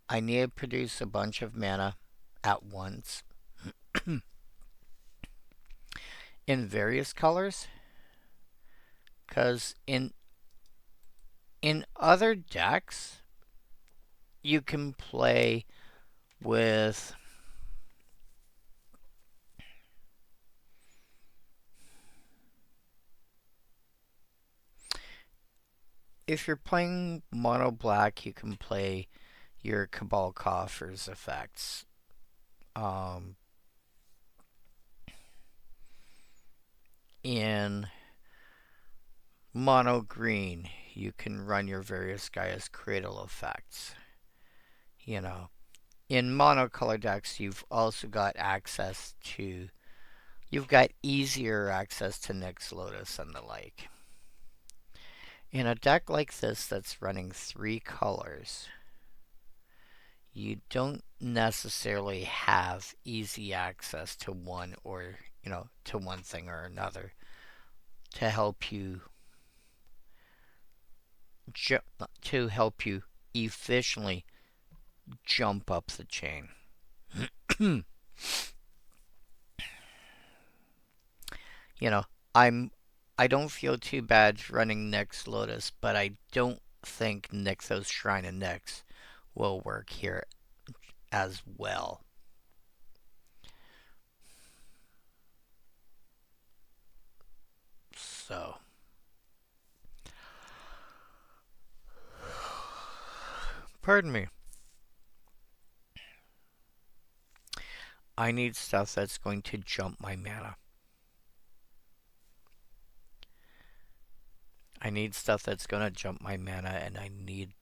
I need to produce a bunch of mana at once in various colors, because in other decks you can play with if you're playing mono black, you can play your Cabal Coffers effects. In mono green, you can run your various Gaia's Cradle effects. You know, in monocolor decks, you've also got access to, you've got easier access to Nyx Lotus and the like. In a deck like this that's running 3 colors, you don't necessarily have easy access to one or, to one thing or another to help you efficiently jump up the chain. I don't feel too bad running Nyx Lotus, but I don't think Nixos Shrine of Nyx will work here as well. So, pardon me. I need stuff that's going to jump my mana. I need stuff that's going to jump my mana, and I need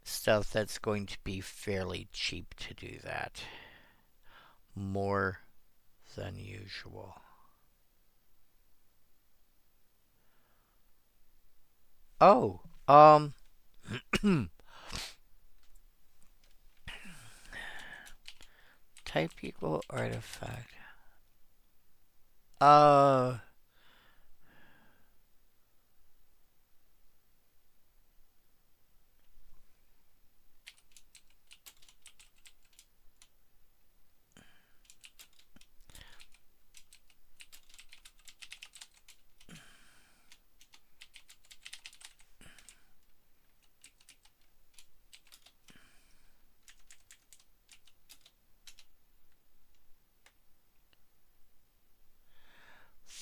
stuff that's going to be fairly cheap to do that. More than usual. Oh, type equal artifact.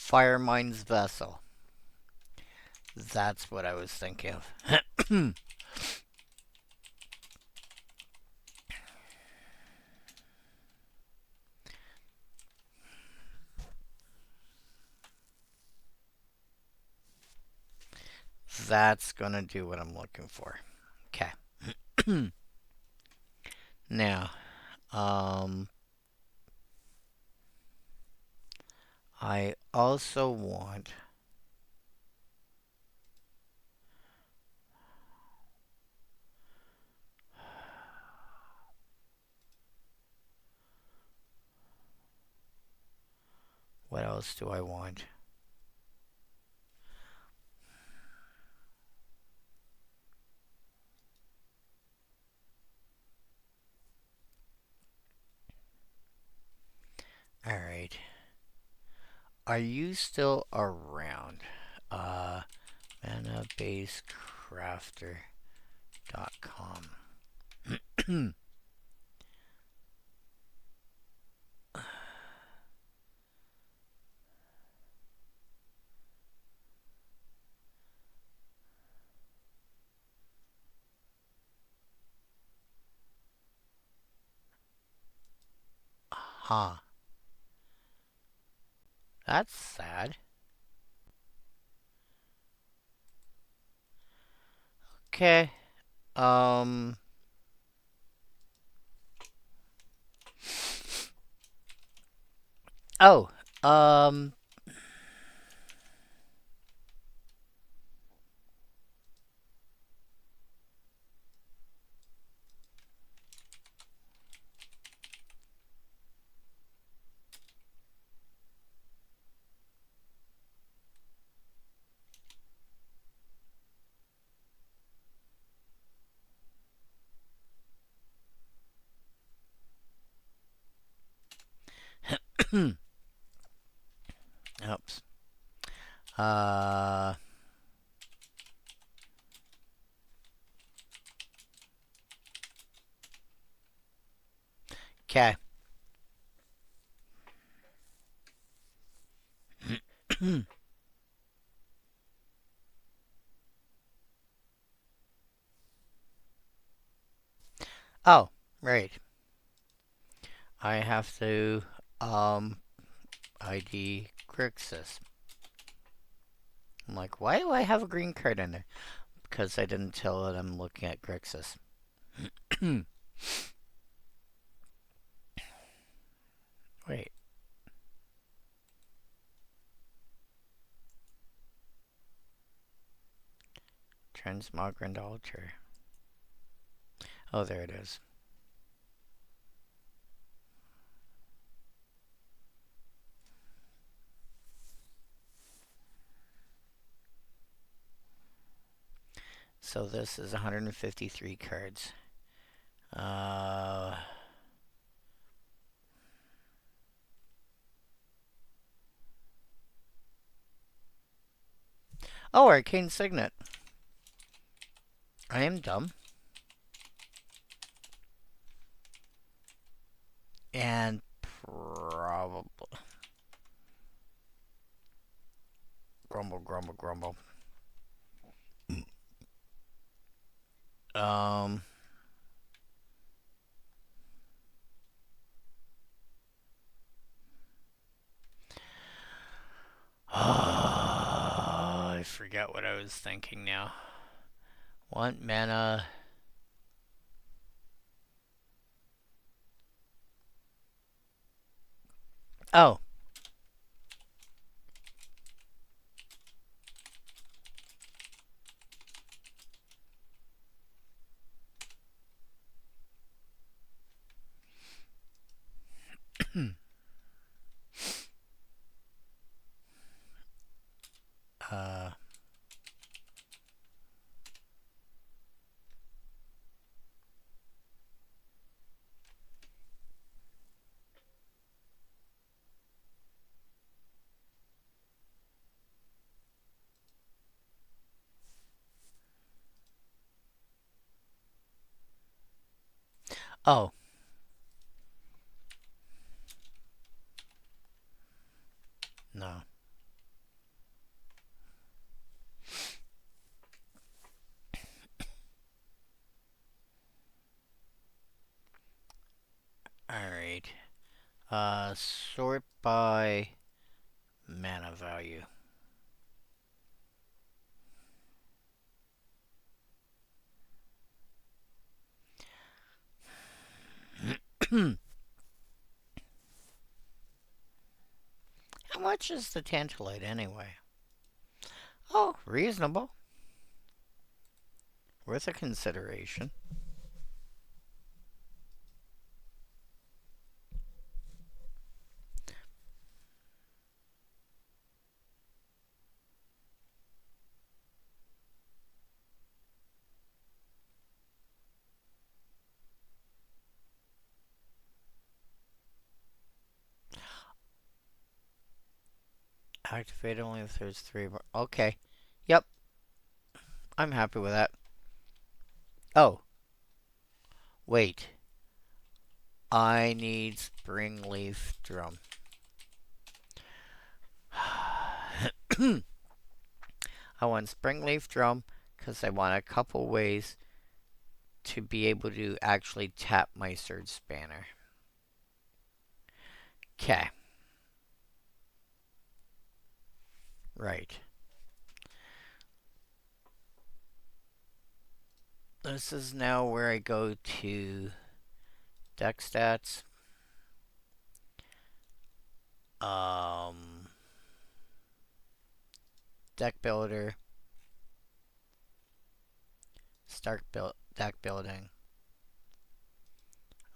Firemind's Vessel. That's what I was thinking of. that's gonna do what I'm looking for. Okay. Now, I also want what else do I want? All right. Are you still around? ManaBaseCrafter.com. Huh. That's sad. Okay. Um. Oh. Um. Oops. Uh. Okay. Oh, right. I have to um ID Grixis. I'm like, why do I have a green card in there? Because I didn't tell it I'm looking at Grixis. Wait. Transmogrant altar. Oh, there it is. So this is 153 cards. Oh, Arcane Signet. I am dumb. And probably... Grumble, grumble, grumble. Um... I forget what I was thinking now. Want mana... Oh. uh... Oh. No. Alright. Sort by mana value. How much is the tantalite anyway? Oh, reasonable. Worth a consideration. Activate only if there's 3 more. Okay. Yep. I'm happy with that. Oh. Wait. I need spring leaf drum. I want spring leaf drum because I want a couple ways to be able to actually tap my surge spanner. Okay. Right. This is now where I go to deck stats. Deck builder. Start deck building.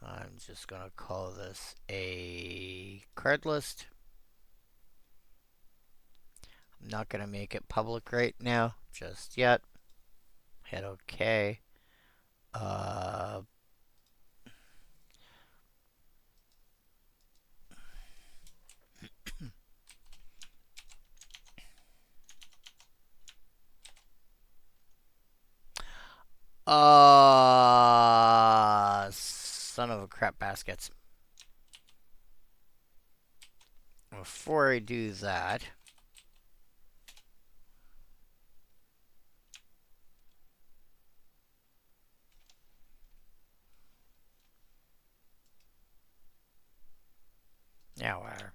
I'm just going to call this a card list. I'm not going to make it public right now, just yet. Hit OK. Son of a crap baskets. Before I do that, yeah, whatever.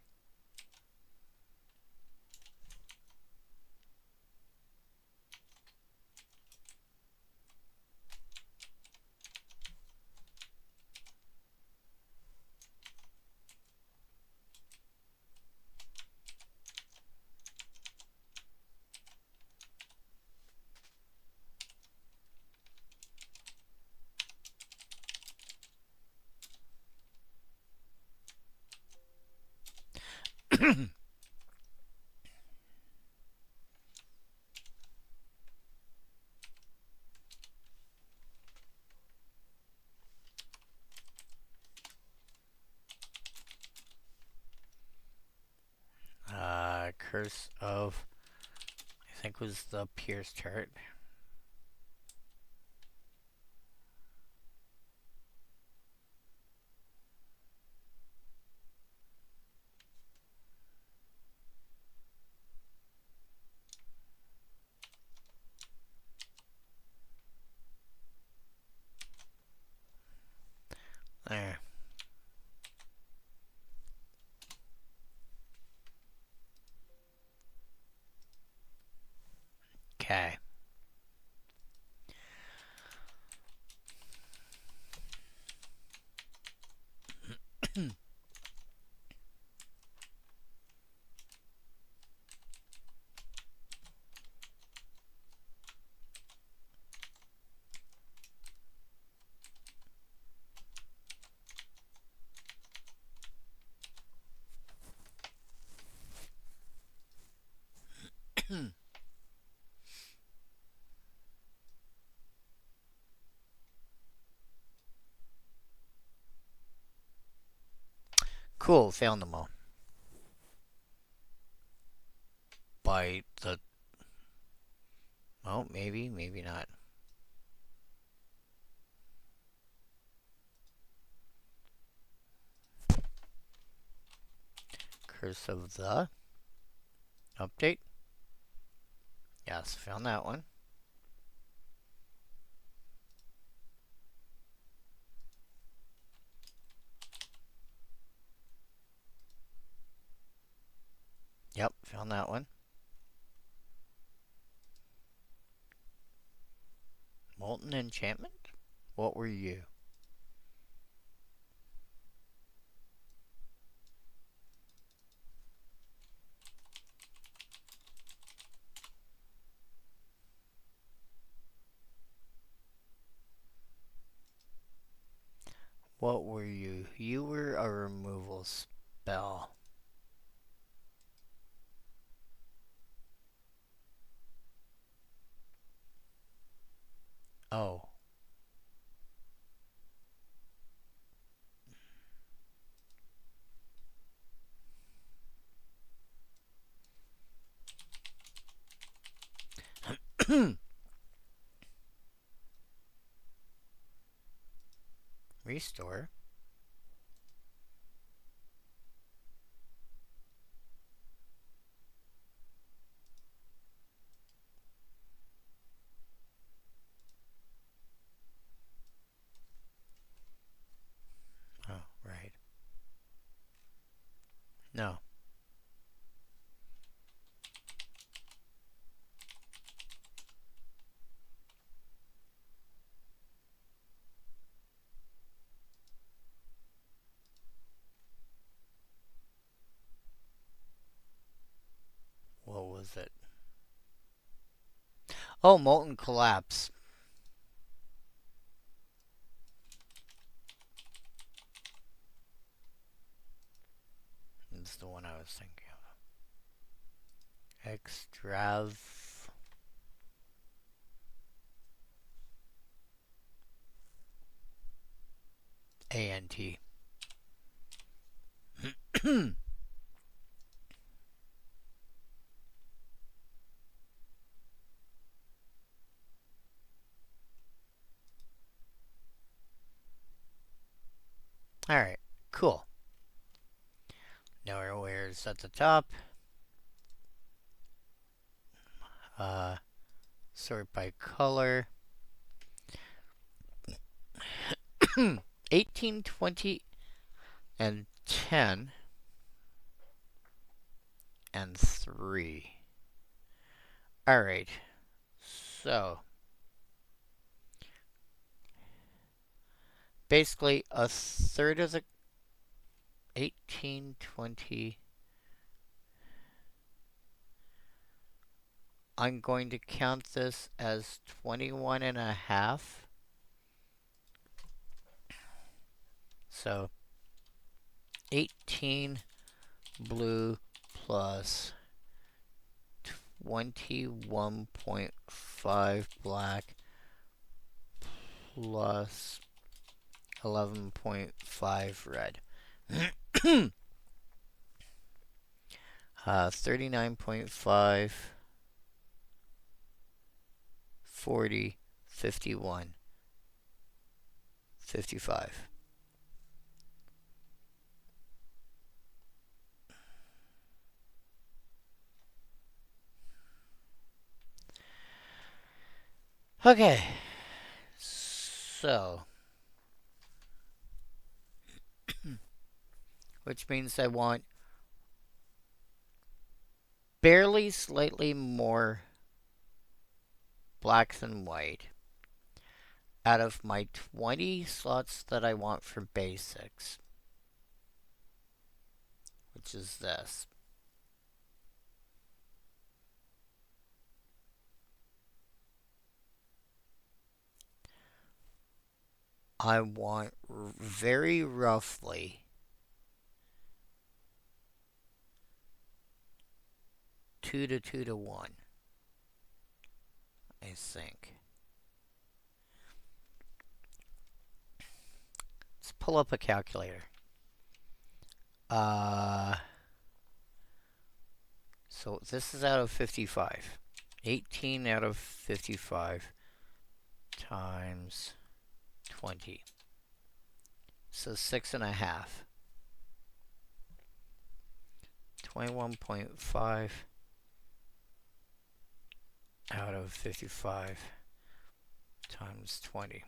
Curse of, I think was the Pierce turret. There. Okay. Cool, found them all. By the... Well, maybe, maybe not. Curse of the... Update. Yes, found that one. Yep, found that one. Molten Enchantment? What were you? What were you? You were a removal spell. Oh. Restore. Oh, right. No. What was it? Oh, Molten Collapse. That's the one I was thinking of. Extrav. ANT. Alright, cool. Nowhere's at the top. Sort by color. 18, 20, and 10, and 3. Alright, so basically a third of the 18, 20. I'm going to count this as 21 and a half. So 18 blue plus 21.5 black plus 11.5 red. 39.5, 40, 51, 55. Okay, so, which means I want barely slightly more black than white out of my 20 slots that I want for basics, which is this. I want very roughly 2 to 2 to 1, I think. Let's pull up a calculator. So this is out of 55. 18 out of 55 times 20. So 6.5. 21.5 out of 55 times 20.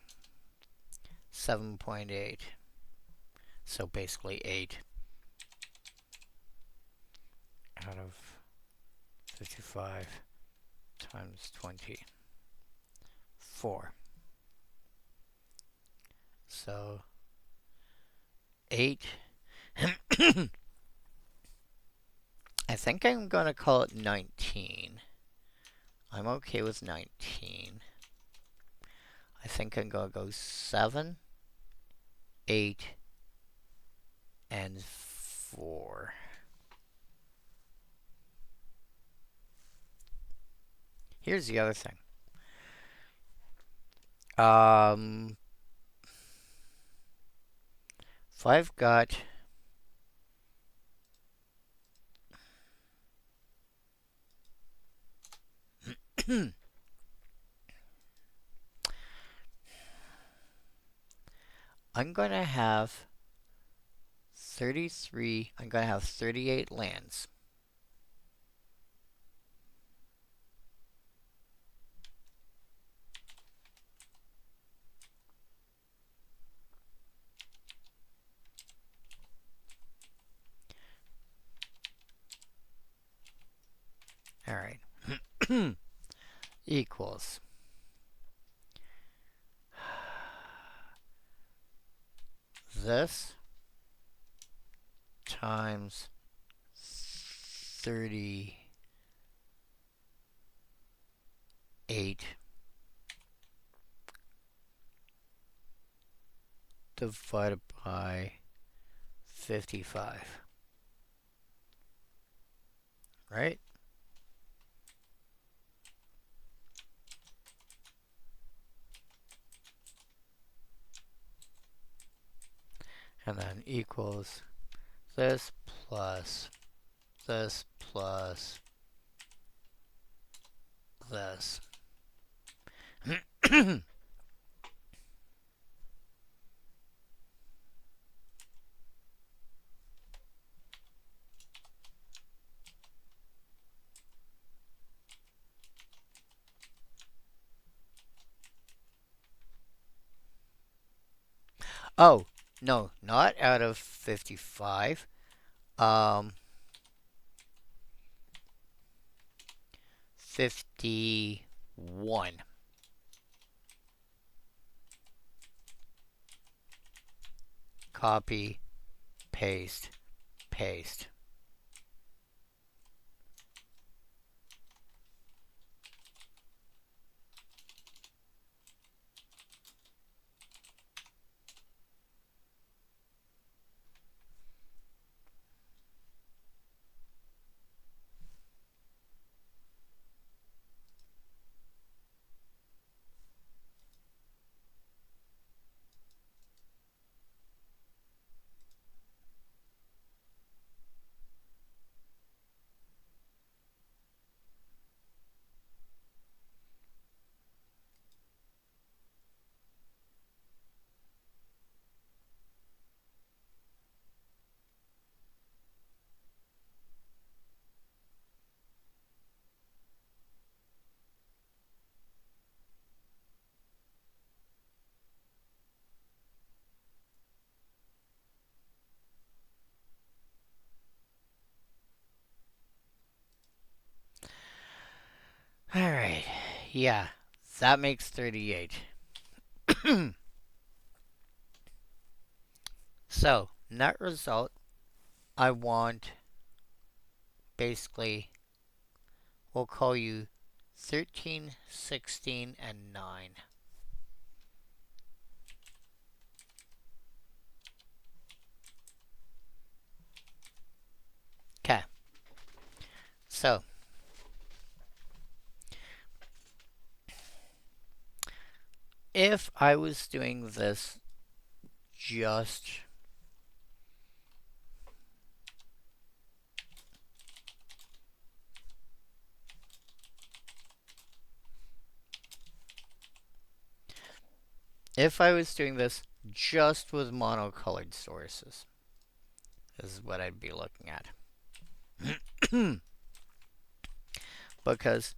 7.8. So basically 8 out of 55 times 20. 4. So 8. I think I'm going to call it 19. I'm okay with 19. I think I'm going to go 7, 8, and 4. Here's the other thing. If I've got I'm going to have 33, I'm going to have 38 lands. All right. Equals. This times 38 divided by 55. Right? And then equals this plus this plus this. Oh, no, not out of 55. 51. Copy, paste, paste. All right. Yeah, that makes 38. So, net result, I want basically, we'll call you 13, 16, and 9. Okay. So, if I was doing this just with monocolored sources, this is what I'd be looking at. Because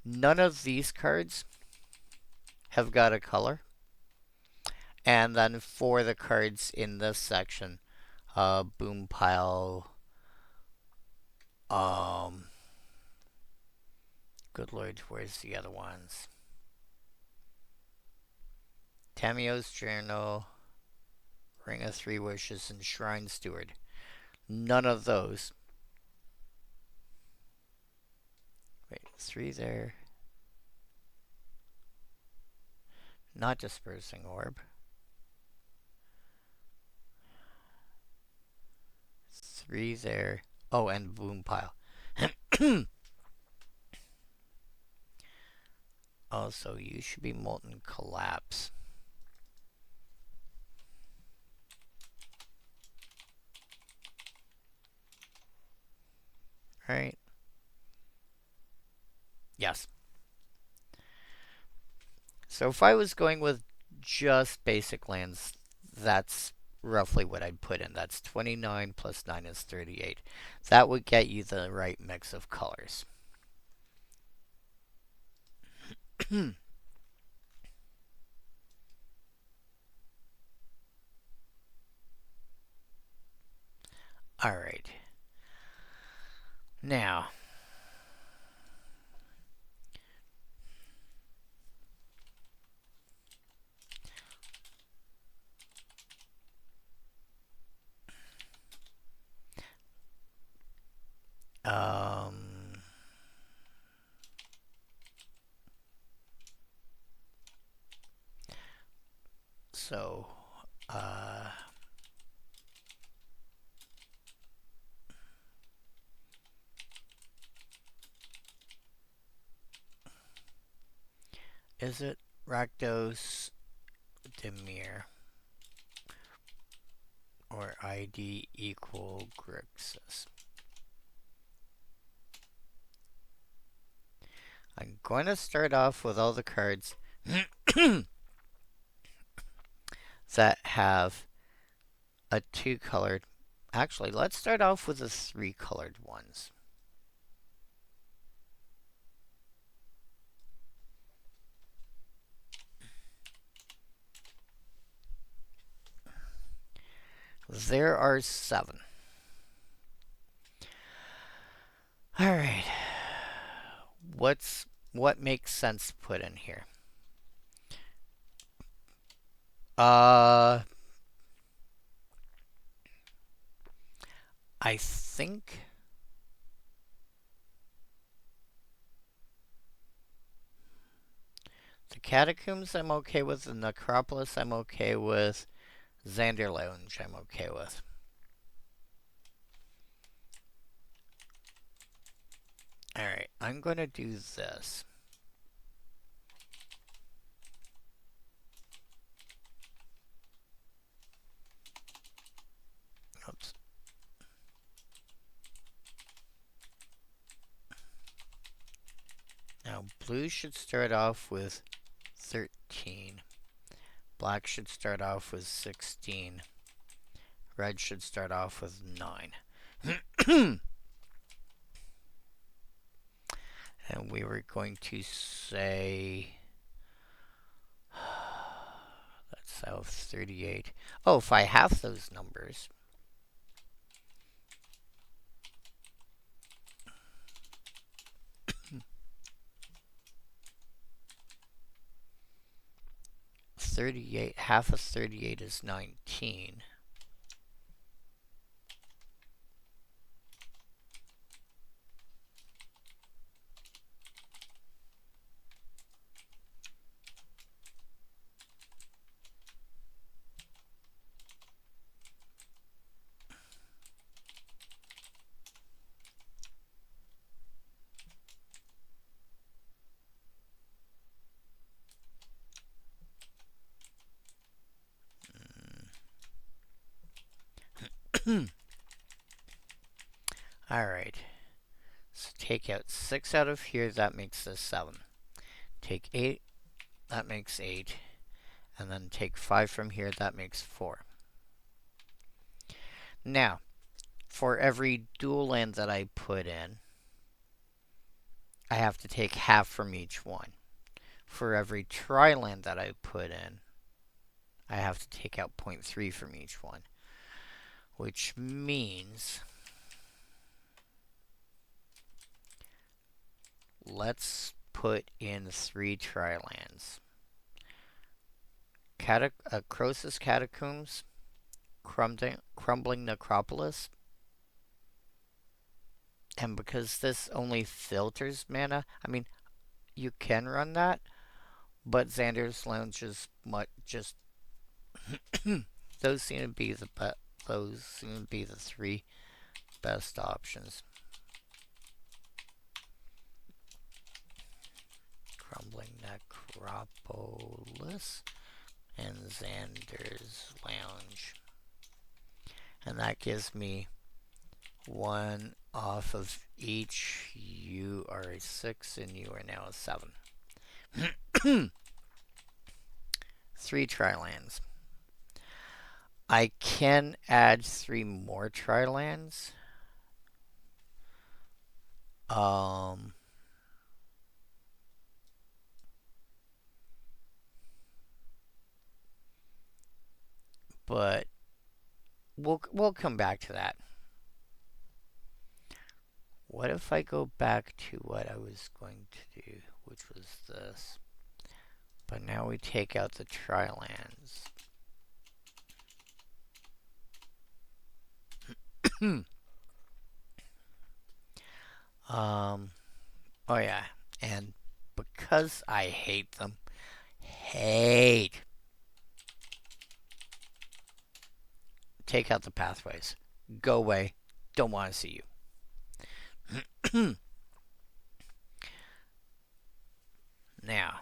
none of these cards have got a color. And then for the cards in this section, Boom Pile, good lord, where's the other ones? Tamio's Journal, Ring of Three Wishes, and Shrine Steward. None of those. Wait, 3 there. Not Dispersing Orb. 3 there. Oh, and boom pile. Also, you should be molten collapse. Right? Yes. So if I was going with just basic lands, that's roughly what I'd put in. That's 29 plus 9 is 38. That would get you the right mix of colors. Alright. Now, so, uh, is it Rakdos Demir or ID equal Grixis? I'm going to start off with all the cards that have a 2-colored. Actually, let's start off with the 3-colored ones. There are 7. Alright. What makes sense to put in here? I think the Catacombs I'm okay with, the Necropolis I'm okay with, Xander Lounge I'm okay with. Alright, I'm going to do this. Oops. Now, blue should start off with 13. Black should start off with 16. Red should start off with 9. And we were going to say... That's out of 38. Oh, if I have those numbers... half of 38 is 19. Alright. So take out 6 out of here, that makes this 7. Take 8, that makes 8. And then take 5 from here, that makes 4. Now, for every dual land that I put in, I have to take half from each one. For every tri-land that I put in, I have to take out 0.3 from each one. Which means... let's put in 3 tri-lands. Croesus Catacombs, Crumbling Necropolis, and because this only filters mana, I mean, you can run that, but Xander's Lounge is just those seem to be the 3 best options. Crumbling Necropolis and Xander's Lounge. And that gives me one off of each. You are a 6 and you are now a 7. 3 tri-lands. I can add 3 more tri-lands. But we'll come back to that. What if I go back to what I was going to do, which was this? But now we take out the tri-lands. Oh yeah, and because I hate them, take out the pathways. Go away. Don't want to see you. Now,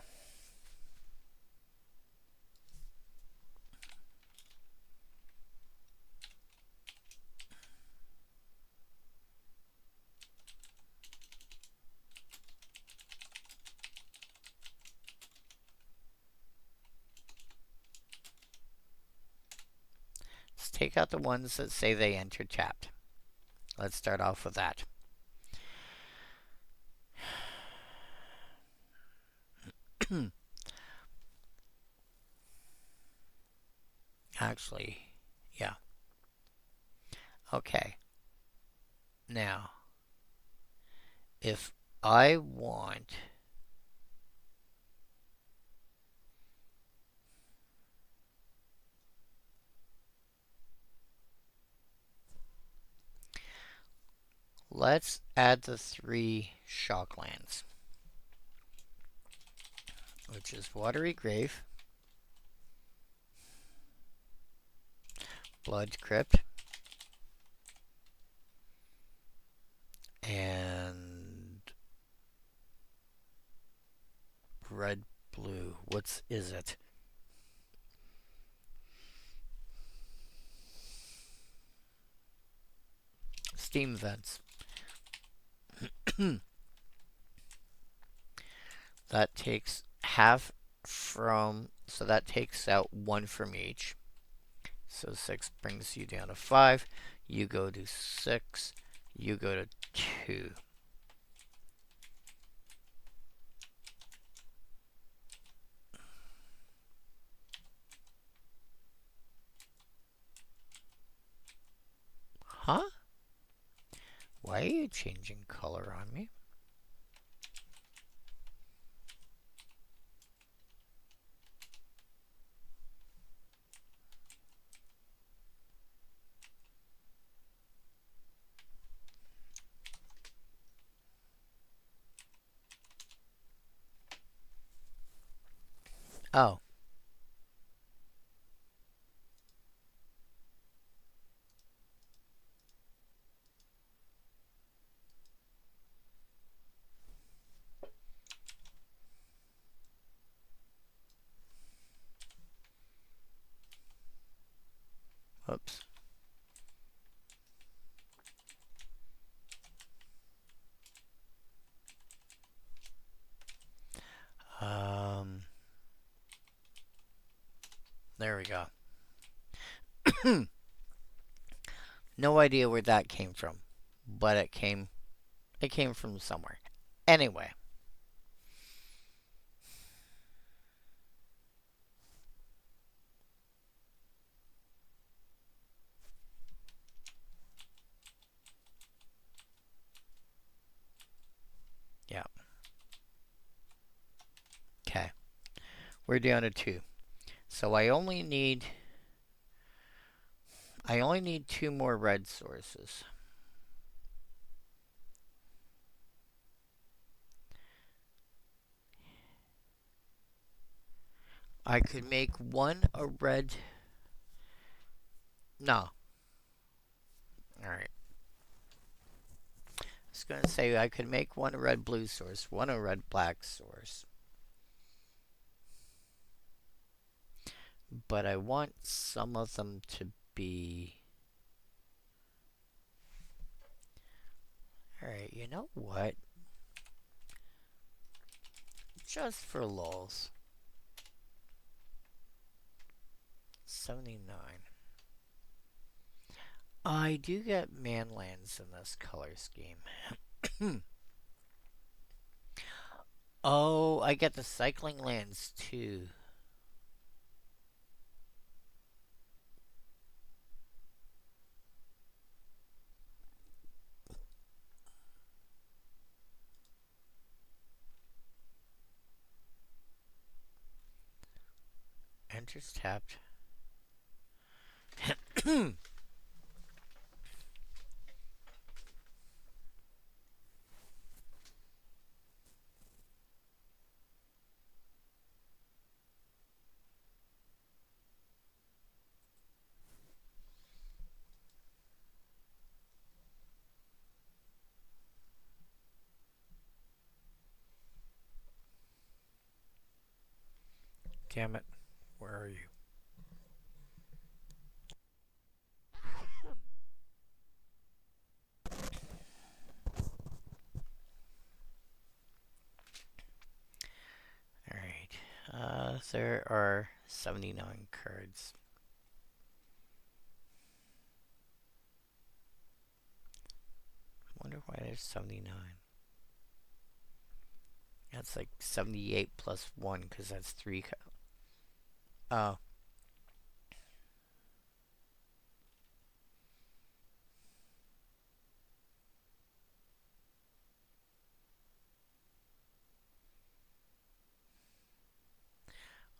let's take out the ones that say they entered tapped. Let's start off with that. Actually, yeah. Okay. Now, if I want let's add the 3 shocklands, which is Watery Grave, Blood Crypt, and red blue. What is it? Steam vents. That takes half from, so that takes out 1 from each. So 6 brings you down to 5. You go to 6. You go to 2. Huh? Why are you changing color on me? Oh. Oops. There we go. No idea where that came from, but it came from somewhere. Anyway. Yeah. Okay. We're down to 2. So I only need 2 more red sources. I could make 1 a red. No. Alright. was going to say I could make one a red-blue source, one a red-black source. But I want some of them to be... Alright, you know what? Just for lulz. 79. I do get manlands in this color scheme. Oh, I get the cycling lands too. Enters tapped. Damn it. Where are you? Alright. There are 79 cards. Wonder why there's 79. That's like 78 plus 1 because that's 3. Oh.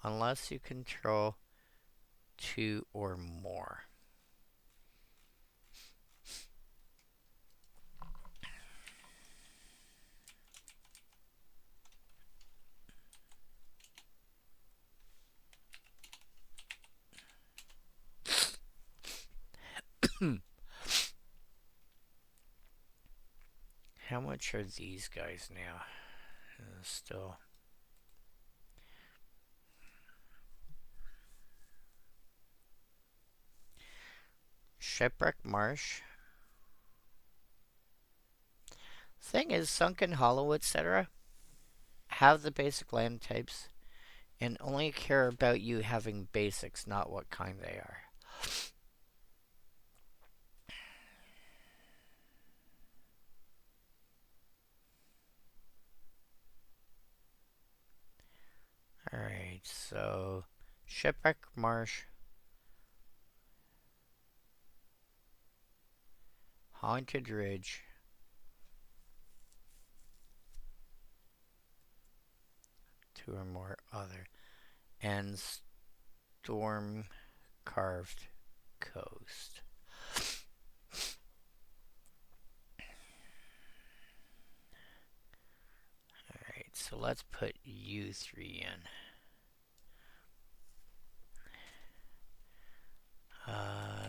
Unless you control 2 or more. How much are these guys now? Still. Shipwreck Marsh. Thing is, Sunken Hollow, etc. have the basic land types and only care about you having basics, not what kind they are. Alright, so Shipwreck Marsh, Haunted Ridge, two or more other, and Storm Carved Coast. Alright, so let's put you 3 in.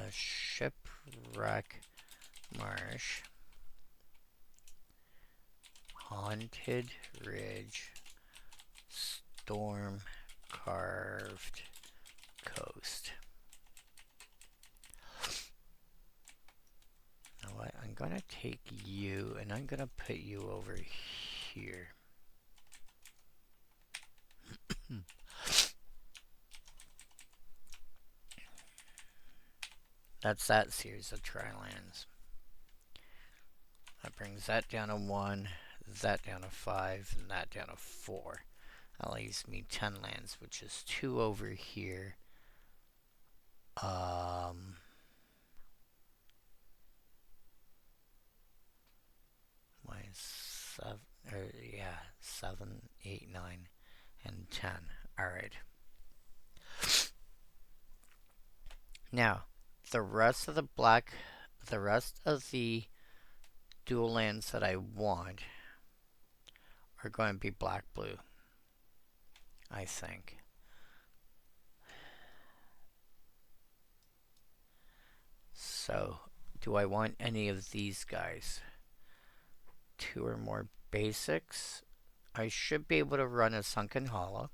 Shipwreck Marsh, Haunted Ridge, Storm Carved Coast. Now what? I'm gonna take you and I'm gonna put you over here. That's that series of tri-lands. That brings that down to 1, that down to 5, and that down to 4. That leaves me 10 lands, which is 2 over here. Yeah, 7, 8, 9, and 10. Alright. Now, the rest of the dual lands that I want are going to be black-blue, I think. So, do I want any of these guys? 2 or more basics, I should be able to run a sunken hollow.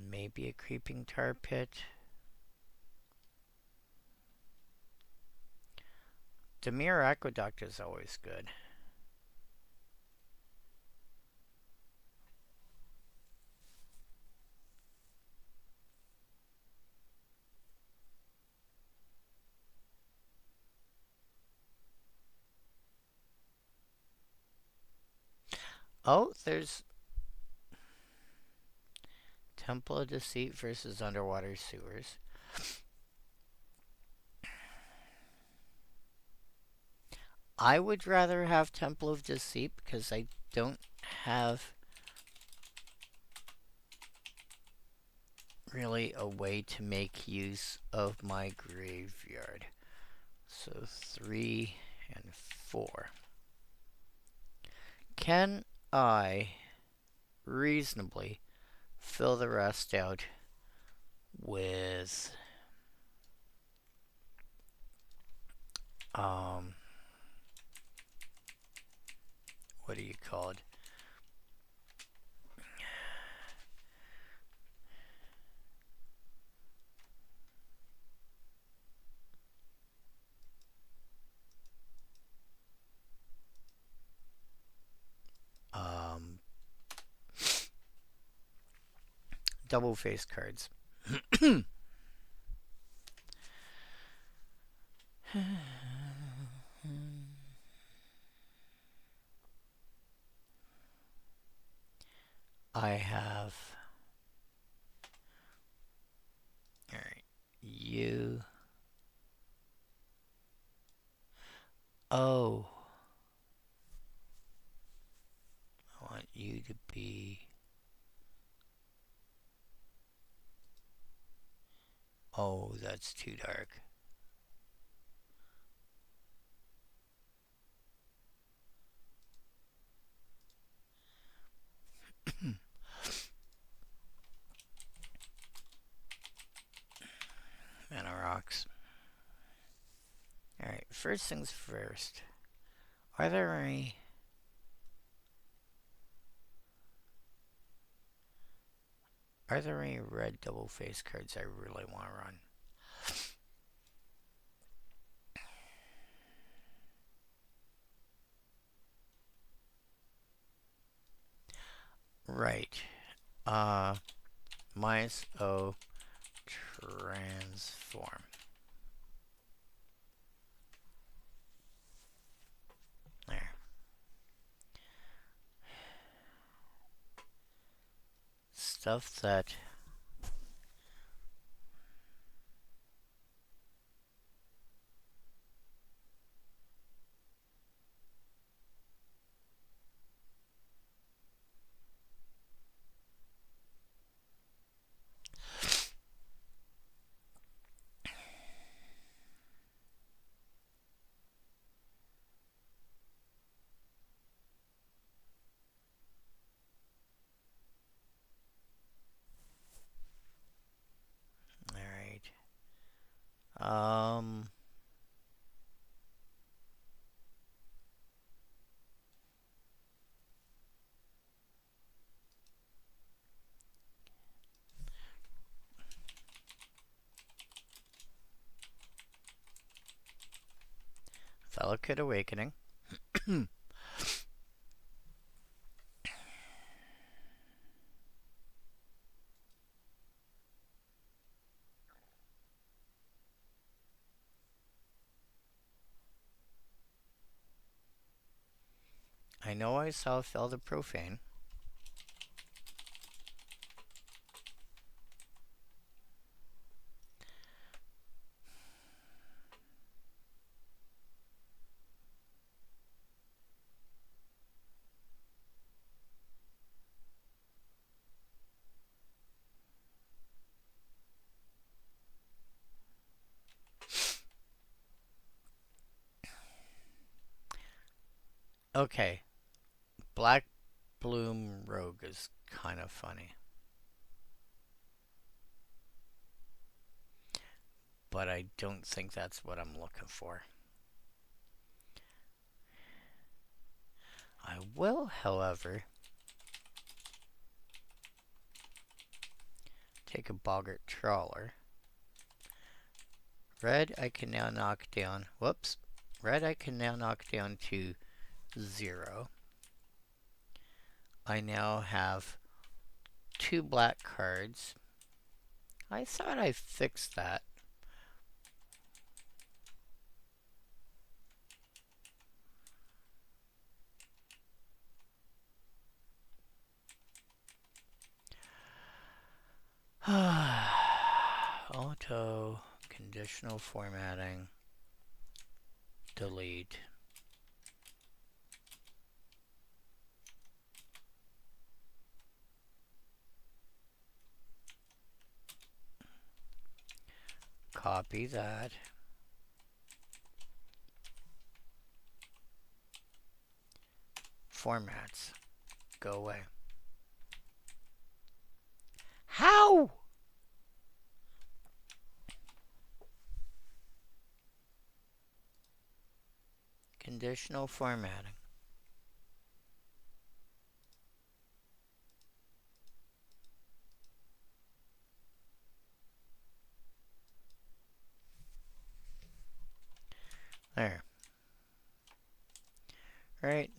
Maybe a creeping tar pit. Demir Aqueduct is always good. Oh, there's Temple of Deceit versus Underwater Sewers. I would rather have Temple of Deceit because I don't have really a way to make use of my graveyard. So 3 and 4. Can I reasonably fill the rest out with what do you call it? Double face cards. I have. Alright. You. Oh. I want you to be. Oh, that's too dark. Mana rocks. Alright, first things first. Are there any red double face cards I really want to run? Right. Minus O transform. There. Stuff that alright. Delicate Awakening. I know I saw Fell the Profane. Okay, Black Bloom Rogue is kind of funny. But I don't think that's what I'm looking for. I will, however, take a Boggart Trawler. Red I can now knock down. Whoops. Red I can now knock down to 0. I now have 2 black cards. I thought I fixed that. Auto, conditional formatting, delete. Copy that. Formats. Go away. How? Conditional formatting. There. Right.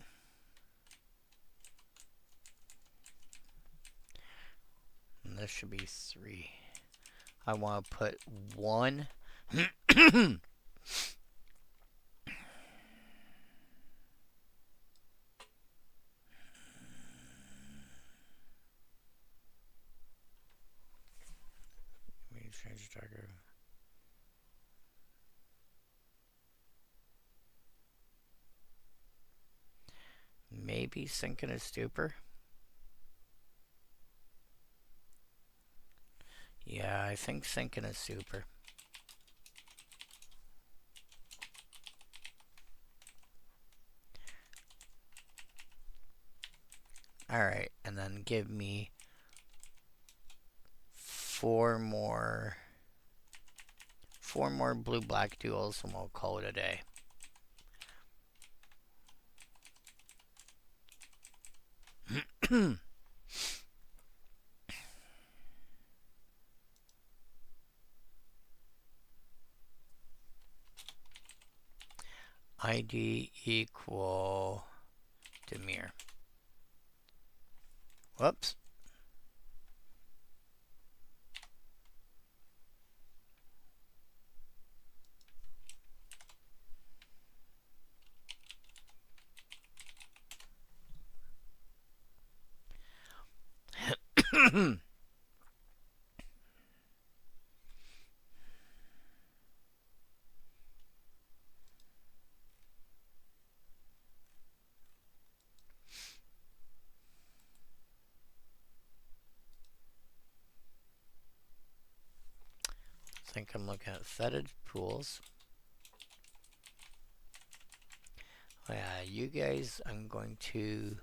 And this should be 3. I want to put 1. Change target. Maybe sinking a stupor. Yeah, I think sinking a super. Alright, and then give me 4 more blue-black duels and we'll call it a day. ID equal Demir. Whoops. I think I'm looking at fetid pools. Oh yeah, you guys, I'm going to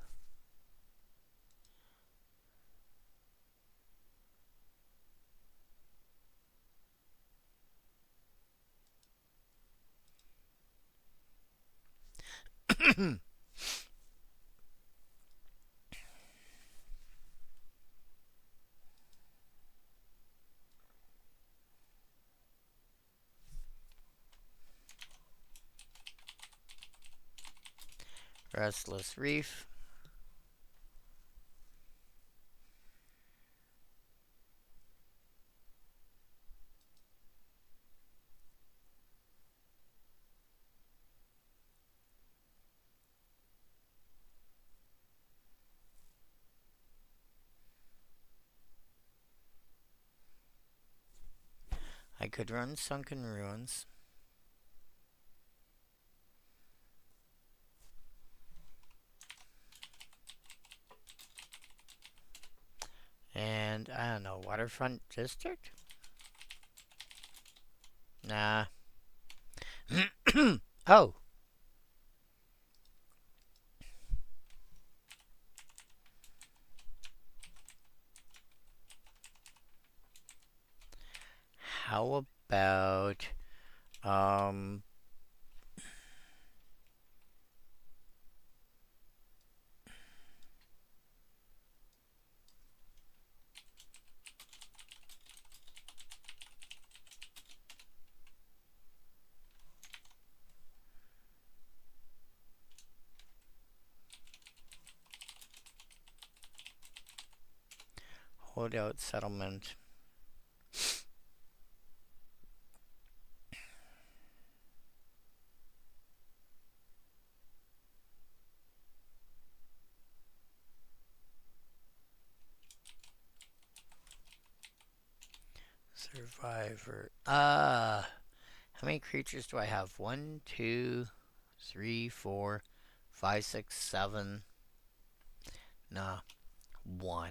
Restless Reef. I could run Sunken Ruins. And, I don't know, Waterfront District? Nah. Oh. How about um, holdout settlement? Survivor. How many creatures do I have? 1, 2, 3, 4, 5, 6, 7. Nah, 1.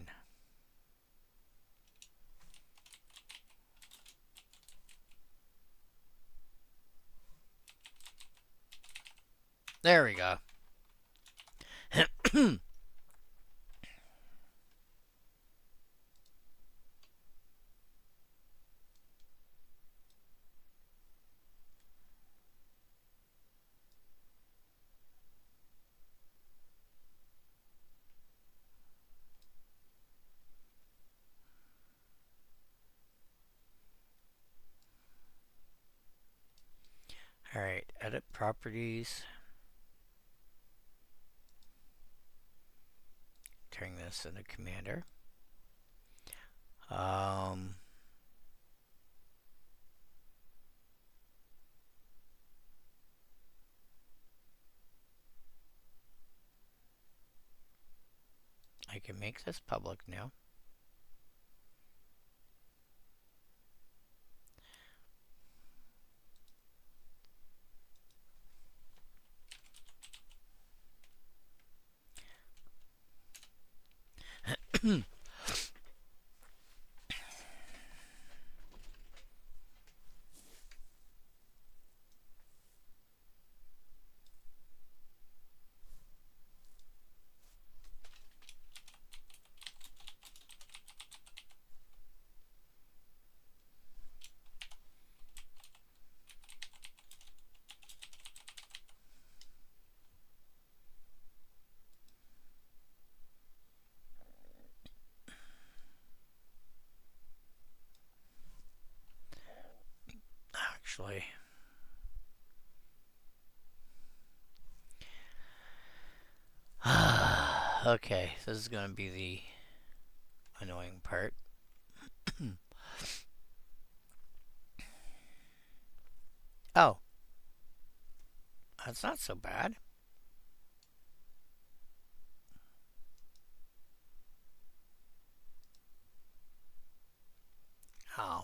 There we go. Alright, edit properties. Turn this into commander. I can make this public now. Actually, okay, this is going to be the annoying part. Oh, that's not so bad. Oh.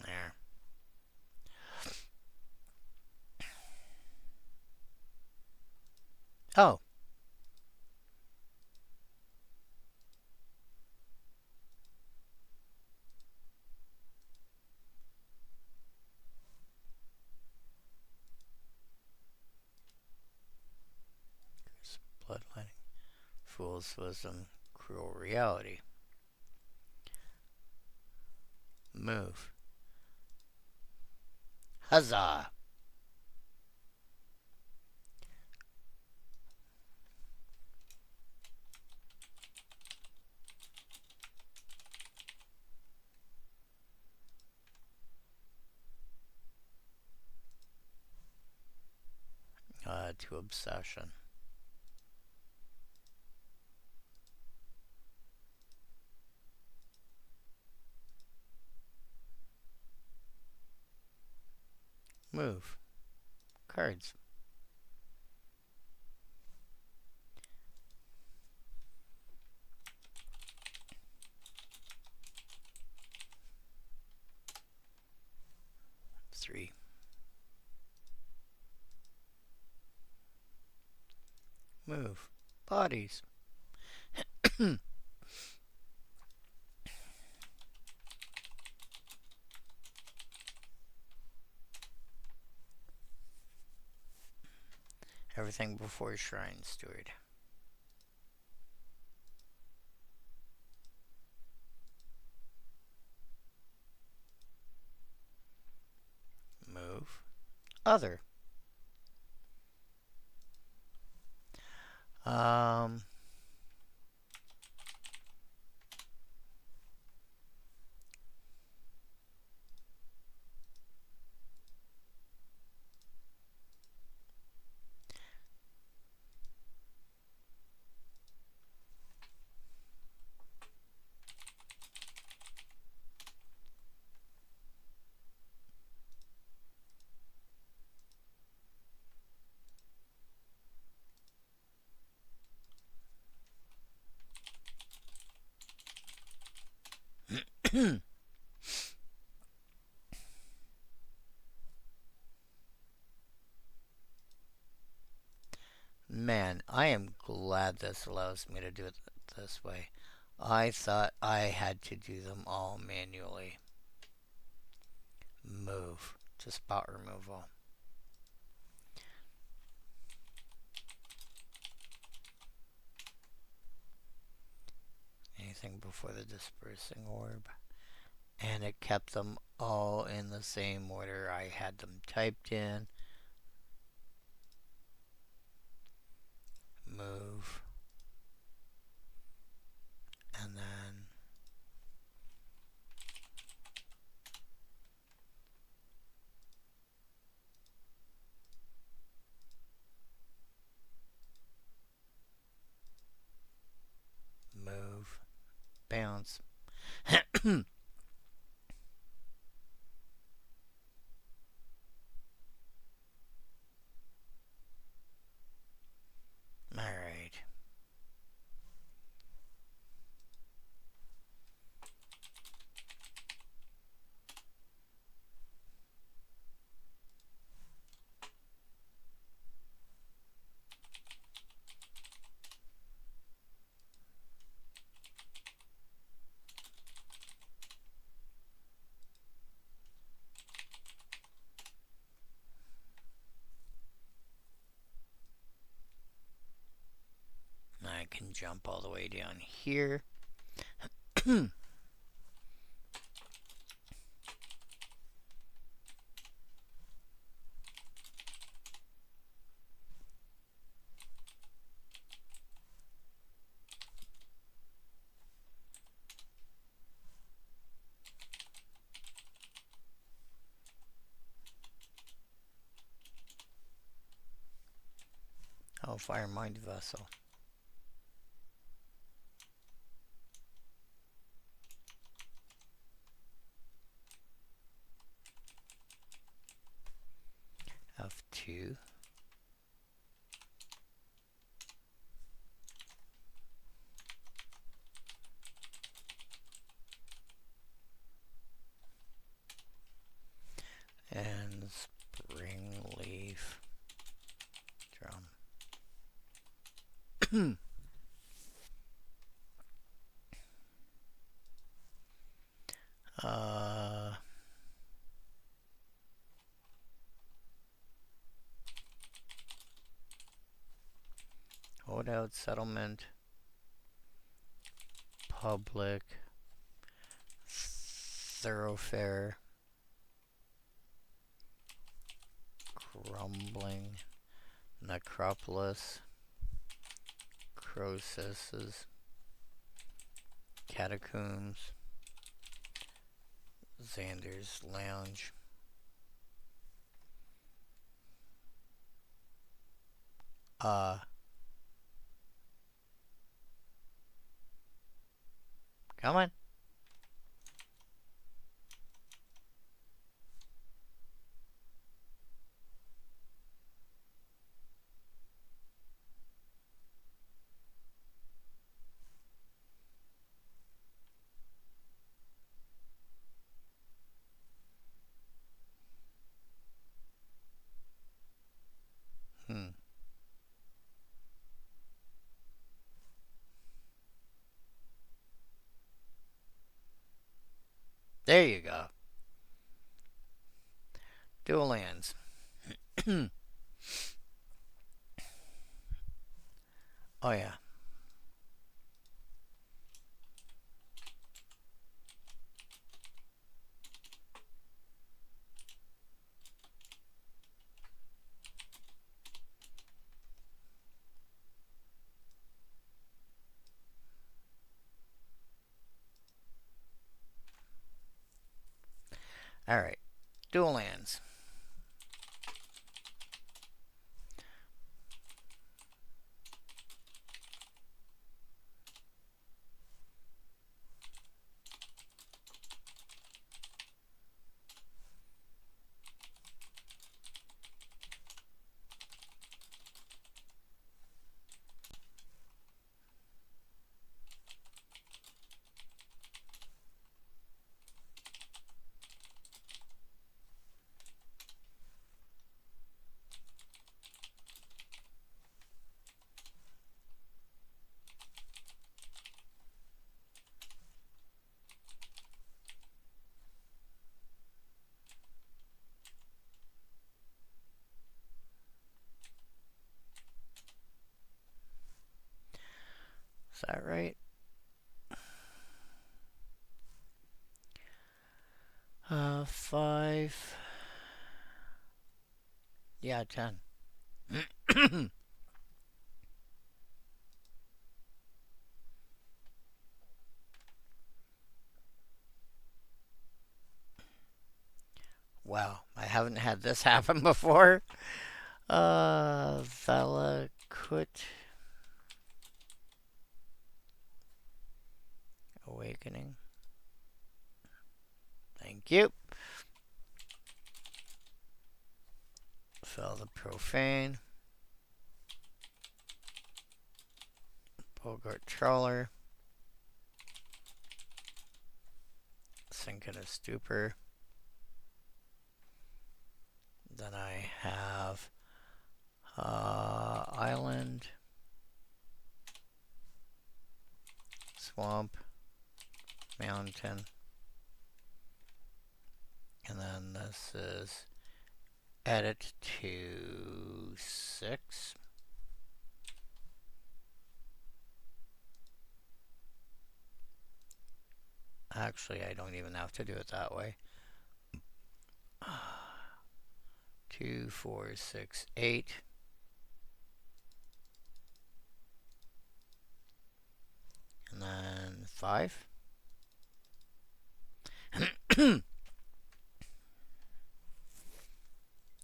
There. Oh. Bloodline. Fool's wisdom. Cruel reality. Move. Huzzah! To obsession. Move. Cards. Three. Move. Bodies. Everything before Shrine Steward. Move. Other. Um, Man, I am glad this allows me to do it this way. I thought I had to do them all manually. Move to spot removal. Anything before the dispersing orb. And it kept them all in the same order I had them typed in. Move. And then move. Bounce. Alright. I can jump all the way down here. Oh, fire mind vessel. F2. And spring leaf drum. Hold out settlement. Public. Thoroughfare. Crumbling. Necropolis. Processes. Catacombs. Xander's Lounge. Come on. There you go. Dual lands. Oh, yeah. All right. Dual lands. Is that right? 5. Yeah, 10. Wow, I haven't had this happen before. Valakut Awakening. Thank you. Fell the Profane. Bogart Trawler. Sink in a Stupor. Then I have Island. Swamp. Mountain. And then this is edit to 6. Actually, I don't even have to do it that way. 2, 4, 6, 8. And then 5.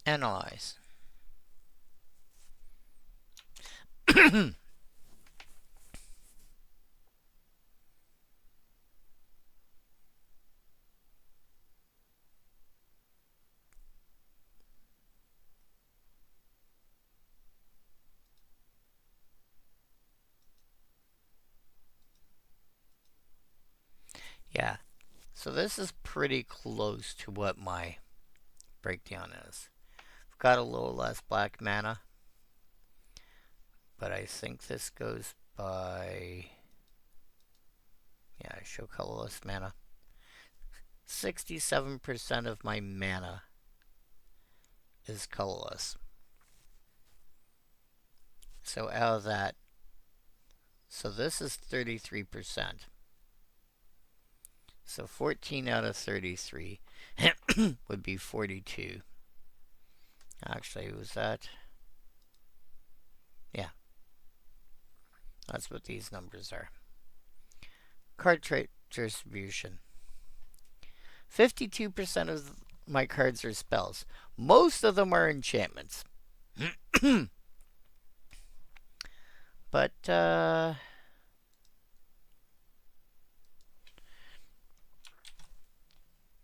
Analyze. Yeah, so this is pretty close to what my breakdown is. I've got a little less black mana, but I think this goes by, yeah, I show colorless mana. 67% of my mana is colorless. So out of that, so this is 33%. So 14 out of 33 would be 42. Actually, was that? Yeah. That's what these numbers are. Card trait distribution. 52% of my cards are spells. Most of them are enchantments. But,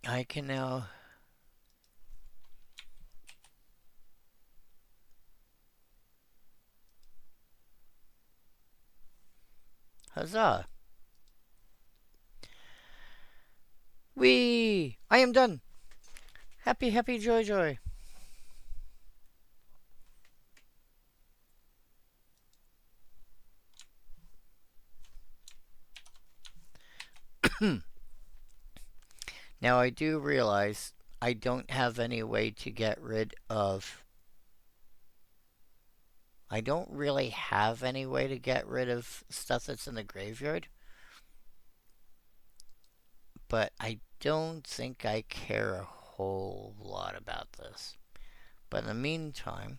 I can now... Huzzah! Whee! I am done! Happy, happy, joy, joy! Now I do realize I don't have any way to get rid of... I don't really have any way to get rid of stuff that's in the graveyard. But I don't think I care a whole lot about this. But in the meantime,